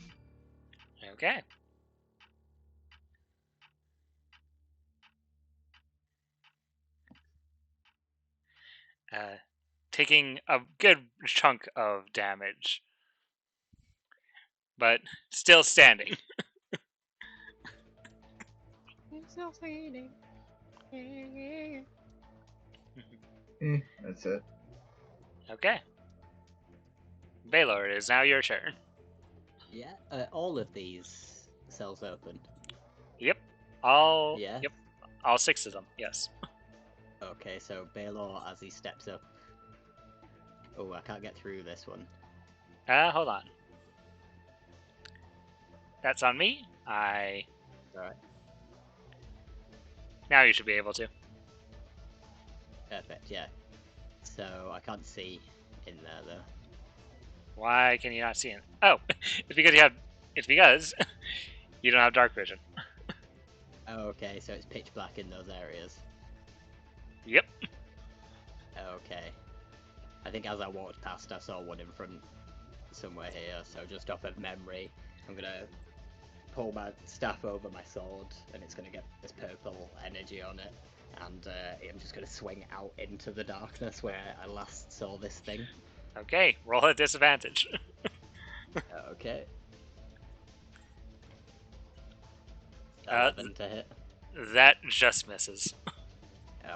Okay. Taking a good chunk of damage, but still standing. Still standing. That's it. Okay. Baylor, it is now your turn. Yeah, all of these cells open. Yep. All. Yeah. Yep. All 6 of them. Yes. Okay, so Baylor, as he steps up. Oh, I can't get through this one. Hold on. That's on me. Alright. Now you should be able to. Perfect, yeah. So I can't see in there though. Why can you not see it? Oh, it's because you have. It's because you don't have dark vision. Oh, okay, so it's pitch black in those areas. Yep. Okay. I think as I walked past, I saw one in front somewhere here. So just off of memory, I'm gonna pull my staff over my sword, and it's gonna get this purple energy on it. And I'm just gonna swing out into the darkness where I last saw this thing. Okay, roll at disadvantage. Okay. 11 to hit. That just misses.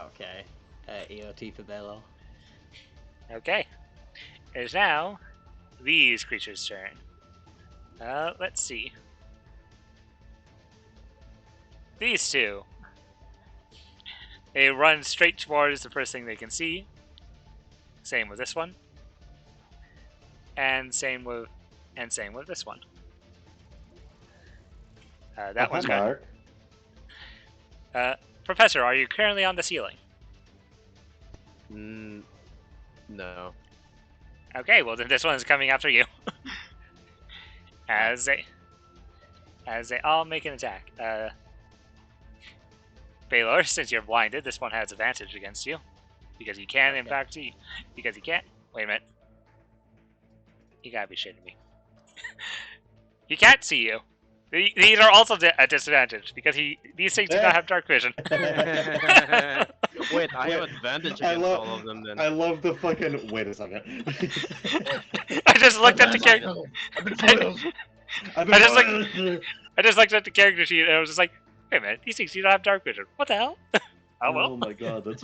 Okay. EOT for Baylor. Okay. It is now these creatures' turn. Let's see. These 2. They run straight towards the first thing they can see. Same with this one. And same with this one. That one's got. Professor, are you currently on the ceiling? No. Okay, well then this one is coming after you. as they all make an attack. Baylor, since you're blinded, this one has advantage against you. Because you can, in fact, see. Because you can't. Wait a minute. You gotta be shitting me. He can't see you. These are also at disadvantage because these things do not have dark vision. Wait, I have advantage against all of them then. I love the fucking. Wait a second. I just looked at the character. I just looked at the character sheet and I was just like, wait a minute, these things do not have dark vision. What the hell? Oh well. Oh my god, that's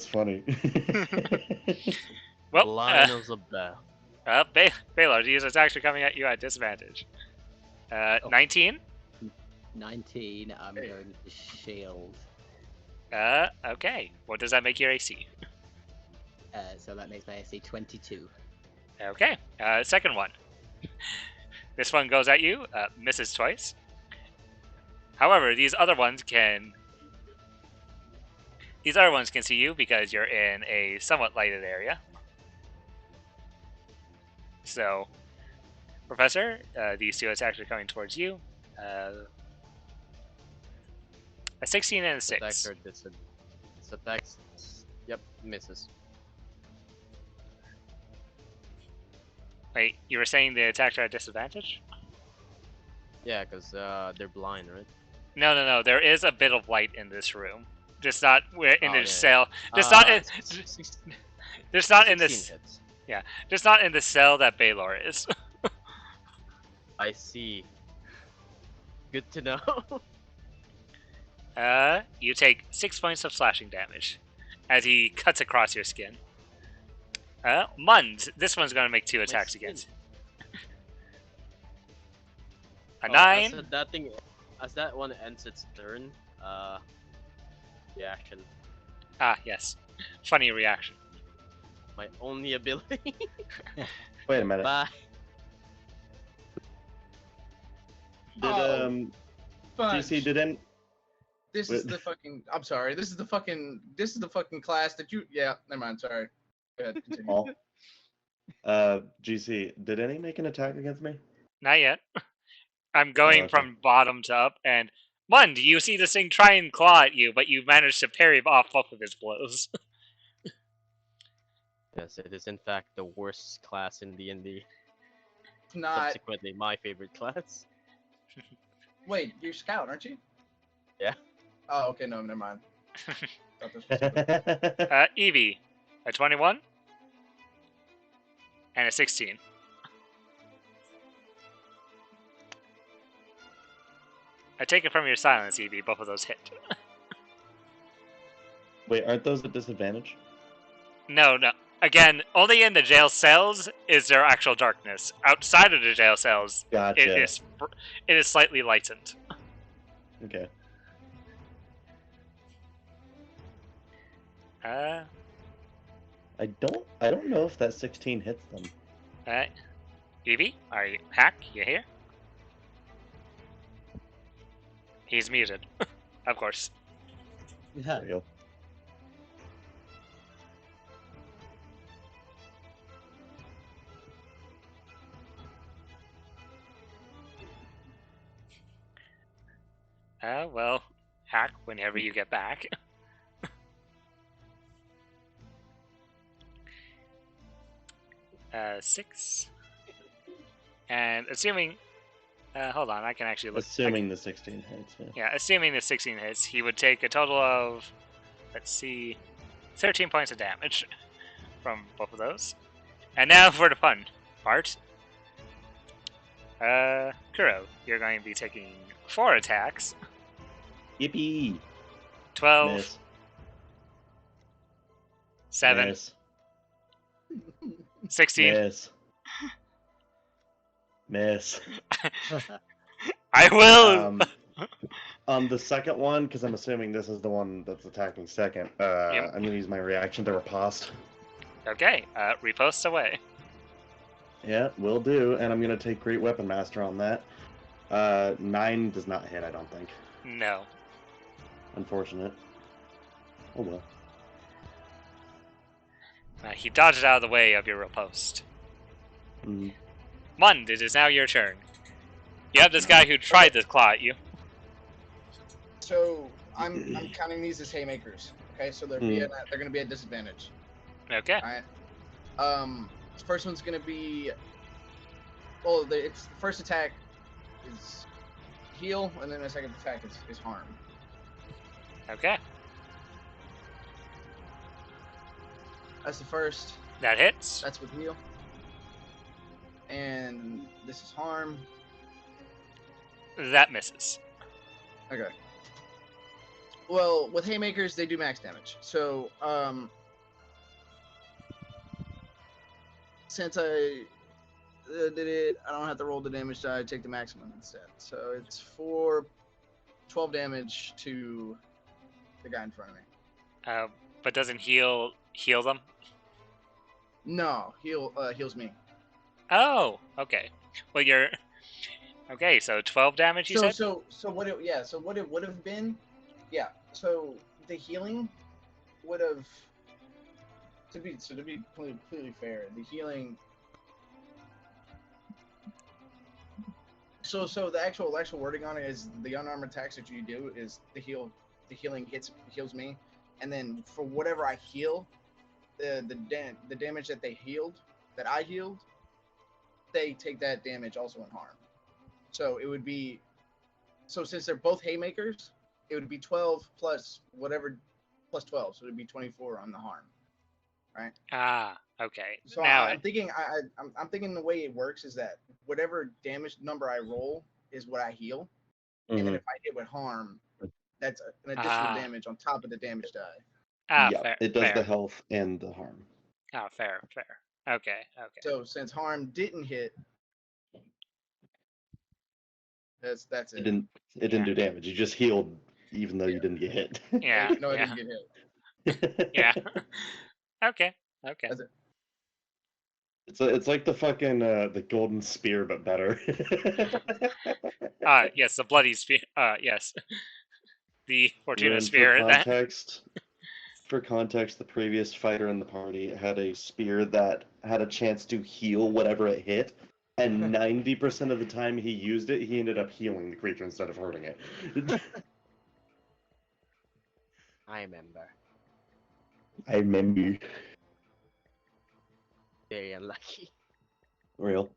funny. Well, Line of the bell. Baylor, these attacks are coming at you at disadvantage. Oh. 19. 19. I'm going to shield. Okay. What does that make your AC? So that makes my AC 22. Okay. Second one. This one goes at you, misses twice. However, these other ones can see you because you're in a somewhat lighted area. So, Professor, these two attacks are coming towards you. A 16 and a 6. Attacks are attacks. Yep, misses. Wait, you were saying the attacks are at disadvantage? Yeah, because they're blind, right? No. There is a bit of light in this room. Just not in Oh, this yeah. cell. Just not in. Just not in 16 this. hits. Just not in the cell that Baylor is. I see. Good to know. You take 6 points of slashing damage as he cuts across your skin. Mund, this one's gonna make 2 attacks skin. against. A Oh, 9. As that one ends its turn, reaction. Ah, yes. Funny reaction. My only ability. Wait a minute. Bye. Did Fudge. GC didn't? This is the fucking. I'm sorry. This is the fucking class that you. Yeah. Never mind. Sorry. Go ahead. Continue. GC, did any make an attack against me? Not yet. I'm going okay. from bottom to up, and Mund, you see this thing try and claw at you, but you manage to parry off both of his blows. Yes, it is in fact the worst class in D&D. Not. Subsequently, my favorite class. Wait, you're scout, aren't you? Yeah. Oh, okay. No, never mind. Thought this was- Evie, a 21 and a 16. I take it from your silence, Evie. Both of those hit. Wait, aren't those at disadvantage? No. Again, only in the jail cells is there actual darkness. Outside of the jail cells, Gotcha. it is slightly lightened. Okay. I don't know if that 16 hits them. Evie, are you Hack? You here? He's muted, of course. Yeah. There you go. Well, Hack, whenever you get back. 6. And assuming... hold on, I can actually look... Assuming the 16 hits. Yeah. Yeah, assuming the 16 hits, he would take a total of... Let's see... 13 points of damage from both of those. And now for the fun part. Kuro, you're going to be taking 4 attacks. Yippee! 12, Miss. 7, Miss. 16. Miss. Miss. I will! On the second one, because I'm assuming this is the one that's attacking second, I'm going to use my reaction to riposte. Okay, repost away. Yeah, will do, and I'm going to take Great Weapon Master on that. 9 does not hit, I don't think. No. Unfortunate. Oh well. He dodged out of the way of your riposte. Mm-hmm. Mund, it is now your turn. You have this guy who tried to claw at you. So I'm counting these as haymakers. Okay, so they're going to be at disadvantage. Okay. All right. First one's going to be. Well, it's the first attack is heal, and then the second attack is harm. Okay. That's the first. That hits. That's with heal. And this is harm. That misses. Okay. Well, with haymakers, they do max damage. So, since I did it, I don't have to roll the damage die. I take the maximum instead. So it's 12 damage to the guy in front of me. But doesn't heal them? No, heals me. Oh, okay. Well, you're okay. So 12 damage, you said? So what it would have been, yeah. So the healing would have to be completely fair. The healing. So the actual wording on it is the unarmed attacks that you do is the healing heals me, and then for whatever I heal, the damage that I healed, they take that damage also in harm. So it would be, since they're both haymakers, it would be 12 plus whatever plus 12, so it would be 24 on the harm, right? Ah, okay. So Now I'm thinking I'm thinking the way it works is that whatever damage number I roll is what I heal, and then if I hit with harm, that's an additional damage on top of the damage die. Yeah, fair, it does fair. the health and the harm. Fair. Okay. So since harm didn't hit, that's it. It didn't do damage. You just healed even though you didn't get hit. Yeah. No, I yeah. didn't get hit. Yeah. Okay. That's it. It's like the fucking the golden spear but better. Yes, the bloody spear. Yes. The Fortuna And spear. For context, the previous fighter in the party had a spear that had a chance to heal whatever it hit, and 90% of the time he used it, he ended up healing the creature instead of hurting it. I remember. I remember. Very unlucky. Real.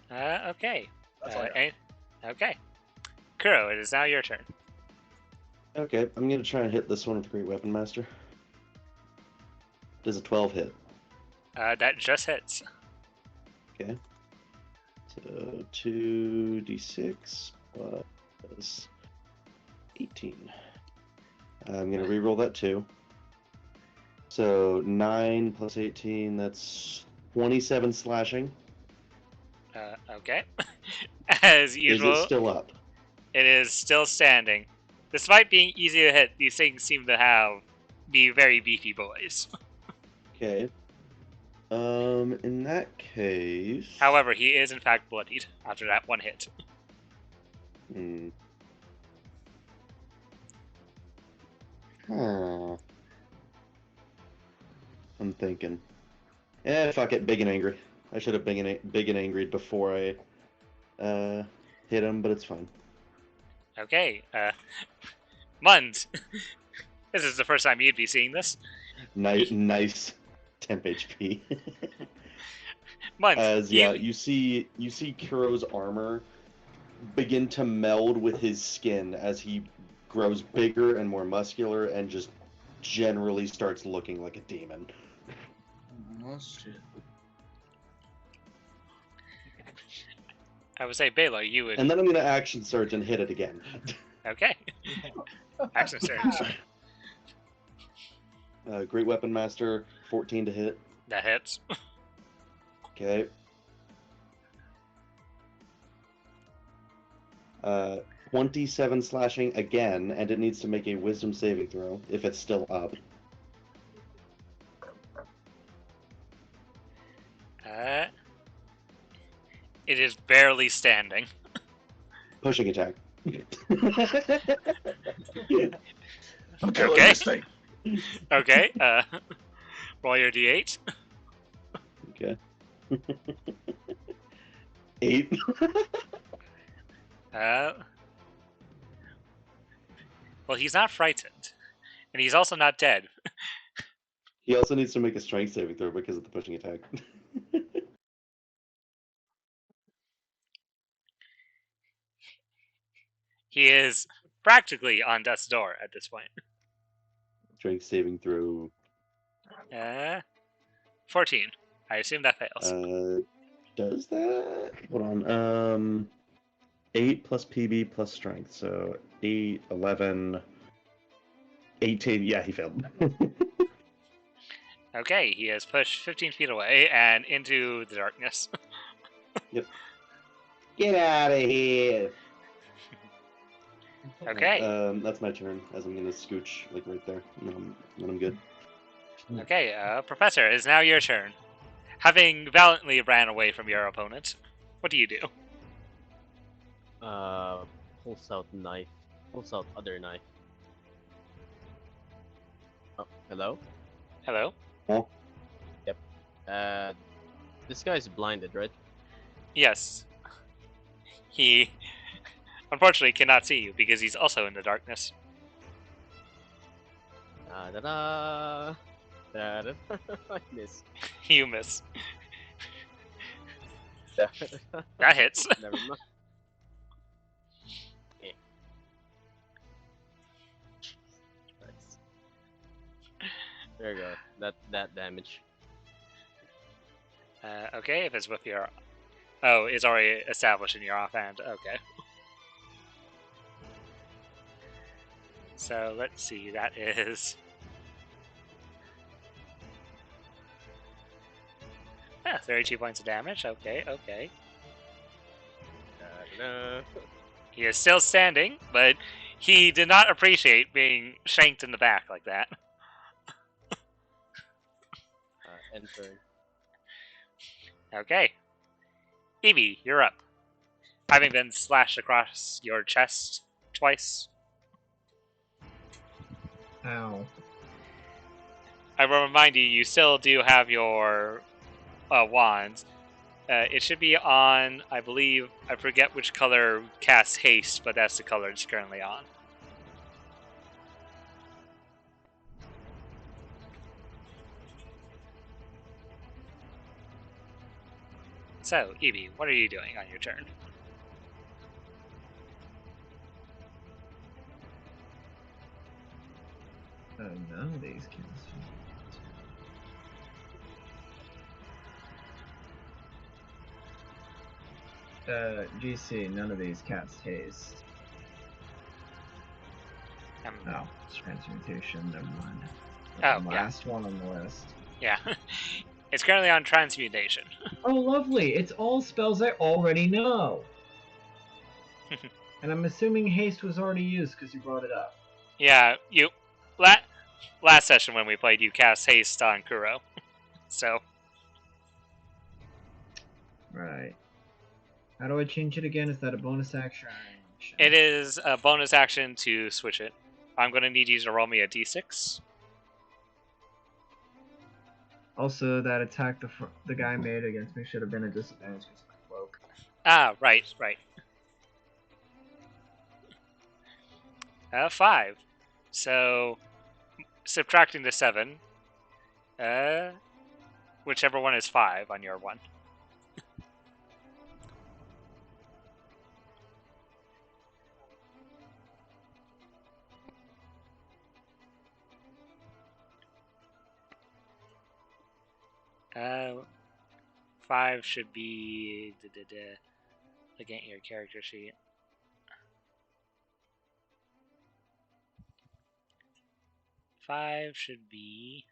Okay. That's all I Okay. Kuro, it is now your turn. Okay, I'm gonna try and hit this one with Great Weapon Master. Does a 12 hit? That just hits. Okay. So 2d6 plus 18. I'm gonna re-roll that too. So 9 plus 18, that's 27 slashing. Okay. As usual, Is it still up? it is still standing. Despite being easy to hit, these things seem to be very beefy boys. Okay. In that case. However, he is in fact bloodied after that one hit. Huh. I'm thinking. Fuck it, big and angry. I should have big and angry before I hit him, but it's fine. Okay, Mund. This is the first time you'd be seeing this. Nice temp HP. Mund, As you see Kuro's armor begin to meld with his skin as he grows bigger and more muscular and just generally starts looking like a demon. Oh shit. I would say, Baylor, you would... And then I'm going to action surge and hit it again. Okay. Action surge. Great Weapon Master, 14 to hit. That hits. Okay. 27 slashing again, and it needs to make a Wisdom saving throw if it's still up. It is barely standing. Pushing attack. I'm killing Okay. this thing. Okay, roll your d8. Okay. 8. Well, he's not frightened. And he's also not dead. He also needs to make a strength saving throw because of the pushing attack. He is practically on death's door at this point. Strength saving throw. 14. I assume that fails. Does that? Hold on. 8 plus PB plus strength. So 8, 11, 18. Yeah, he failed. Okay, he is pushed 15 feet away and into the darkness. Get out of here. Okay. That's my turn. As I'm gonna scooch like right there, and then I'm good. Okay, Professor, it is now your turn. Having valiantly ran away from your opponent, what do you do? Pulls out knife. Pulls out other knife. Oh, hello? Hello? This guy's blinded, right? Yes. He unfortunately cannot see you because he's also in the darkness. Da da da. Da da da. I miss. You miss. Da, That hits. Never mind. Okay. Nice. There you go. That damage. Okay, if it's with your... Oh, it's already established in your offhand. Okay. So, let's see. That is... 32 points of damage. Okay, okay. Da, da, da. He is still standing, but he did not appreciate being shanked in the back like that. End turn. Okay. Evie, you're up. Having been slashed across your chest twice. Ow. I will remind you, you still do have your wands. It should be on, I believe, I forget which color casts haste, but that's the color it's currently on. So, Evie, what are you doing on your turn? None of these can GC, none of these cast haste. Oh, transmutation, never mind. Oh, The yeah. last one on the list. Yeah. It's currently on transmutation. Oh, lovely! It's all spells I already know! And I'm assuming haste was already used because you brought it up. Yeah, you... Last session when we played, you cast haste on Kuro. So... Right. How do I change it again? Is that a bonus action? It is a bonus action to switch it. I'm going to need you to roll me a d6. Also, that attack the guy made against me should have been a disadvantage because of my cloak. Ah, right, right. 5. So, subtracting the 7. Whichever one is 5 on your one. Uh, 5 should be... Looking at your character sheet. Five should be...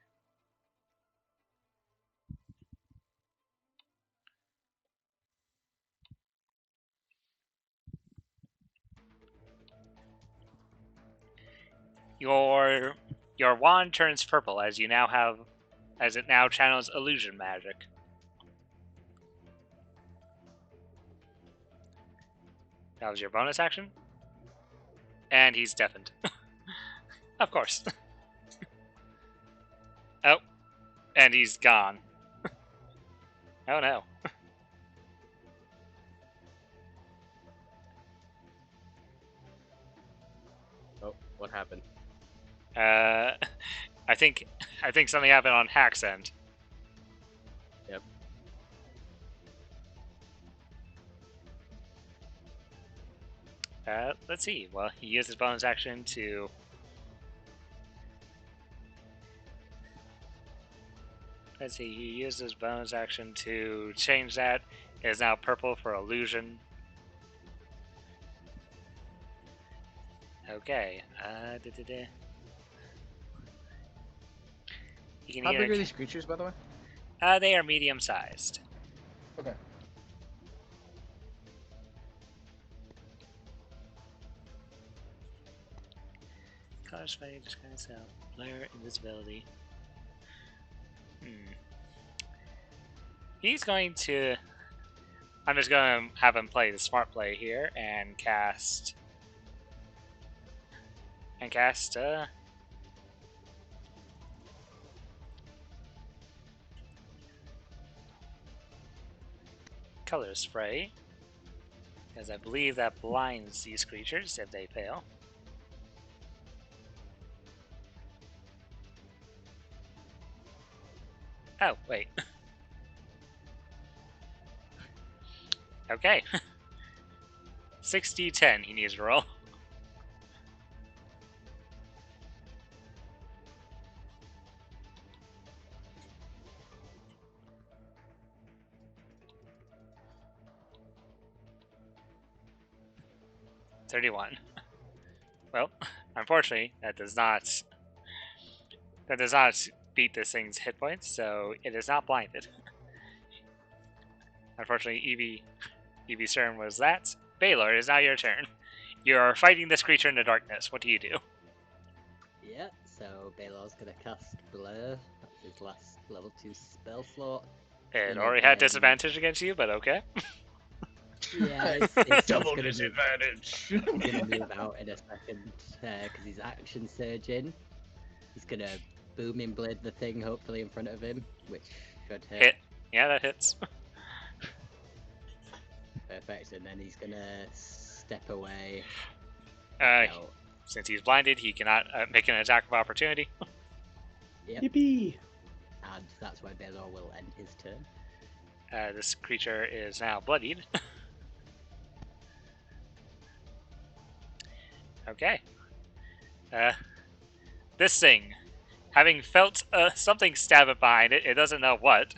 Your wand turns purple as it now channels illusion magic. That was your bonus action? And he's deafened. Of course. Oh. And he's gone. Oh no. Oh, what happened? I think something happened on Hack's end. Yep. Let's see. Well, he used his bonus action to... Let's see, he used his bonus action to change that. It is now purple for illusion. Okay. You can How big either- are these creatures, by the way? They are medium-sized. Okay. Colors fighting, disguise self, blur, invisibility. He's going to. I'm just going to have him play the smart play here and cast. Color spray, because I believe that blinds these creatures if they fail. Oh, wait. Okay. 6d10 he needs to roll. $31. Well, unfortunately, that does not beat this thing's hit points, so it is not blinded. Unfortunately, Evie's turn was that. Baylor, it is now your turn. You are fighting this creature in the darkness. What do you do? Yeah, so Baylor's gonna cast Blur. That's his last level 2 spell slot. It And already had then- disadvantage against you, but okay. Yeah, it's Double gonna be- disadvantage. He's gonna move out in a second because he's action surging. He's gonna booming blade the thing hopefully in front of him, which should Hit. Yeah, that hits. Perfect, and then he's gonna step away. Uh, out. since he's blinded, he cannot make an attack of opportunity. Yep, Yippee! and that's where Baylor will end his turn. This creature is now bloodied. Okay. This thing, having felt something stab it behind it, it doesn't know what,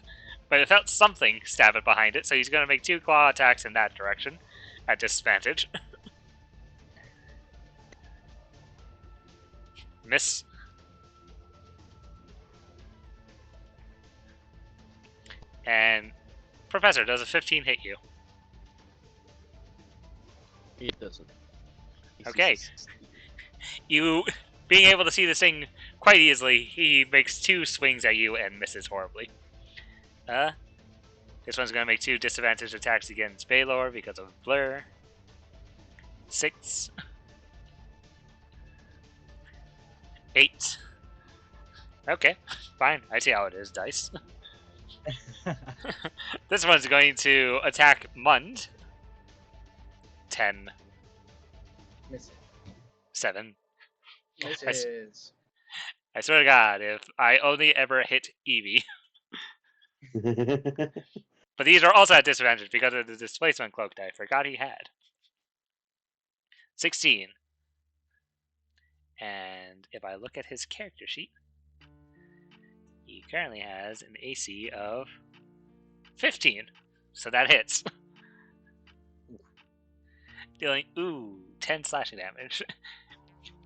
but it felt something stab it behind it, so he's going to make 2 claw attacks in that direction, at disadvantage. Miss. And Professor, does a 15 hit you? It doesn't. It's Okay. just- You, being able to see this thing quite easily, he makes 2 swings at you and misses horribly. This one's going to make 2 disadvantage attacks against Baylor because of Blur. 6. 8. Okay, fine. I see how it is, dice. This one's going to attack Mund. 10. Miss 7. it. I s- Misses. I swear to God, if I only ever hit Evie. But these are also at disadvantage because of the displacement cloak that I forgot he had. 16. And if I look at his character sheet, he currently has an AC of 15. So that hits. Dealing, 10 slashing damage.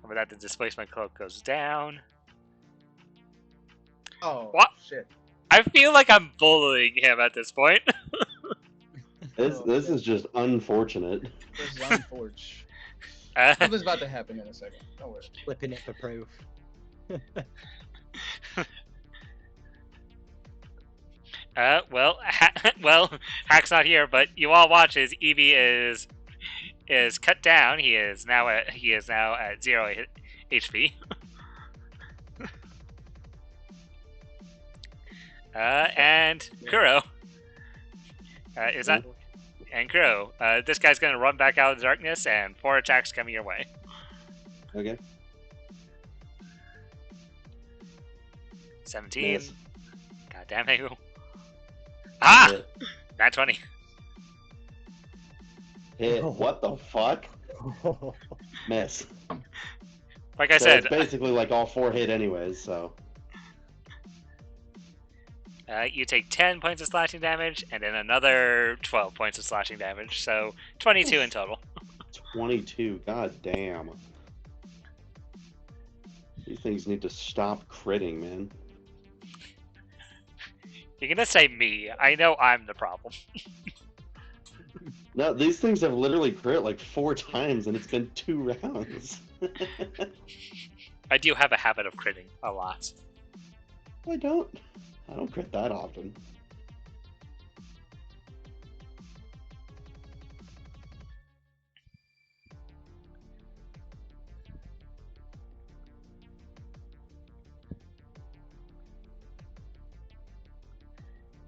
With that, the displacement cloak goes down. Oh, What? shit. I feel like I'm bullying him at this point. This is just unfortunate. This is unfortunate. Uh, Something's about to happen in a second. Don't worry. Flipping it for proof. well, Hack's not here, but you all watch as Evie is cut down. He is now at 0 HP. And Kuro. Is that and Kuro? This guy's gonna run back out of the darkness, and 4 attacks coming your way. Okay. 17. Miss. God damn it! Ah, Hit. nat 20. Hit. What the fuck? Miss. Like I So said, it's basically like all 4 hit anyways, so. you take 10 points of slashing damage, and then another 12 points of slashing damage, so 22 in total. 22. God damn. These things need to stop critting, man. You're gonna say me. I know I'm the problem. No, these things have literally crit like 4 times, and it's been 2 rounds. I do have a habit of critting a lot. I don't crit that often.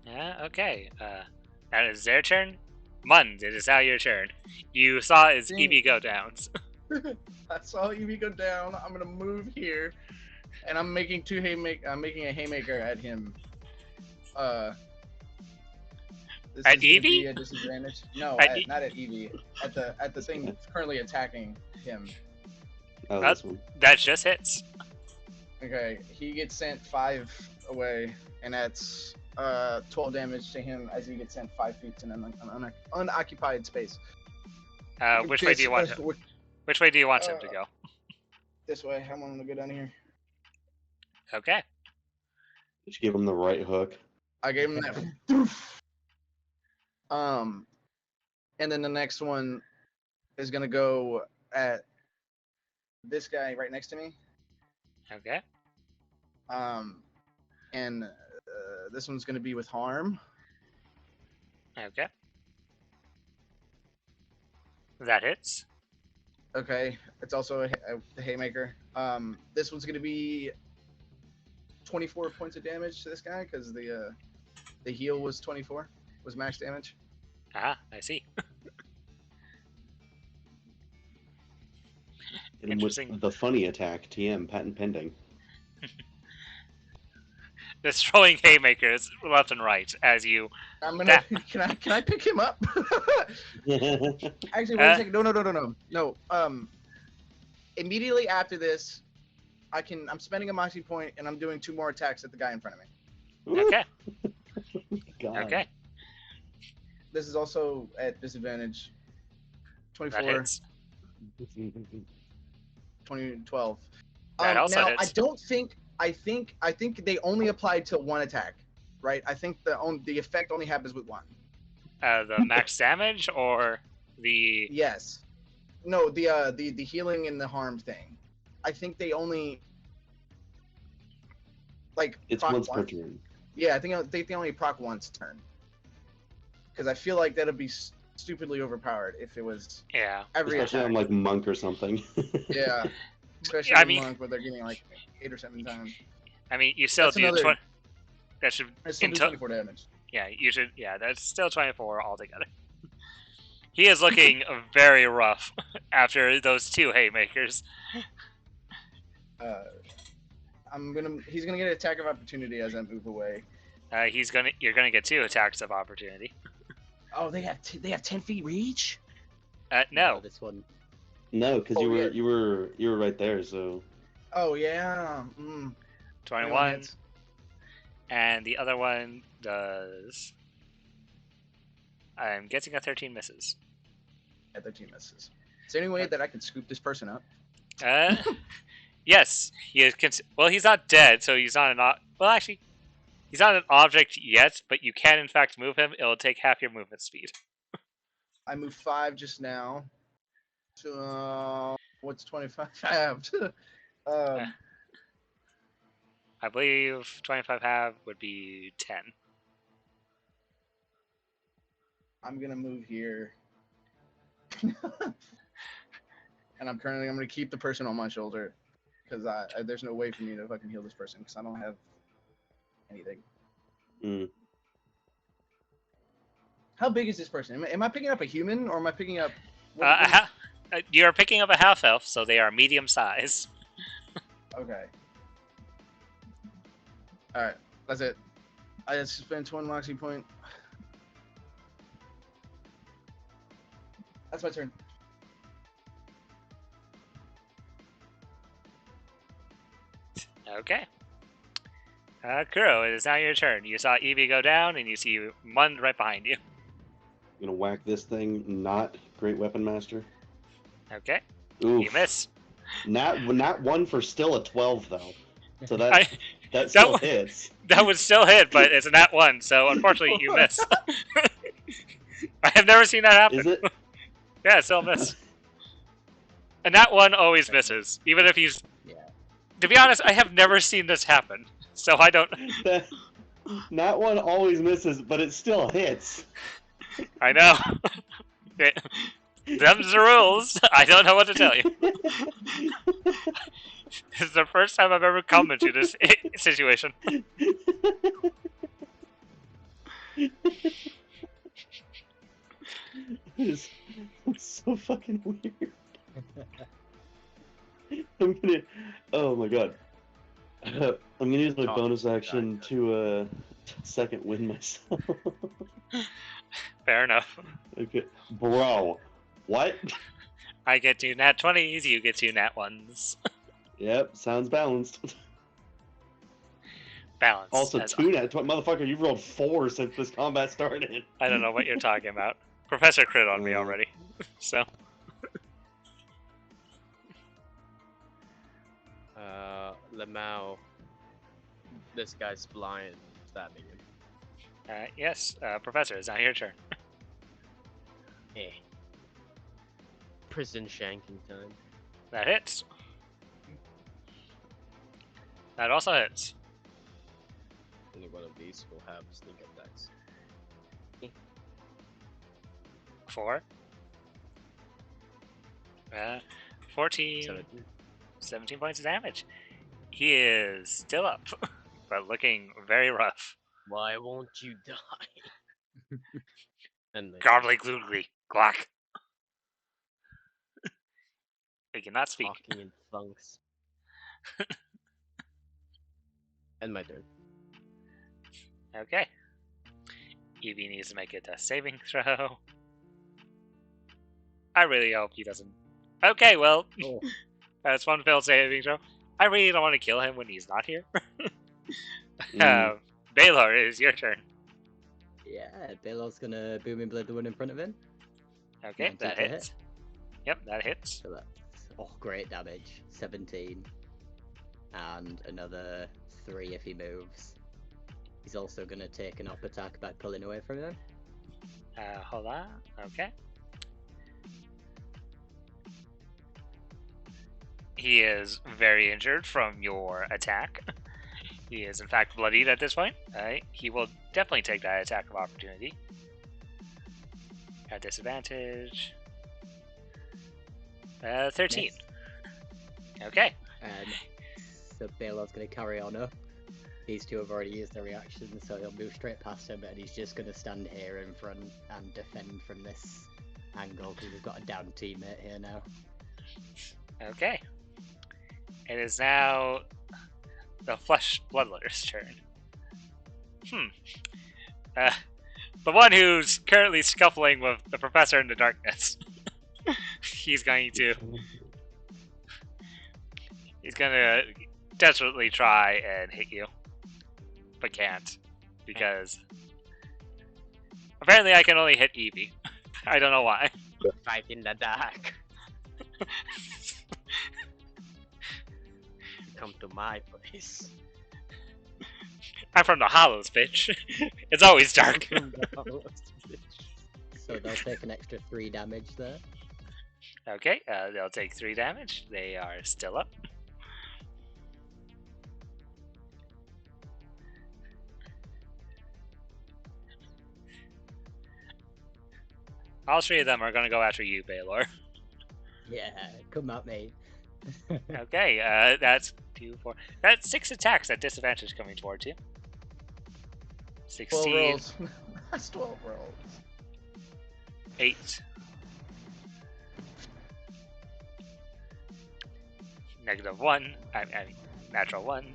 Yeah, okay. That is their turn. Mund, it is now your turn. You saw his Dang. EV go downs. I saw Evie go down. I'm gonna move here, and I'm making I'm making a haymaker at him. This At is gonna Evie? be a disadvantage. No, At not at Evie. At the thing that's currently attacking him. Oh, That- this one. That just hits. Okay, he gets sent 5 away, and that's 12 damage to him as he gets sent 5 feet in an unoccupied space. Which way do you want him? Which way do you want him to go? This way. I want him to go down here. Okay. Just give him the right hook. I gave him that. And then the next one is gonna go at this guy right next to me. Okay. And this one's gonna be with harm. Okay. That hits. Okay, it's also a haymaker. This one's gonna be 24 points of damage to this guy because the heal was 24, was max damage. Ah, I see. Hit him with Interesting. the funny attack, TM, patent pending. Just throwing haymakers left and right as you. I'm gonna. Can I pick him up? Actually, wait a second. No. Immediately after this, I'm spending a moxie point and I'm doing 2 more attacks at the guy in front of me. Okay. God. Okay. This is also at disadvantage. That 24, hits. 20, 12. That also now hits. I think they only applied to 1 attack, right? I think the effect only happens with 1. The max damage or the. Yes. No, the healing and the harm thing. I think they only It's proc once per turn. Yeah, I think they only proc once a turn. Because I feel like that'd be stupidly overpowered if it was Yeah. every Especially attack. on like monk or something. Yeah, especially I in mean- monk where they're getting like 8 or 7 times. I mean, you still That's do. another- That should. It's still In do to- 24 damage. Yeah, you should. Yeah, that's still 24 altogether. He is looking very rough after those 2 haymakers. He's gonna get an attack of opportunity as I move away. You're gonna get 2 attacks of opportunity. Oh, they have 10 feet reach. No. This one. No, because Oh, you were right there. So Oh yeah. 21. hits. And the other one does. I'm guessing a 13 misses. Yeah, 13 misses. Is there any way that I can scoop this person up? Yes. Well, he's not dead, so he's not well, actually, he's not an object yet, but you can in fact move him. It'll take half your movement speed. I moved 5 just now. So what's 25 halved? I believe 25 half would be 10. I'm gonna move here. And I'm gonna keep the person on my shoulder because there's no way for me to fucking heal this person because I don't have anything. Mm. How big is this person? Am I picking up a human or am I picking up? You're picking up a half elf, so they are medium size. Okay. All right, that's it. I just spent 1 moxie point. That's my turn. Okay. Kuro, it is now your turn. You saw Evie go down, and you see Mund right behind you. I'm gonna whack this thing. Not great weapon master. Okay. Oof. You miss. Not 1 for still a 12 though. So that That still That hits. That would still hit, but it's a nat 1, so unfortunately you miss. I have never seen that happen. Is it? Yeah, it's still a miss. And nat 1 always misses, even if he's... Yeah. To be honest, I have never seen this happen, so I don't... That one always misses, but it still hits. I know. Them's the rules. I don't know what to tell you. This is the first time I've ever come into this situation. It's so fucking weird. I'm gonna. Oh my god. I'm gonna use my bonus action to second win myself. Fair enough. Okay, bro. What? I get 2 nat 20s, you get 2 nat 1s. Yep, sounds balanced. Balance. Also, 2 nat 20. Motherfucker, you've rolled 4 since this combat started. I don't know what you're talking about. Professor crit on me already. So. Lamau. This guy's blind. Stabbing him. Yes, Professor, it's now your turn. Eh. Prison shanking time. That hits. That also hits. Only one of these will have sneak attacks. 4. 14. 17 points of damage. He is still up, but looking very rough. Why won't you die? And the Godly gloogly. Glock. He cannot speak. talking in funks. And my turn. Okay. Evie needs to make it a saving throw. I really hope he doesn't. Okay, well, that's one failed saving throw. I really don't want to kill him when he's not here. Baylor, it is your turn. Yeah, Baylor's gonna booming blade the one in front of him. Okay, 19 that to hit. hits. Yep, that hits. So that's great damage. 17. And another 3 if he moves. He's also gonna take an up attack by pulling away from him. Hold on. Okay. He is very injured from your attack. He is in fact bloodied at this point. He will definitely take that attack of opportunity. At disadvantage. 13. Yes. Okay. So Baylor's gonna carry on up. These two have already used their reaction, so he'll move straight past him, and he's just gonna stand here in front and defend from this angle because we've got a down teammate here now. Okay. It is now the Flesh Bloodletter's turn. The one who's currently scuffling with the Professor in the darkness. He's going to desperately try and hit you. But can't. Because apparently I can only hit Evie. I don't know why. Fight in the dark. Come to my place. I'm from the Hollows, bitch. It's always dark. So they'll take an extra 3 damage there. Okay, they'll take 3 damage. They are still up. All 3 of them are going to go after you, Baylor. Yeah, come at me. Okay, that's 2, 4. That's 6 attacks at disadvantage coming towards you. 12 16, rolls. That's 12 rolls. 8. -1. I mean, natural 1.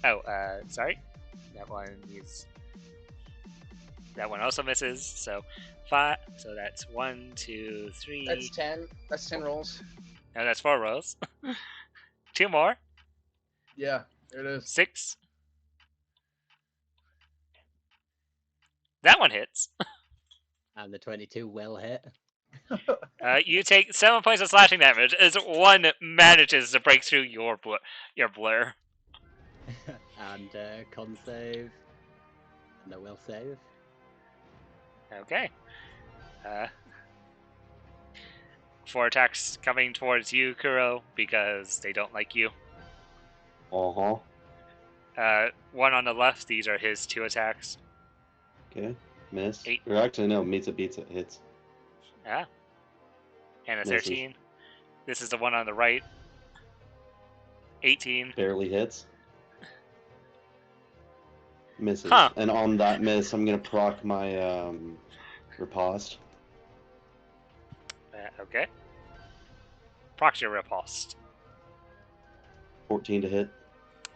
Oh, sorry. That one also misses. So 5. So that's 1, 2, 3. That's 10. That's 10 rolls. No, that's 4 rolls. 2 more. Yeah, there it is. 6. That one hits. And the 22 will hit. You take 7 points of slashing damage as one manages to break through your blur. and con save, and a will save. Okay. 4 attacks coming towards you, Kuro, because they don't like you. Uh-huh. 1 on the left, these are his 2 attacks. Okay. Miss. 8. Or actually, no. Meets it, beats it. Hits. Yeah. And a Misses. 13. This is the one on the right. 18. Barely hits. Misses. Huh. And on that miss, I'm gonna proc my riposte. Okay. Proxy Riposte. 14 to hit.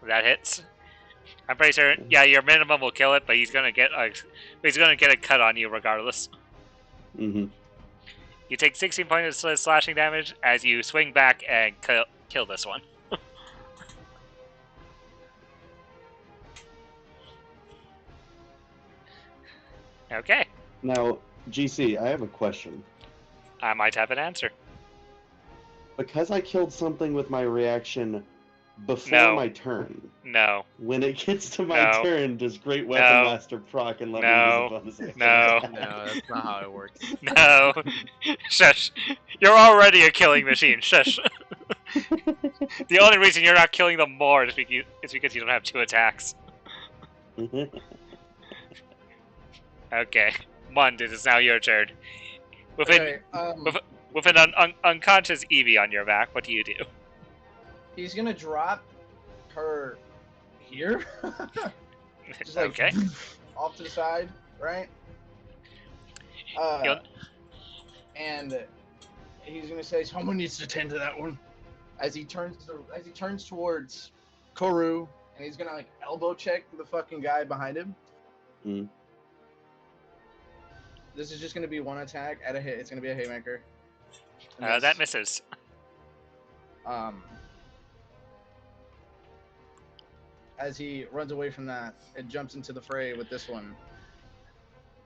That hits. I'm pretty sure. Yeah, your minimum will kill it, but he's gonna get a cut on you regardless. Mm-hmm. You take 16 points of slashing damage as you swing back and kill this one. Okay. Now, GC, I have a question. I might have an answer. Because I killed something with my reaction before No. my turn, No. when it gets to my No. turn, does Great Weapon No. Master proc and let me No. use a bonus action? No. No, that's not how it works. No. Shush. You're already a killing machine. Shush. The only reason you're not killing them more is because you don't have 2 attacks. Okay. Mund, it is now your turn. With an unconscious Eevee on your back, what do you do? He's gonna drop her here. Just like Okay. off to the side, right? You'll- And he's gonna say, "Someone needs to tend to that one." As he turns towards Koru, and he's gonna like elbow check the fucking guy behind him. Mm. This is just gonna be 1 attack at a hit. It's gonna be a haymaker. that misses. As he runs away from that, it jumps into the fray with this one.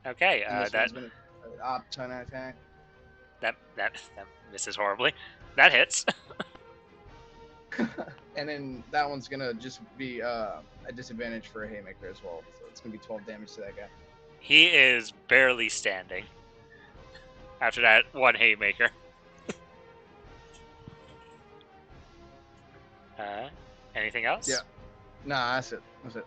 Okay, And this that one's gonna op 10 attack. that misses horribly. That hits. And then that one's gonna just be a disadvantage for a haymaker as well. So it's gonna be 12 damage to that guy. He is barely standing after that 1 haymaker. Anything else? Yeah. Nah, that's it. That's it.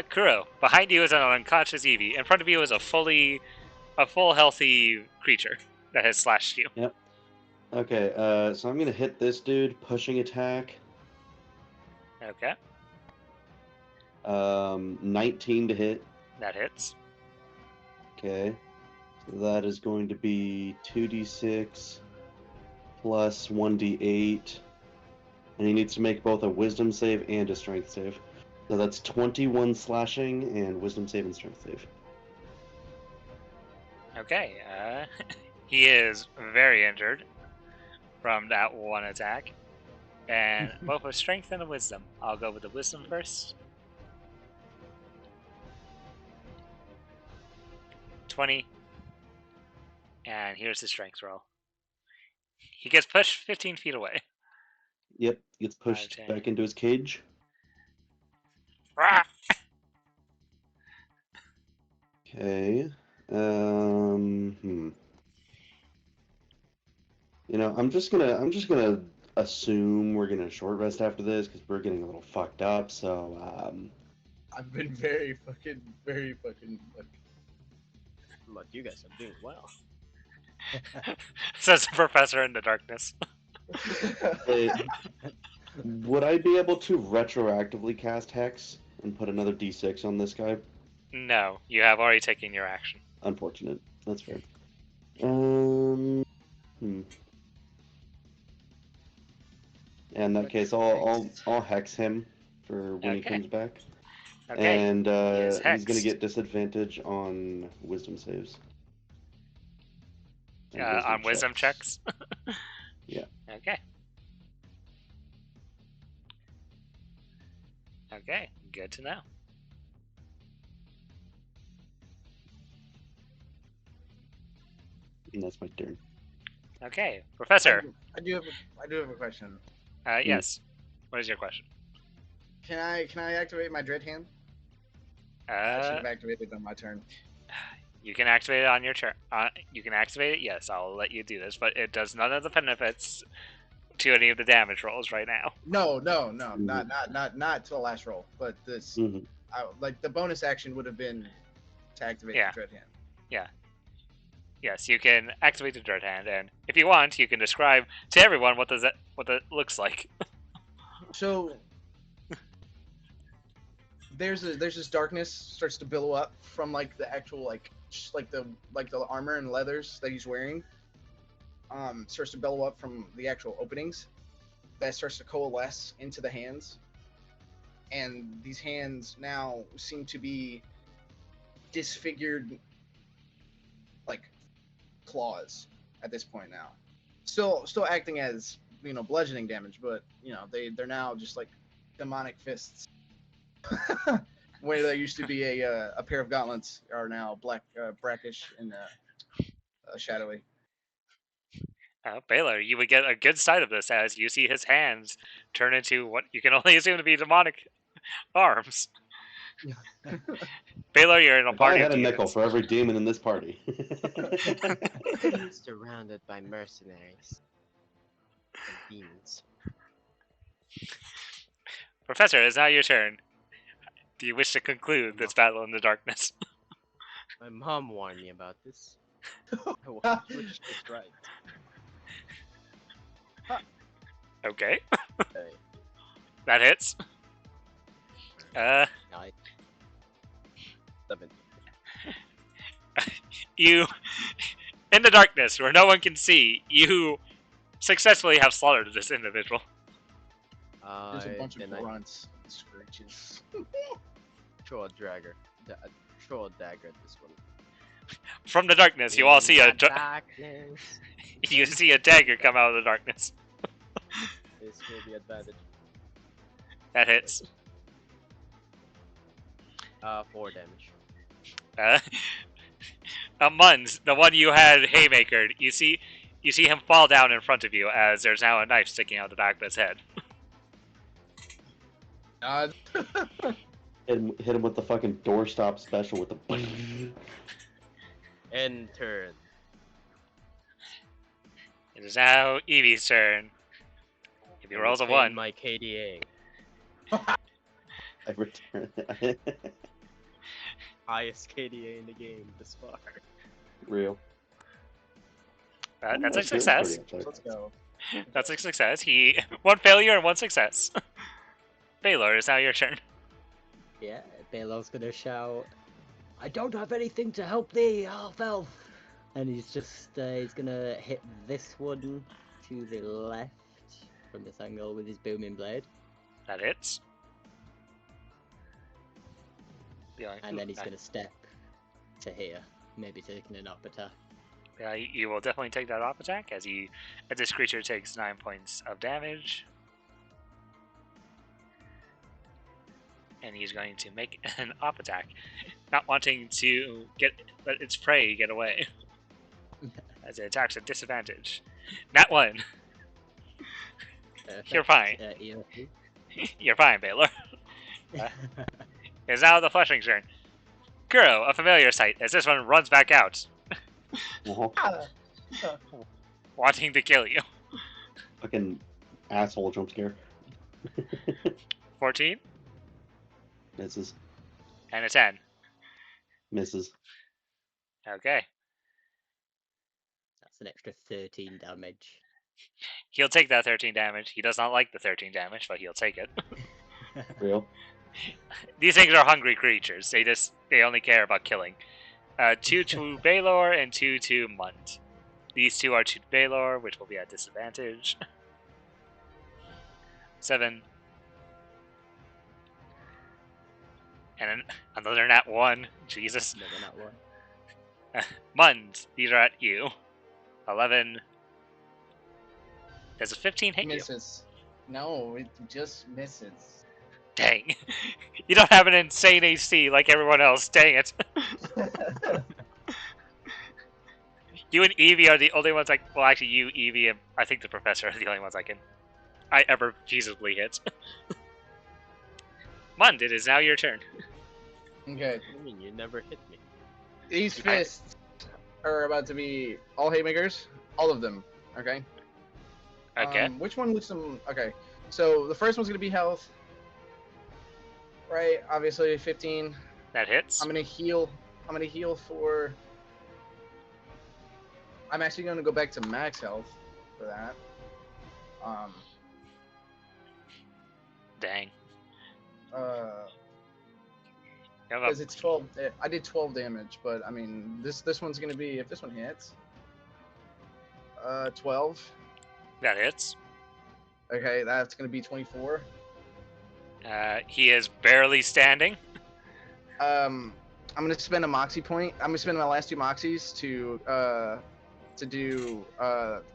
Kuro, behind you is an unconscious Eevee. In front of you is a full healthy creature that has slashed you. Okay, so I'm gonna hit this dude, pushing attack. Okay, 19 to hit. that hits. Okay. So that is going to be 2d6 plus 1d8. And he needs to make both a wisdom save and a strength save. So that's 21 slashing and wisdom save and strength save. Okay, he is very injured from that 1 attack. And both a strength and a wisdom. I'll go with the wisdom first. 20. And here's the strength roll. He gets pushed 15 feet away. Yep, gets pushed Okay. back into his cage. Rah! Okay. You know, I'm just gonna assume we're gonna short rest after this because we're getting a little fucked up. So, I've been very fucking lucky. But you guys are doing well. Says the professor in the darkness. would I be able to retroactively cast Hex and put another D6 on this guy? No, you have already taken your action. Unfortunate. That's fair. In that case, I'll hex him for when he Okay. comes back. Okay. And is he's gonna hexed. get disadvantage on wisdom saves. And On wisdom checks. Yeah. Okay. Okay, good to know. And that's my turn. Okay, Professor. I do have a question. Yes. What is your question? Can I activate my dread hand? I should Uh, have activated on my turn. you can activate it on your turn. You can activate it. Yes, I'll let you do this, but it does none of the benefits to any of the damage rolls right now. No, not to the last roll. But this, Mhm. like the bonus action would have been to activate Yeah. the dread hand. Yes, you can activate the Dread Hand, and if you want, you can describe to everyone what that looks like. So there's this darkness starts to billow up from like the actual like the armor and leathers that he's wearing. Starts to billow up from the actual openings. That starts to coalesce into the hands, and these hands now seem to be disfigured, like claws at this point now. Still acting as bludgeoning damage, but they're now just like demonic fists. Where there used to be a pair of gauntlets are now black, brackish, and shadowy. Baylor, you would get a good sight of this as you see his hands turn into what you can only assume to be demonic arms. Baylor, you're in a If I party had of a nickel demons. for every demon in this party. Surrounded by mercenaries and demons. Professor, it's now your turn. Do you wish to conclude this battle in the darkness? My mom warned me about this. I wish this right. Okay, Okay. that hits. Nice. 7. You, in the darkness where no one can see, you successfully have slaughtered this individual. There's a bunch of Then I grunts, and screeches. throw a dagger. Throw a dagger at this one. From the darkness, you all see In the darkness. you see a dagger come out of the darkness. This will be advantage. That hits. 4 damage. Munz, the one you had haymakered, you see him fall down in front of you as there's now a knife sticking out the back of his head. Hit him with the fucking doorstop special with the. End turn. It is now Evie's turn. If he rolls a Retain 1, my KDA. I return. Highest KDA in the game this far. Real. that's a That's really success. pretty up there. Let's go. That's a success. He 1 failure and 1 success. Baylor, it's now your turn. Yeah, Baylor's gonna shout, "I don't have anything to help thee, half elf!" And he's just he's gonna hit this one to the left from this angle with his booming blade, That hits. Be like, and then he's "Ooh, gonna step to here, maybe taking an up attack. Yeah, you will definitely take that off attack as this creature takes 9 points of damage. And he's going to make an off attack, not wanting to let its prey get away. As it attacks at disadvantage. That one. You're fine. EOP. You're fine, Baylor. It's now the Flushing turn. Kuro, a familiar sight, as this one runs back out, Uh-huh. wanting to kill you. Fucking asshole jump scare. 14 Misses. and a 10. Misses. Okay. That's an extra 13 damage. He'll take that 13 damage. He does not like the 13 damage, but he'll take it. Real. These things are hungry creatures. They only care about killing. 2 to Baylor and 2 to Mund. These 2 are to Baylor, which will be at disadvantage. 7. And another nat 1. Jesus. Another nat one. Mund, these are at you. 11. Does a 15 hit you? Misses. No, it just misses. Dang. You don't have an insane AC like everyone else. Dang it. You and Evie are the only ones well, actually, you, Evie, and I think the professor are the only ones I ever feasibly hit. Mund, it is now your turn. Okay. What do you mean? You never hit me. These fists are about to be all haymakers. All of them. Okay. Okay. Which one looks some? Okay. So the first one's gonna be health. Right. Obviously 15. That hits. I'm gonna heal for. I'm actually gonna go back to max health for that. Dang. You have a- Because it's 12. I did 12 damage, but I mean this one's gonna be, if this one hits. 12. That hits. Okay, that's gonna be 24. He is barely standing. I'm gonna spend a moxie point. I'm gonna spend my last 2 moxies to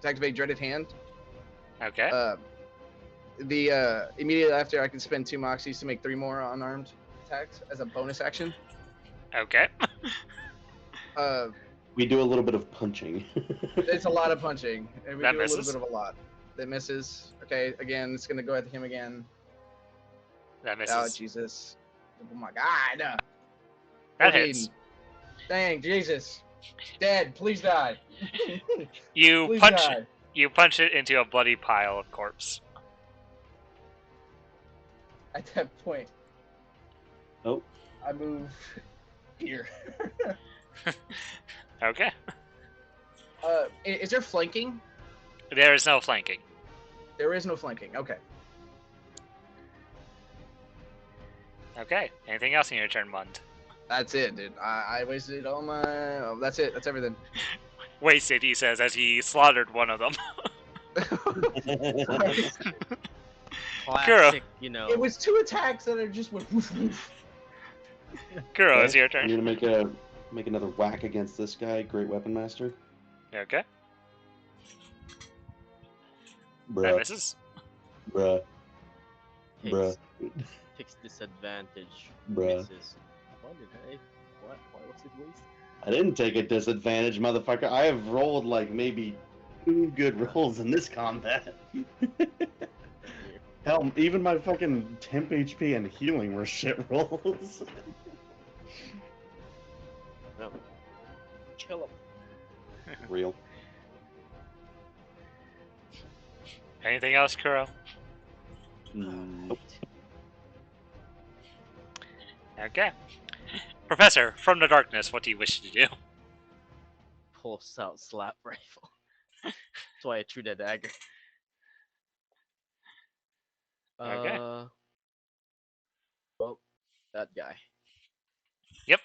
activate Dreaded Hand. Okay. Immediately after, I can spend 2 moxies to make 3 more unarmed attacks as a bonus action. Okay. We do a little bit of punching. It's a lot of punching, and we That do misses. a little bit of a lot. That misses. Okay, again, it's gonna go at him again. That Oh misses. Jesus! Oh my God! That 14. hits. Dang, Jesus! Dead. Please die. You Please punch. die. You punch it into a bloody pile of corpse. At that point, Oh, I move here. Okay. Is there flanking? There is no flanking. There is no flanking. Okay. Okay. Anything else in your turn, Mund? That's it, dude. I wasted all my. Oh, that's it. That's everything. Wasted, he says, as he slaughtered one of them. Classic, you know. It was 2 attacks that are just went woof woof. Kuro, it's okay. your I'm turn. gonna make another whack against this guy. Great weapon master. Okay. That Bruh, misses. bruh, Takes, bruh, takes disadvantage. bruh. Misses. Why did I? Why was it wasted? I didn't take a disadvantage, motherfucker. I have rolled like maybe 2 good rolls in this combat. Hell, even my fucking temp HP and healing were shit rolls. No. Kill him. Real. Anything else, Kuro? Nope. Okay. Professor, from the darkness, what do you wish to do? Pulls out slap rifle. That's why I threw that dagger. Okay. Well, that guy. Yep.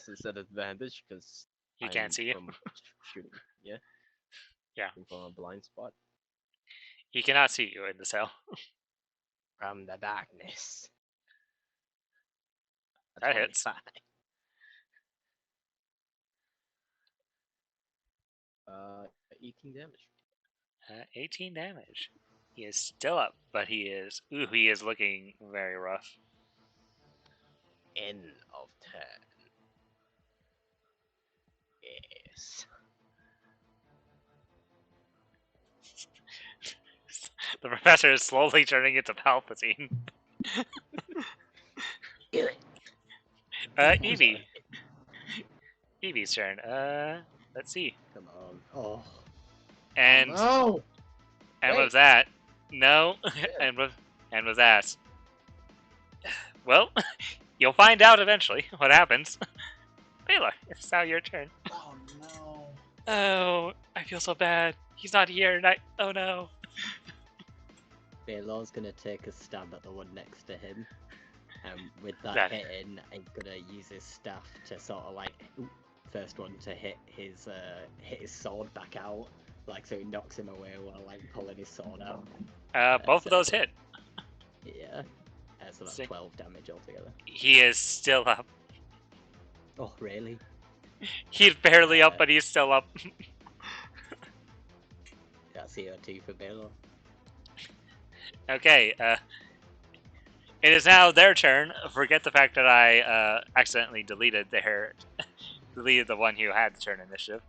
This is an advantage because He can't see you. from shooting. Yeah. Yeah. From a blind spot. He cannot see you in the cell. From the darkness. That hits. 25. 18 damage. 18 damage. He is still up, but he is looking very rough. N of 10. Yes. The professor is slowly turning into Palpatine. Evie. Evie's turn. Let's see. Come on. Oh. And No. and Wait. with that, no, and with that, well, you'll find out eventually what happens. Baylor, it's now your turn. Oh no. Oh, I feel so bad. He's not here. Oh no. Baylor's gonna take a stab at the one next to him. And with that That- hitting, I'm gonna use his staff to sort of like first one to hit his sword back out, like so he knocks him away while like pulling his sword out. Both of those hit. Yeah. So that's Sick. 12 damage altogether. He is still up. Oh really? He's barely up, but he's still up. That's CO2 for Baylor. Okay, it is now their turn. Forget the fact that I accidentally deleted the one who had the turn initiative.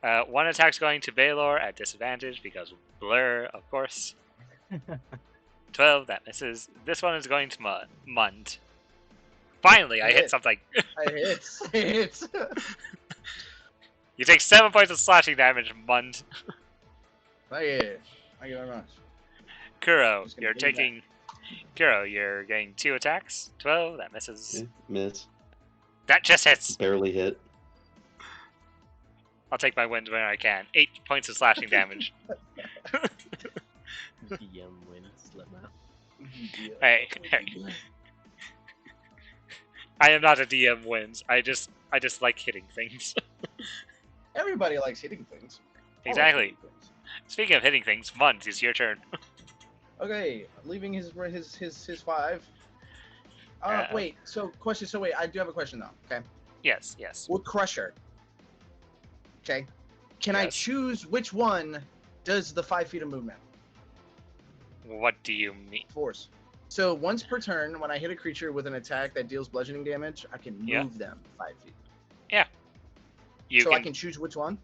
One attack's going to Baylor at disadvantage because blur, of course. 12, that misses. This one is going to Mund. Finally, I hit Hit. something. I hits. It hits. You take 7 points of slashing damage, Mund. Thank you. Thank you very much. Kuro, Just gonna you're give you that. taking... Kuro, you're getting 2 attacks. 12, that misses. Yeah, miss. That just hits. Barely hit. I'll take my wins when I can. 8 points of slashing damage. DM wins. Let me know. Hey. I am not a DM wins. I just like hitting things. Everybody likes hitting things. I like Exactly. hitting things. Speaking of hitting things, Mund, it's your turn. Okay, leaving his 5. Uh, Wait. So question. So wait, I do have a question though. Okay. Yes, yes. With Crusher. Okay. Can I Yes. choose which one does the 5 feet of movement? What do you mean? Force. So once per turn, when I hit a creature with an attack that deals bludgeoning damage, I can move Yeah. them 5 feet. You so can, I can choose which one.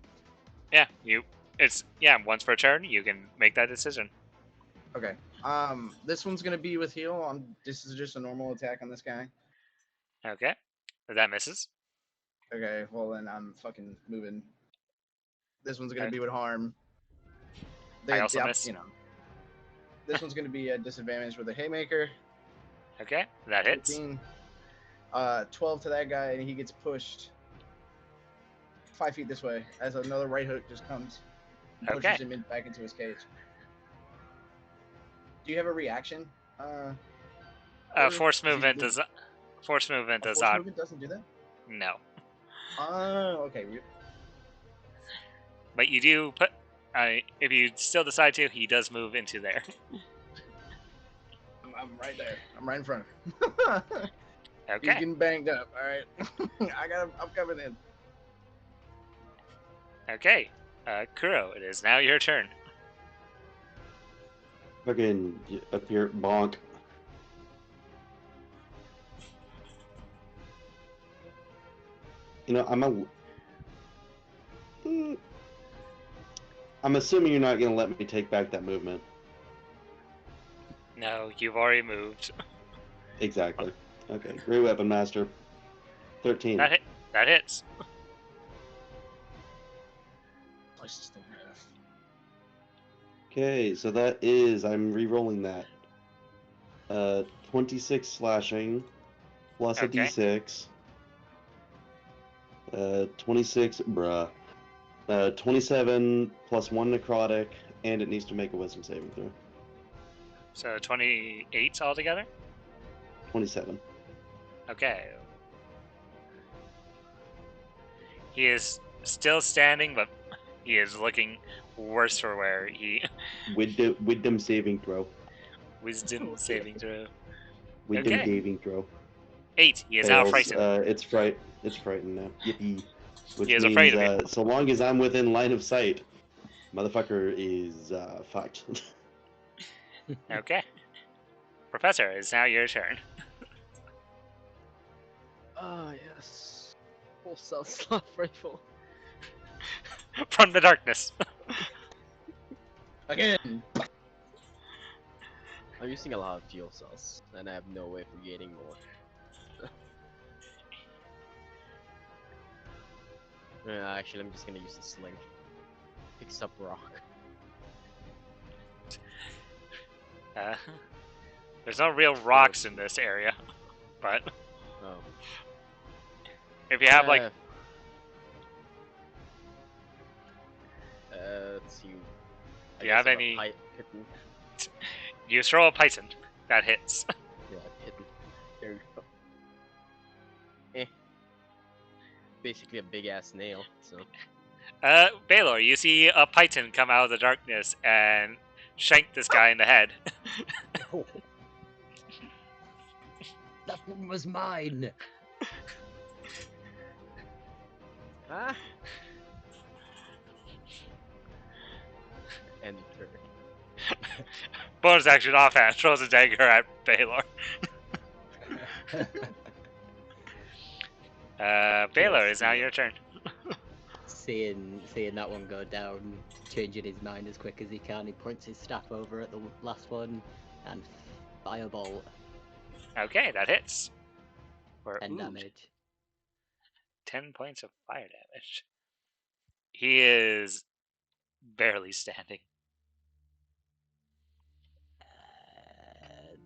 once per turn, you can make that decision. Okay. This one's gonna be with heal. This is just a normal attack on this guy. Okay. That misses. Okay. Well then I'm fucking moving. This one's gonna Okay. be with harm. I also miss. You know. This one's gonna be a disadvantage with a haymaker. Okay, that hits. 13. 12 to that guy, and he gets pushed 5 feet this way as another right hook just comes and pushes Okay. him back into his cage. Do you have a reaction? Or Force does he movement move? does. Force movement A does force not. movement doesn't do that? No, Oh, okay. but you do put. If you still decide to, he does move into there. I'm right there. I'm right in front of him. He's Okay. getting banged up. All right. I'm coming in. Okay. Kuro, it is now your turn. Fucking up here, bonk. You know, I'm assuming you're not gonna let me take back that movement. No, you've already moved. Exactly. Okay, Great Weapon Master. 13. That hits. Slice this thing in half. Okay, so that is, I'm re-rolling that. 26 slashing plus a Okay. d6. 26, 27 plus 1 necrotic, and it needs to make a wisdom saving throw. So 28 altogether. 27. Okay. He is still standing, but he is looking worse for wear. He Wisdom saving throw. wisdom saving throw. Wisdom Okay. saving throw. 8. He is now Fails. frightened. It's frightened now. Yippee. Which He is means, afraid of it. so long as I'm within line of sight, motherfucker is fucked. Okay. Professor, it's now your turn. Ah, yes. Full cell slot rifle. From the darkness. Again. I'm using a lot of fuel cells, and I have no way for getting more. Actually, I'm just gonna use the sling. Picks up rock. There's no real rocks in this area, but Oh. if you have like let's see. Do you have I guess any- Hidden. you throw a python, that hits. Yeah, hidden. There you go. Basically a big ass nail. So. Baylor, you see a python come out of the darkness and shank this guy in the head. That one was mine. Ah. Enter. Bonus action offhand, throws a dagger at Baylor. Baylor, it's now your turn. seeing that one go down, changing his mind as quick as he can, he points his staff over at the last one and fireball Okay, that hits. For 10 damage. 10 points of fire damage. He is barely standing.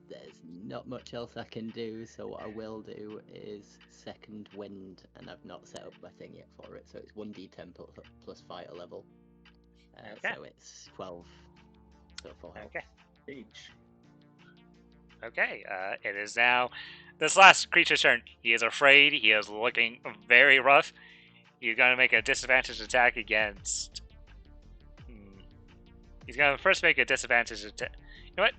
There's not much else I can do, so what I will do is second wind, and I've not set up my thing yet for it, so it's 1d10 plus fighter level. Okay. So it's 12. So full health. Okay. Each. Okay, it is now this last creature's turn. He is afraid. He is looking very rough. He's going to make a disadvantage attack against... He's going to first make a disadvantage attack. You know what?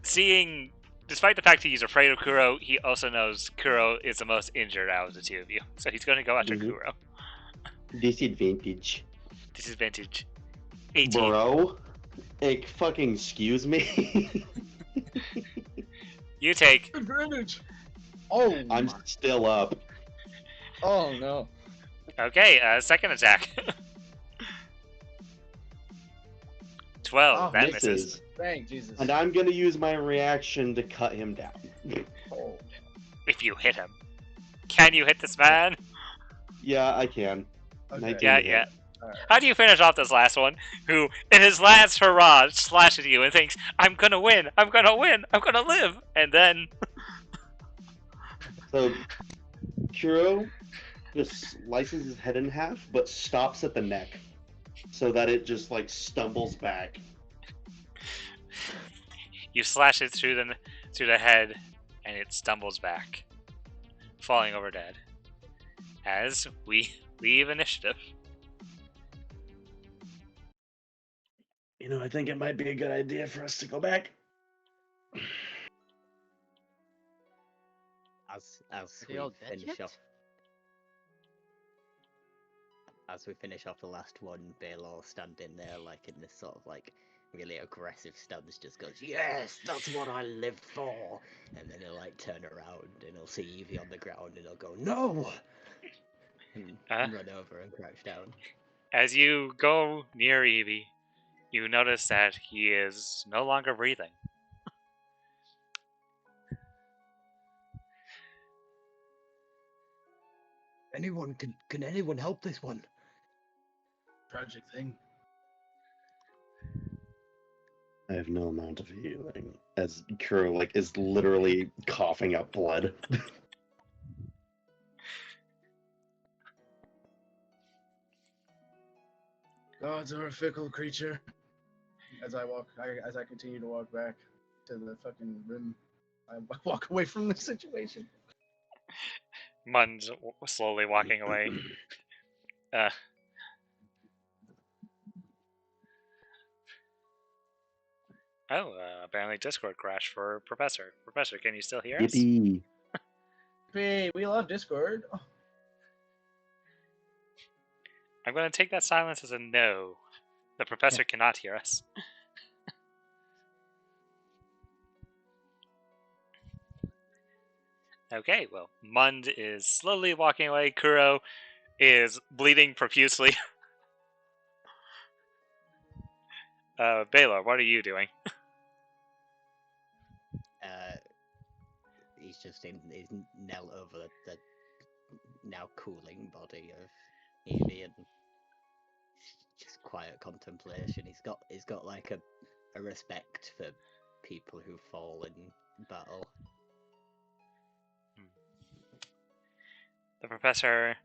Seeing, despite the fact he's afraid of Kuro, he also knows Kuro is the most injured out of the two of you. So he's going to go after Kuro. Disadvantage. Disadvantage. 18. Bro, like, fucking excuse me. You take... Advantage. Oh, I'm still up. Oh no. Okay, second attack. 12, Oh, that misses. Thank Jesus. And I'm gonna use my reaction to cut him down. Oh. If you hit him. Can you hit this man? Yeah, I can. Okay. 19 Yeah, to hit. yeah. Alright. How do you finish off this last one, who, in his last hurrah, slashes you and thinks, I'm gonna win, I'm gonna win, I'm gonna live, and then... So, Kuro just slices his head in half, but stops at the neck, so that it just, like, stumbles back. You slash it through the head, and it stumbles back, falling over dead. As we leave initiative. You know, I think it might be a good idea for us to go back. As They we all dead finish yet? off, as we finish off the last one, Baylor standing there, like in this sort of like really aggressive stance, just goes, "Yes, that's what I live for." And then he'll like turn around and he'll see Evie on the ground and he'll go, "No!" and run over and crouch down. As you go near Evie, you notice that he is no longer breathing. Can anyone help this one? Tragic thing. I have no amount of healing. As Kuro, like, is literally coughing up blood. Gods are a fickle creature. As I continue to walk back to the fucking room, I walk away from the situation. Mund's slowly walking away. Apparently Discord crashed for Professor. Professor, can you still hear us? Yippee. Hey, we love Discord. Oh, I'm going to take that silence as a no. The Professor cannot hear us. Okay, well, Mund is slowly walking away. Kuro is bleeding profusely. Baylor, what are you doing? He's just he's knelt over the now cooling body of Evie and just quiet contemplation. He's got like a respect for people who fall in battle. The professor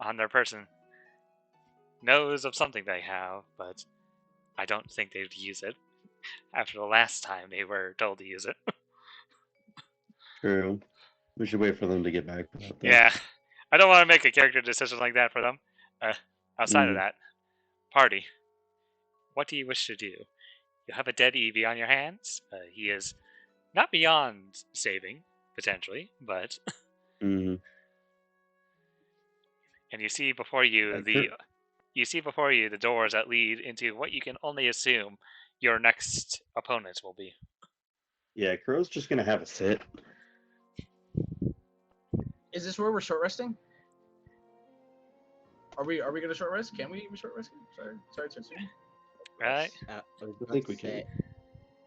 on their person knows of something they have, but I don't think they'd use it after the last time they were told to use it. True. We should wait for them to get back. Yeah, I don't want to make a character decision like that for them. Outside of that, party, what do you wish to do? You have a dead Eevee on your hands. He is not beyond saving, potentially, but... Mm-hmm. And you see before you the doors that lead into what you can only assume your next opponent will be. Yeah, Kuro's just gonna have a sit. Is this where we're short resting? Are we gonna short rest? Can we short rest? Sorry to assume. Right? I was I about think to we can. say,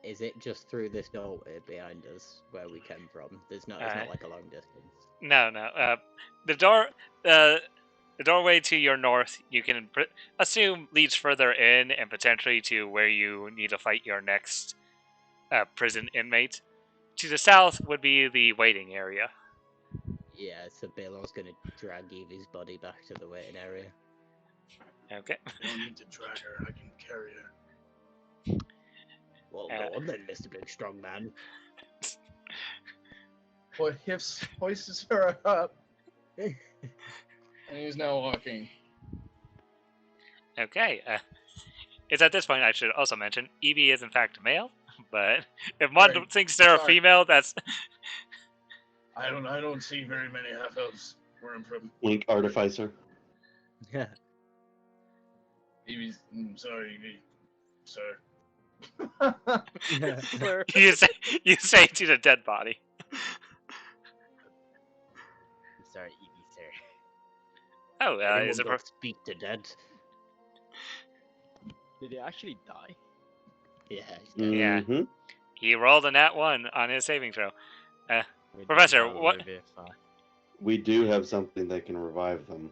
is it just through this doorway behind us where we came from? It's not Alright. like a long distance. No. The doorway to your north, you can assume leads further in and potentially to where you need to fight your next prison inmate. To the south would be the waiting area. Yeah, so Baylor's gonna drag Evie's body back to the waiting area. Okay. You don't need to drag her. I can carry her. Well, go on then, Mr. Big Strong Man. Boy, hoists her up. And he's now walking. Okay. It's at this point I should also mention Evie is in fact a male, but if Mund Right. thinks they're a Sorry. female, that's I don't see very many half elves where I'm from. Link Artificer. Yeah. Evie's sorry, Evie. Sir. you say to the dead body. I'm sorry, Evie, sir. Oh, Anyone is it? got speak to dead? Did they actually die? Yeah. he's dead. Yeah. Mm-hmm. He rolled a nat 1 on his saving throw. We don't Professor, have a what- revivify. We do have something that can revive them.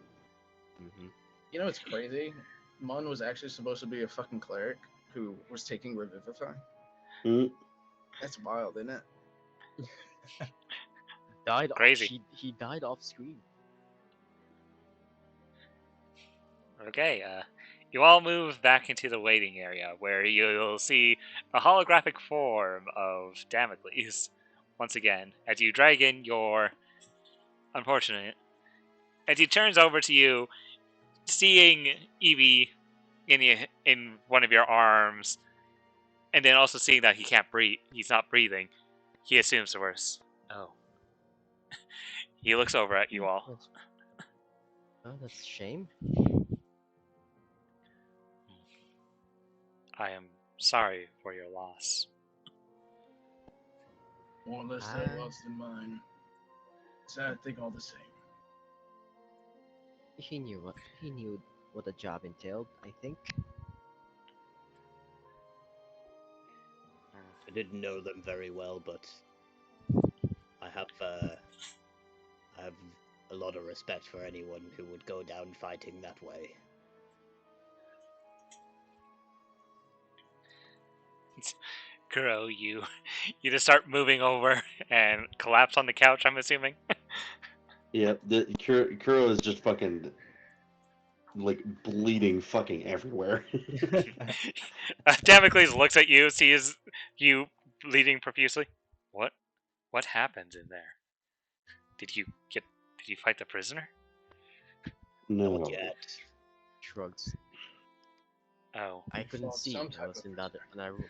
Mhm. You know what's crazy? Mun was actually supposed to be a fucking cleric who was taking Revivify. Mm. That's wild, isn't it? Died. Crazy. He died off screen. Okay, you all move back into the waiting area where you'll see a holographic form of Damocles once again as you drag in your unfortunate. As he turns over to you, seeing Evie in one of your arms, and then also seeing that he can't breathe, he's not breathing, he assumes the worst. Oh. He looks over at you all. Oh, that's a shame. I am sorry for your loss. One less Ah. I lost than mine. Sad thing all the same. He knew what the job entailed. I think. I didn't know them very well, but I have a lot of respect for anyone who would go down fighting that way. Kuro, you just start moving over and collapse on the couch, I'm assuming. Yeah, the Kuro is just fucking like bleeding fucking everywhere. Damocles looks at you, sees you bleeding profusely. What happened in there? Did you fight the prisoner? No. Not yet. Shrugs. Oh. I couldn't Fought see. some I type was of in that room.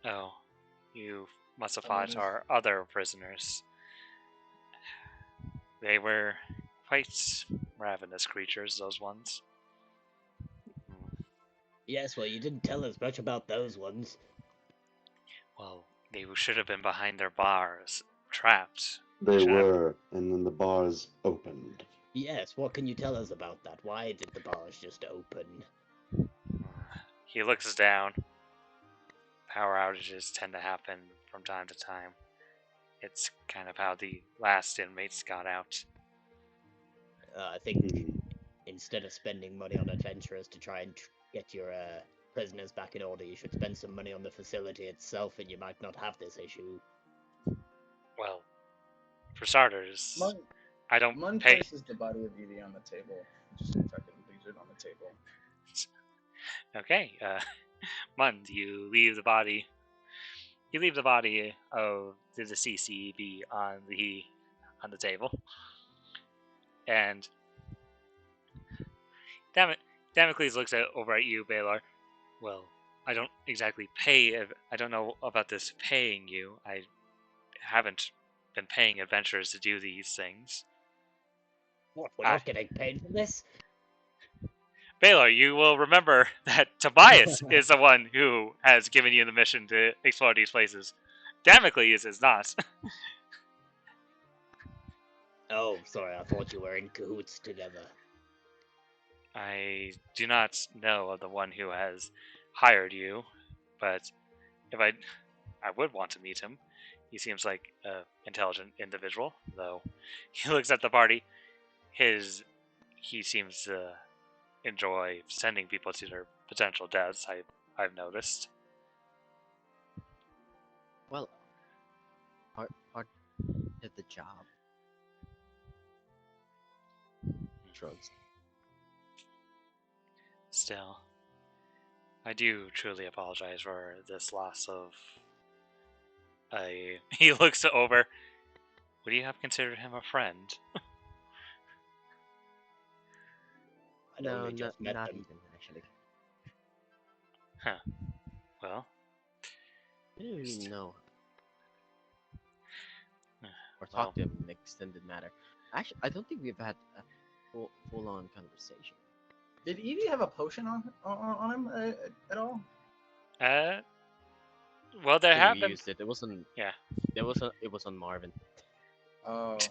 Oh. You must have I mean, fought our other prisoners. They were quite ravenous creatures, those ones. Yes, well, you didn't tell us much about those ones. Well, they should have been behind their bars, trapped. They Should have- were, and then the bars opened. Yes, what can you tell us about that? Why did the bars just open? He looks down. Power outages tend to happen from time to time. It's kind of how the last inmates got out. I think Hmm. instead of spending money on adventurers to try and get your prisoners back in order, you should spend some money on the facility itself, and you might not have this issue. Well, for starters, Mun, I don't Mun pay. places the body of Evie on the table. Just fucking leaves it on the table. Okay, Mund, you leave the body. You leave the body of the deceased EB on the table, and Damocles looks over at you, Baylor. Well, I don't exactly pay. I don't know about this paying you. I haven't been paying adventurers to do these things. What, we're not getting paid for this? Baylor, you will remember that Tobias is the one who has given you the mission to explore these places. Damocles is not. Oh, sorry, I thought you were in cahoots together. I do not know of the one who has hired you, but if I would want to meet him. He seems like an intelligent individual, though he looks at the party. He seems to enjoy sending people to their potential deaths. I've noticed. Well, part did the job. Drugs. Still, I do truly apologize for this loss of a. He looks over. Would you have considered him a friend? I'd No, only just met not them. even actually. Huh. Well, I didn't really know or well, talk to him in an extended matter. Actually, I don't think we've had a full on conversation. Did Evie have a potion on him at all? well, there I think have we been. used it. It wasn't. Yeah. It was on Marvin. Oh, okay.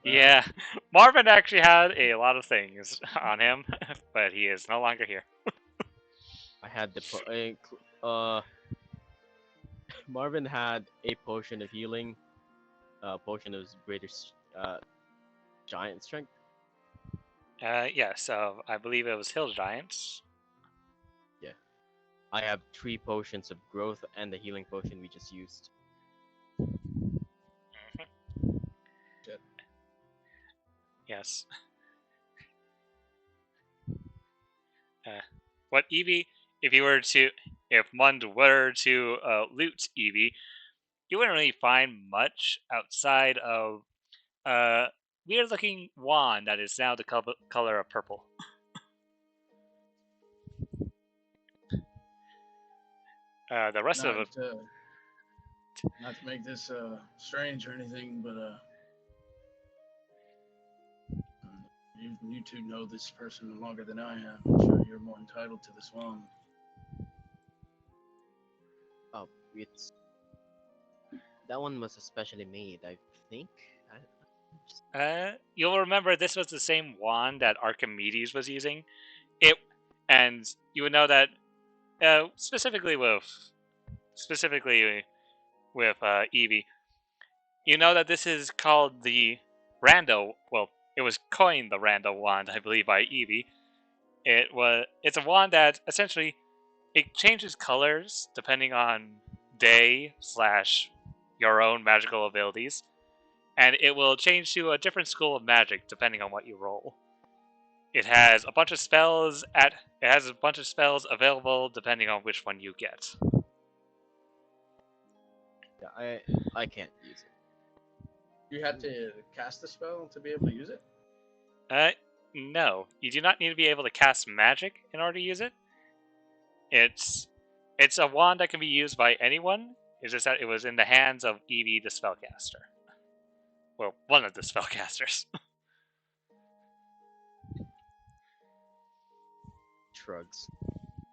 Yeah, Marvin actually had a lot of things on him, but he is no longer here. I had the Marvin had a potion of healing, potion of greater giant strength. Yeah, so I believe it was Hill Giants. Yeah, I have 3 potions of growth and the healing potion we just used. Yes. What Eevee, if Mund were to loot Eevee, you wouldn't really find much outside of a weird-looking wand that is now the color of purple. The rest of it, Not to make this strange or anything, but you two know this person longer than I have. I'm sure you're more entitled to this one. Oh, it's that one was especially made, I think. you'll remember this was the same wand that Archimedes was using. And you would know that specifically with Eevee, you know that this is called the Rando. Well, it was coined the Rando wand, I believe, by Eevee. It's a wand that essentially it changes colors depending on day / your own magical abilities, and it will change to a different school of magic depending on what you roll. It has a bunch of spells available depending on which one you get. Yeah, I can't use it. You have to cast the spell to be able to use it? No, you do not need to be able to cast magic in order to use it. It's a wand that can be used by anyone. It's just that it was in the hands of Eevee the spellcaster. Well, one of the spellcasters. Shrugs.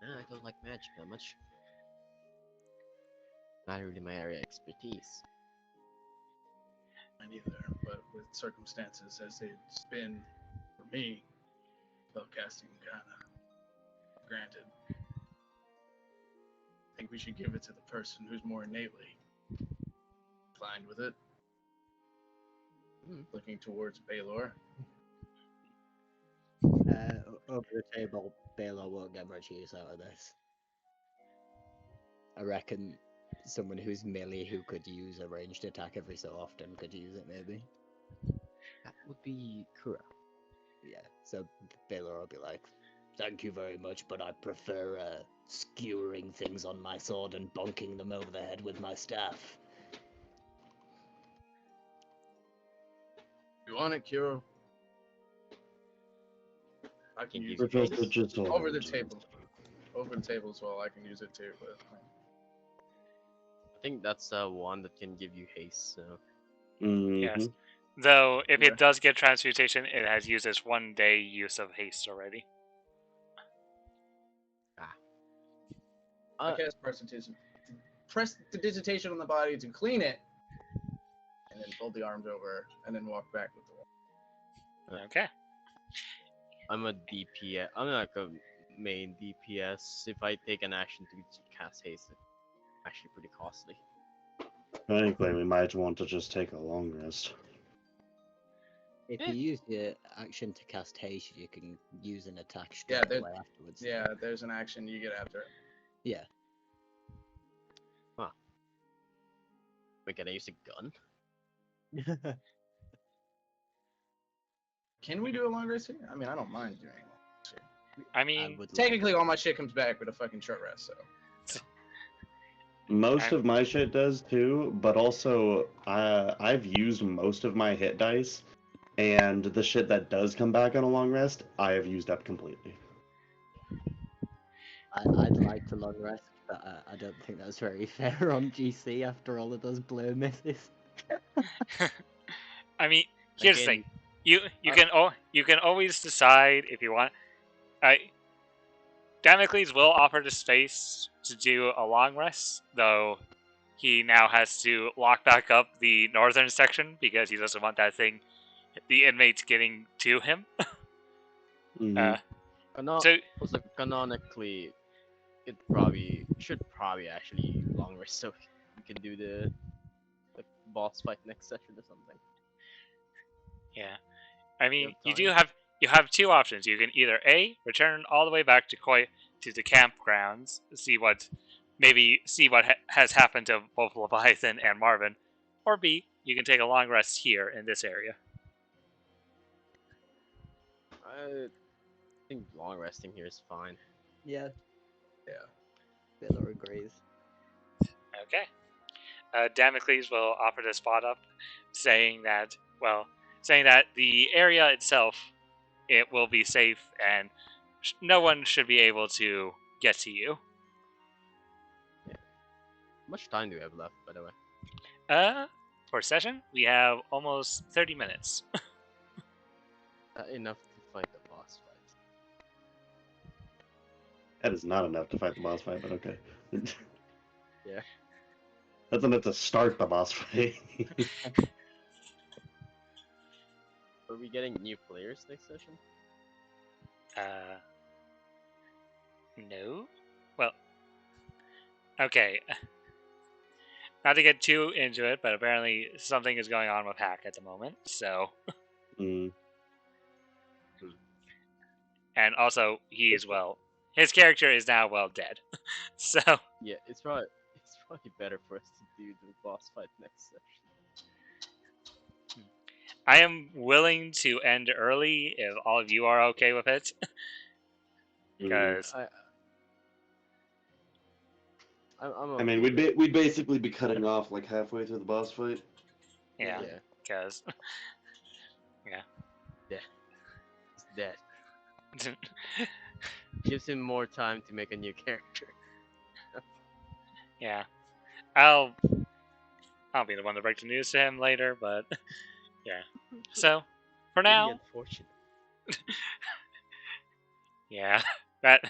I don't like magic that much. Not really my area of expertise. Not either, but with circumstances as it's been for me, spellcasting kind of granted. I think we should give it to the person who's more innately inclined with it. Looking towards Baylor. Over the table, Baylor won't get much use out of this. I reckon someone who's melee who could use a ranged attack every so often could use it, maybe. That would be Kura. Yeah, so Baylor will be like, thank you very much, but I prefer skewering things on my sword and bonking them over the head with my staff. You want it, Kiro? I can use Professor it just over the table. Over the table as well. I can use it too, but I think that's one that can give you haste. So Yes. Though, if it does get transmutation, it has used its 1 day use of haste already. I cast prestidigitation on the body to clean it, and then fold the arms over, and then walk back with the wand. Okay. I'm a DPS. I'm like a main DPS. If I take an action to cast haste, it's actually pretty costly. Frankly, we might want to just take a long rest. If Yeah. you use your action to cast haste, you can use an attack Yeah, straight there- away afterwards. Yeah, there's an action you get after it. Yeah. Wait, can I use a gun? Can we do a long rest here? I mean, I don't mind doing it. I I mean, would like- Technically, all my shit comes back with a fucking short rest, so. Most of my shit does too, but also I've used most of my hit dice, and the shit that does come back on a long rest, I have used up completely. I'd like to long rest, but I don't think that's very fair on GC after all of those blow misses. I mean, here's the Again, thing. You can always decide if you want. Damocles will offer the space to do a long rest, though he now has to lock back up the northern section because he doesn't want the inmates getting to him. Mhm. So Also, canonically, it should probably actually long rest so we can do the boss fight next session or something. yeah, I mean, have you have two options. You can either A, return all the way back to the campgrounds, see what has happened to both Leviathan and Marvin, or B, you can take a long rest here in this area. I think long resting here is fine. Yeah. Yeah. Taylor agrees. Okay. Damocles will offer to spot up, saying that the area itself, it will be safe and no one should be able to get to you. How much time do we have left, by the way? For session, we have almost 30 minutes. Enough to fight the boss fight. That is not enough to fight the boss fight, but okay. Yeah. That's enough to start the boss fight. Are we getting new players next session? No? Well, okay. Not to get too into it, but apparently something is going on with Hack at the moment, so... Mm. And also, his character is now, dead. So, Yeah, it's probably better for us to do the boss fight next session. I am willing to end early if all of you are okay with it. Because I'm I mean, we'd basically be cutting off like halfway through the boss fight. yeah, Yeah. because He's dead. Gives him more time to make a new character. yeah, I'll be the one to break the news to him later, but yeah. So for Really now, unfortunate. yeah, that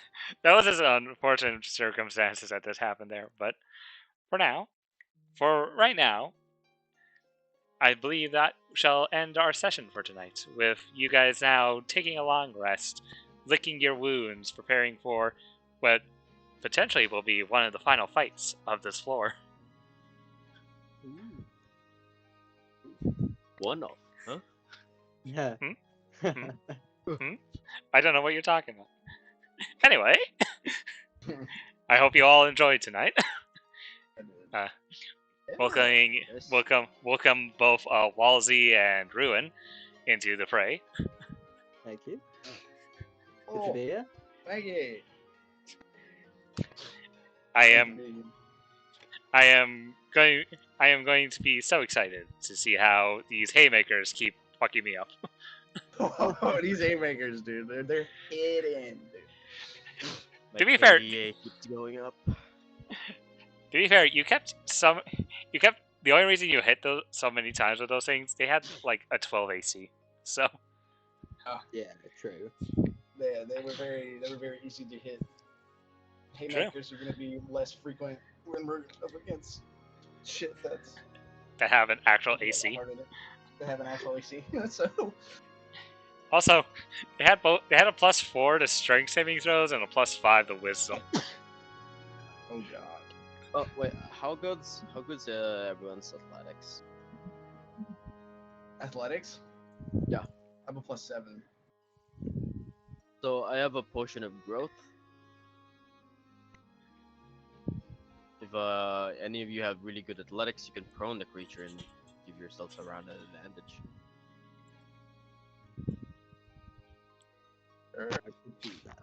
was just unfortunate circumstances that this happened there. But for right now, I believe that shall end our session for tonight, with you guys now taking a long rest, licking your wounds, preparing for what potentially will be one of the final fights of this floor. One off, huh? Yeah. I don't know what you're talking about. Anyway, I hope you all enjoyed tonight. Welcome both Walsey and Ruin into the fray. Thank you. Good Oh, to be here. thank you. I am going to be so excited to see how these haymakers keep fucking me up. Oh, these haymakers, dude. They're hidden, dude. To be fair- KDA keeps going up. To be fair, you kept the only reason you hit those so many times with those things, they had like a 12 AC. So Yeah, true. Yeah, they were very easy to hit. Haymakers are gonna be less frequent when we're up against shit that's that have an actual Yeah, AC. harder to have an actual AC. So Also, they had both. They had a +4 to strength saving throws and a +5 to wisdom. oh god. Oh wait, how good's everyone's athletics? Athletics? Yeah. I have a +7. So I have a potion of growth. If any of you have really good athletics, you can prone the creature and give yourselves a round advantage. I could do that.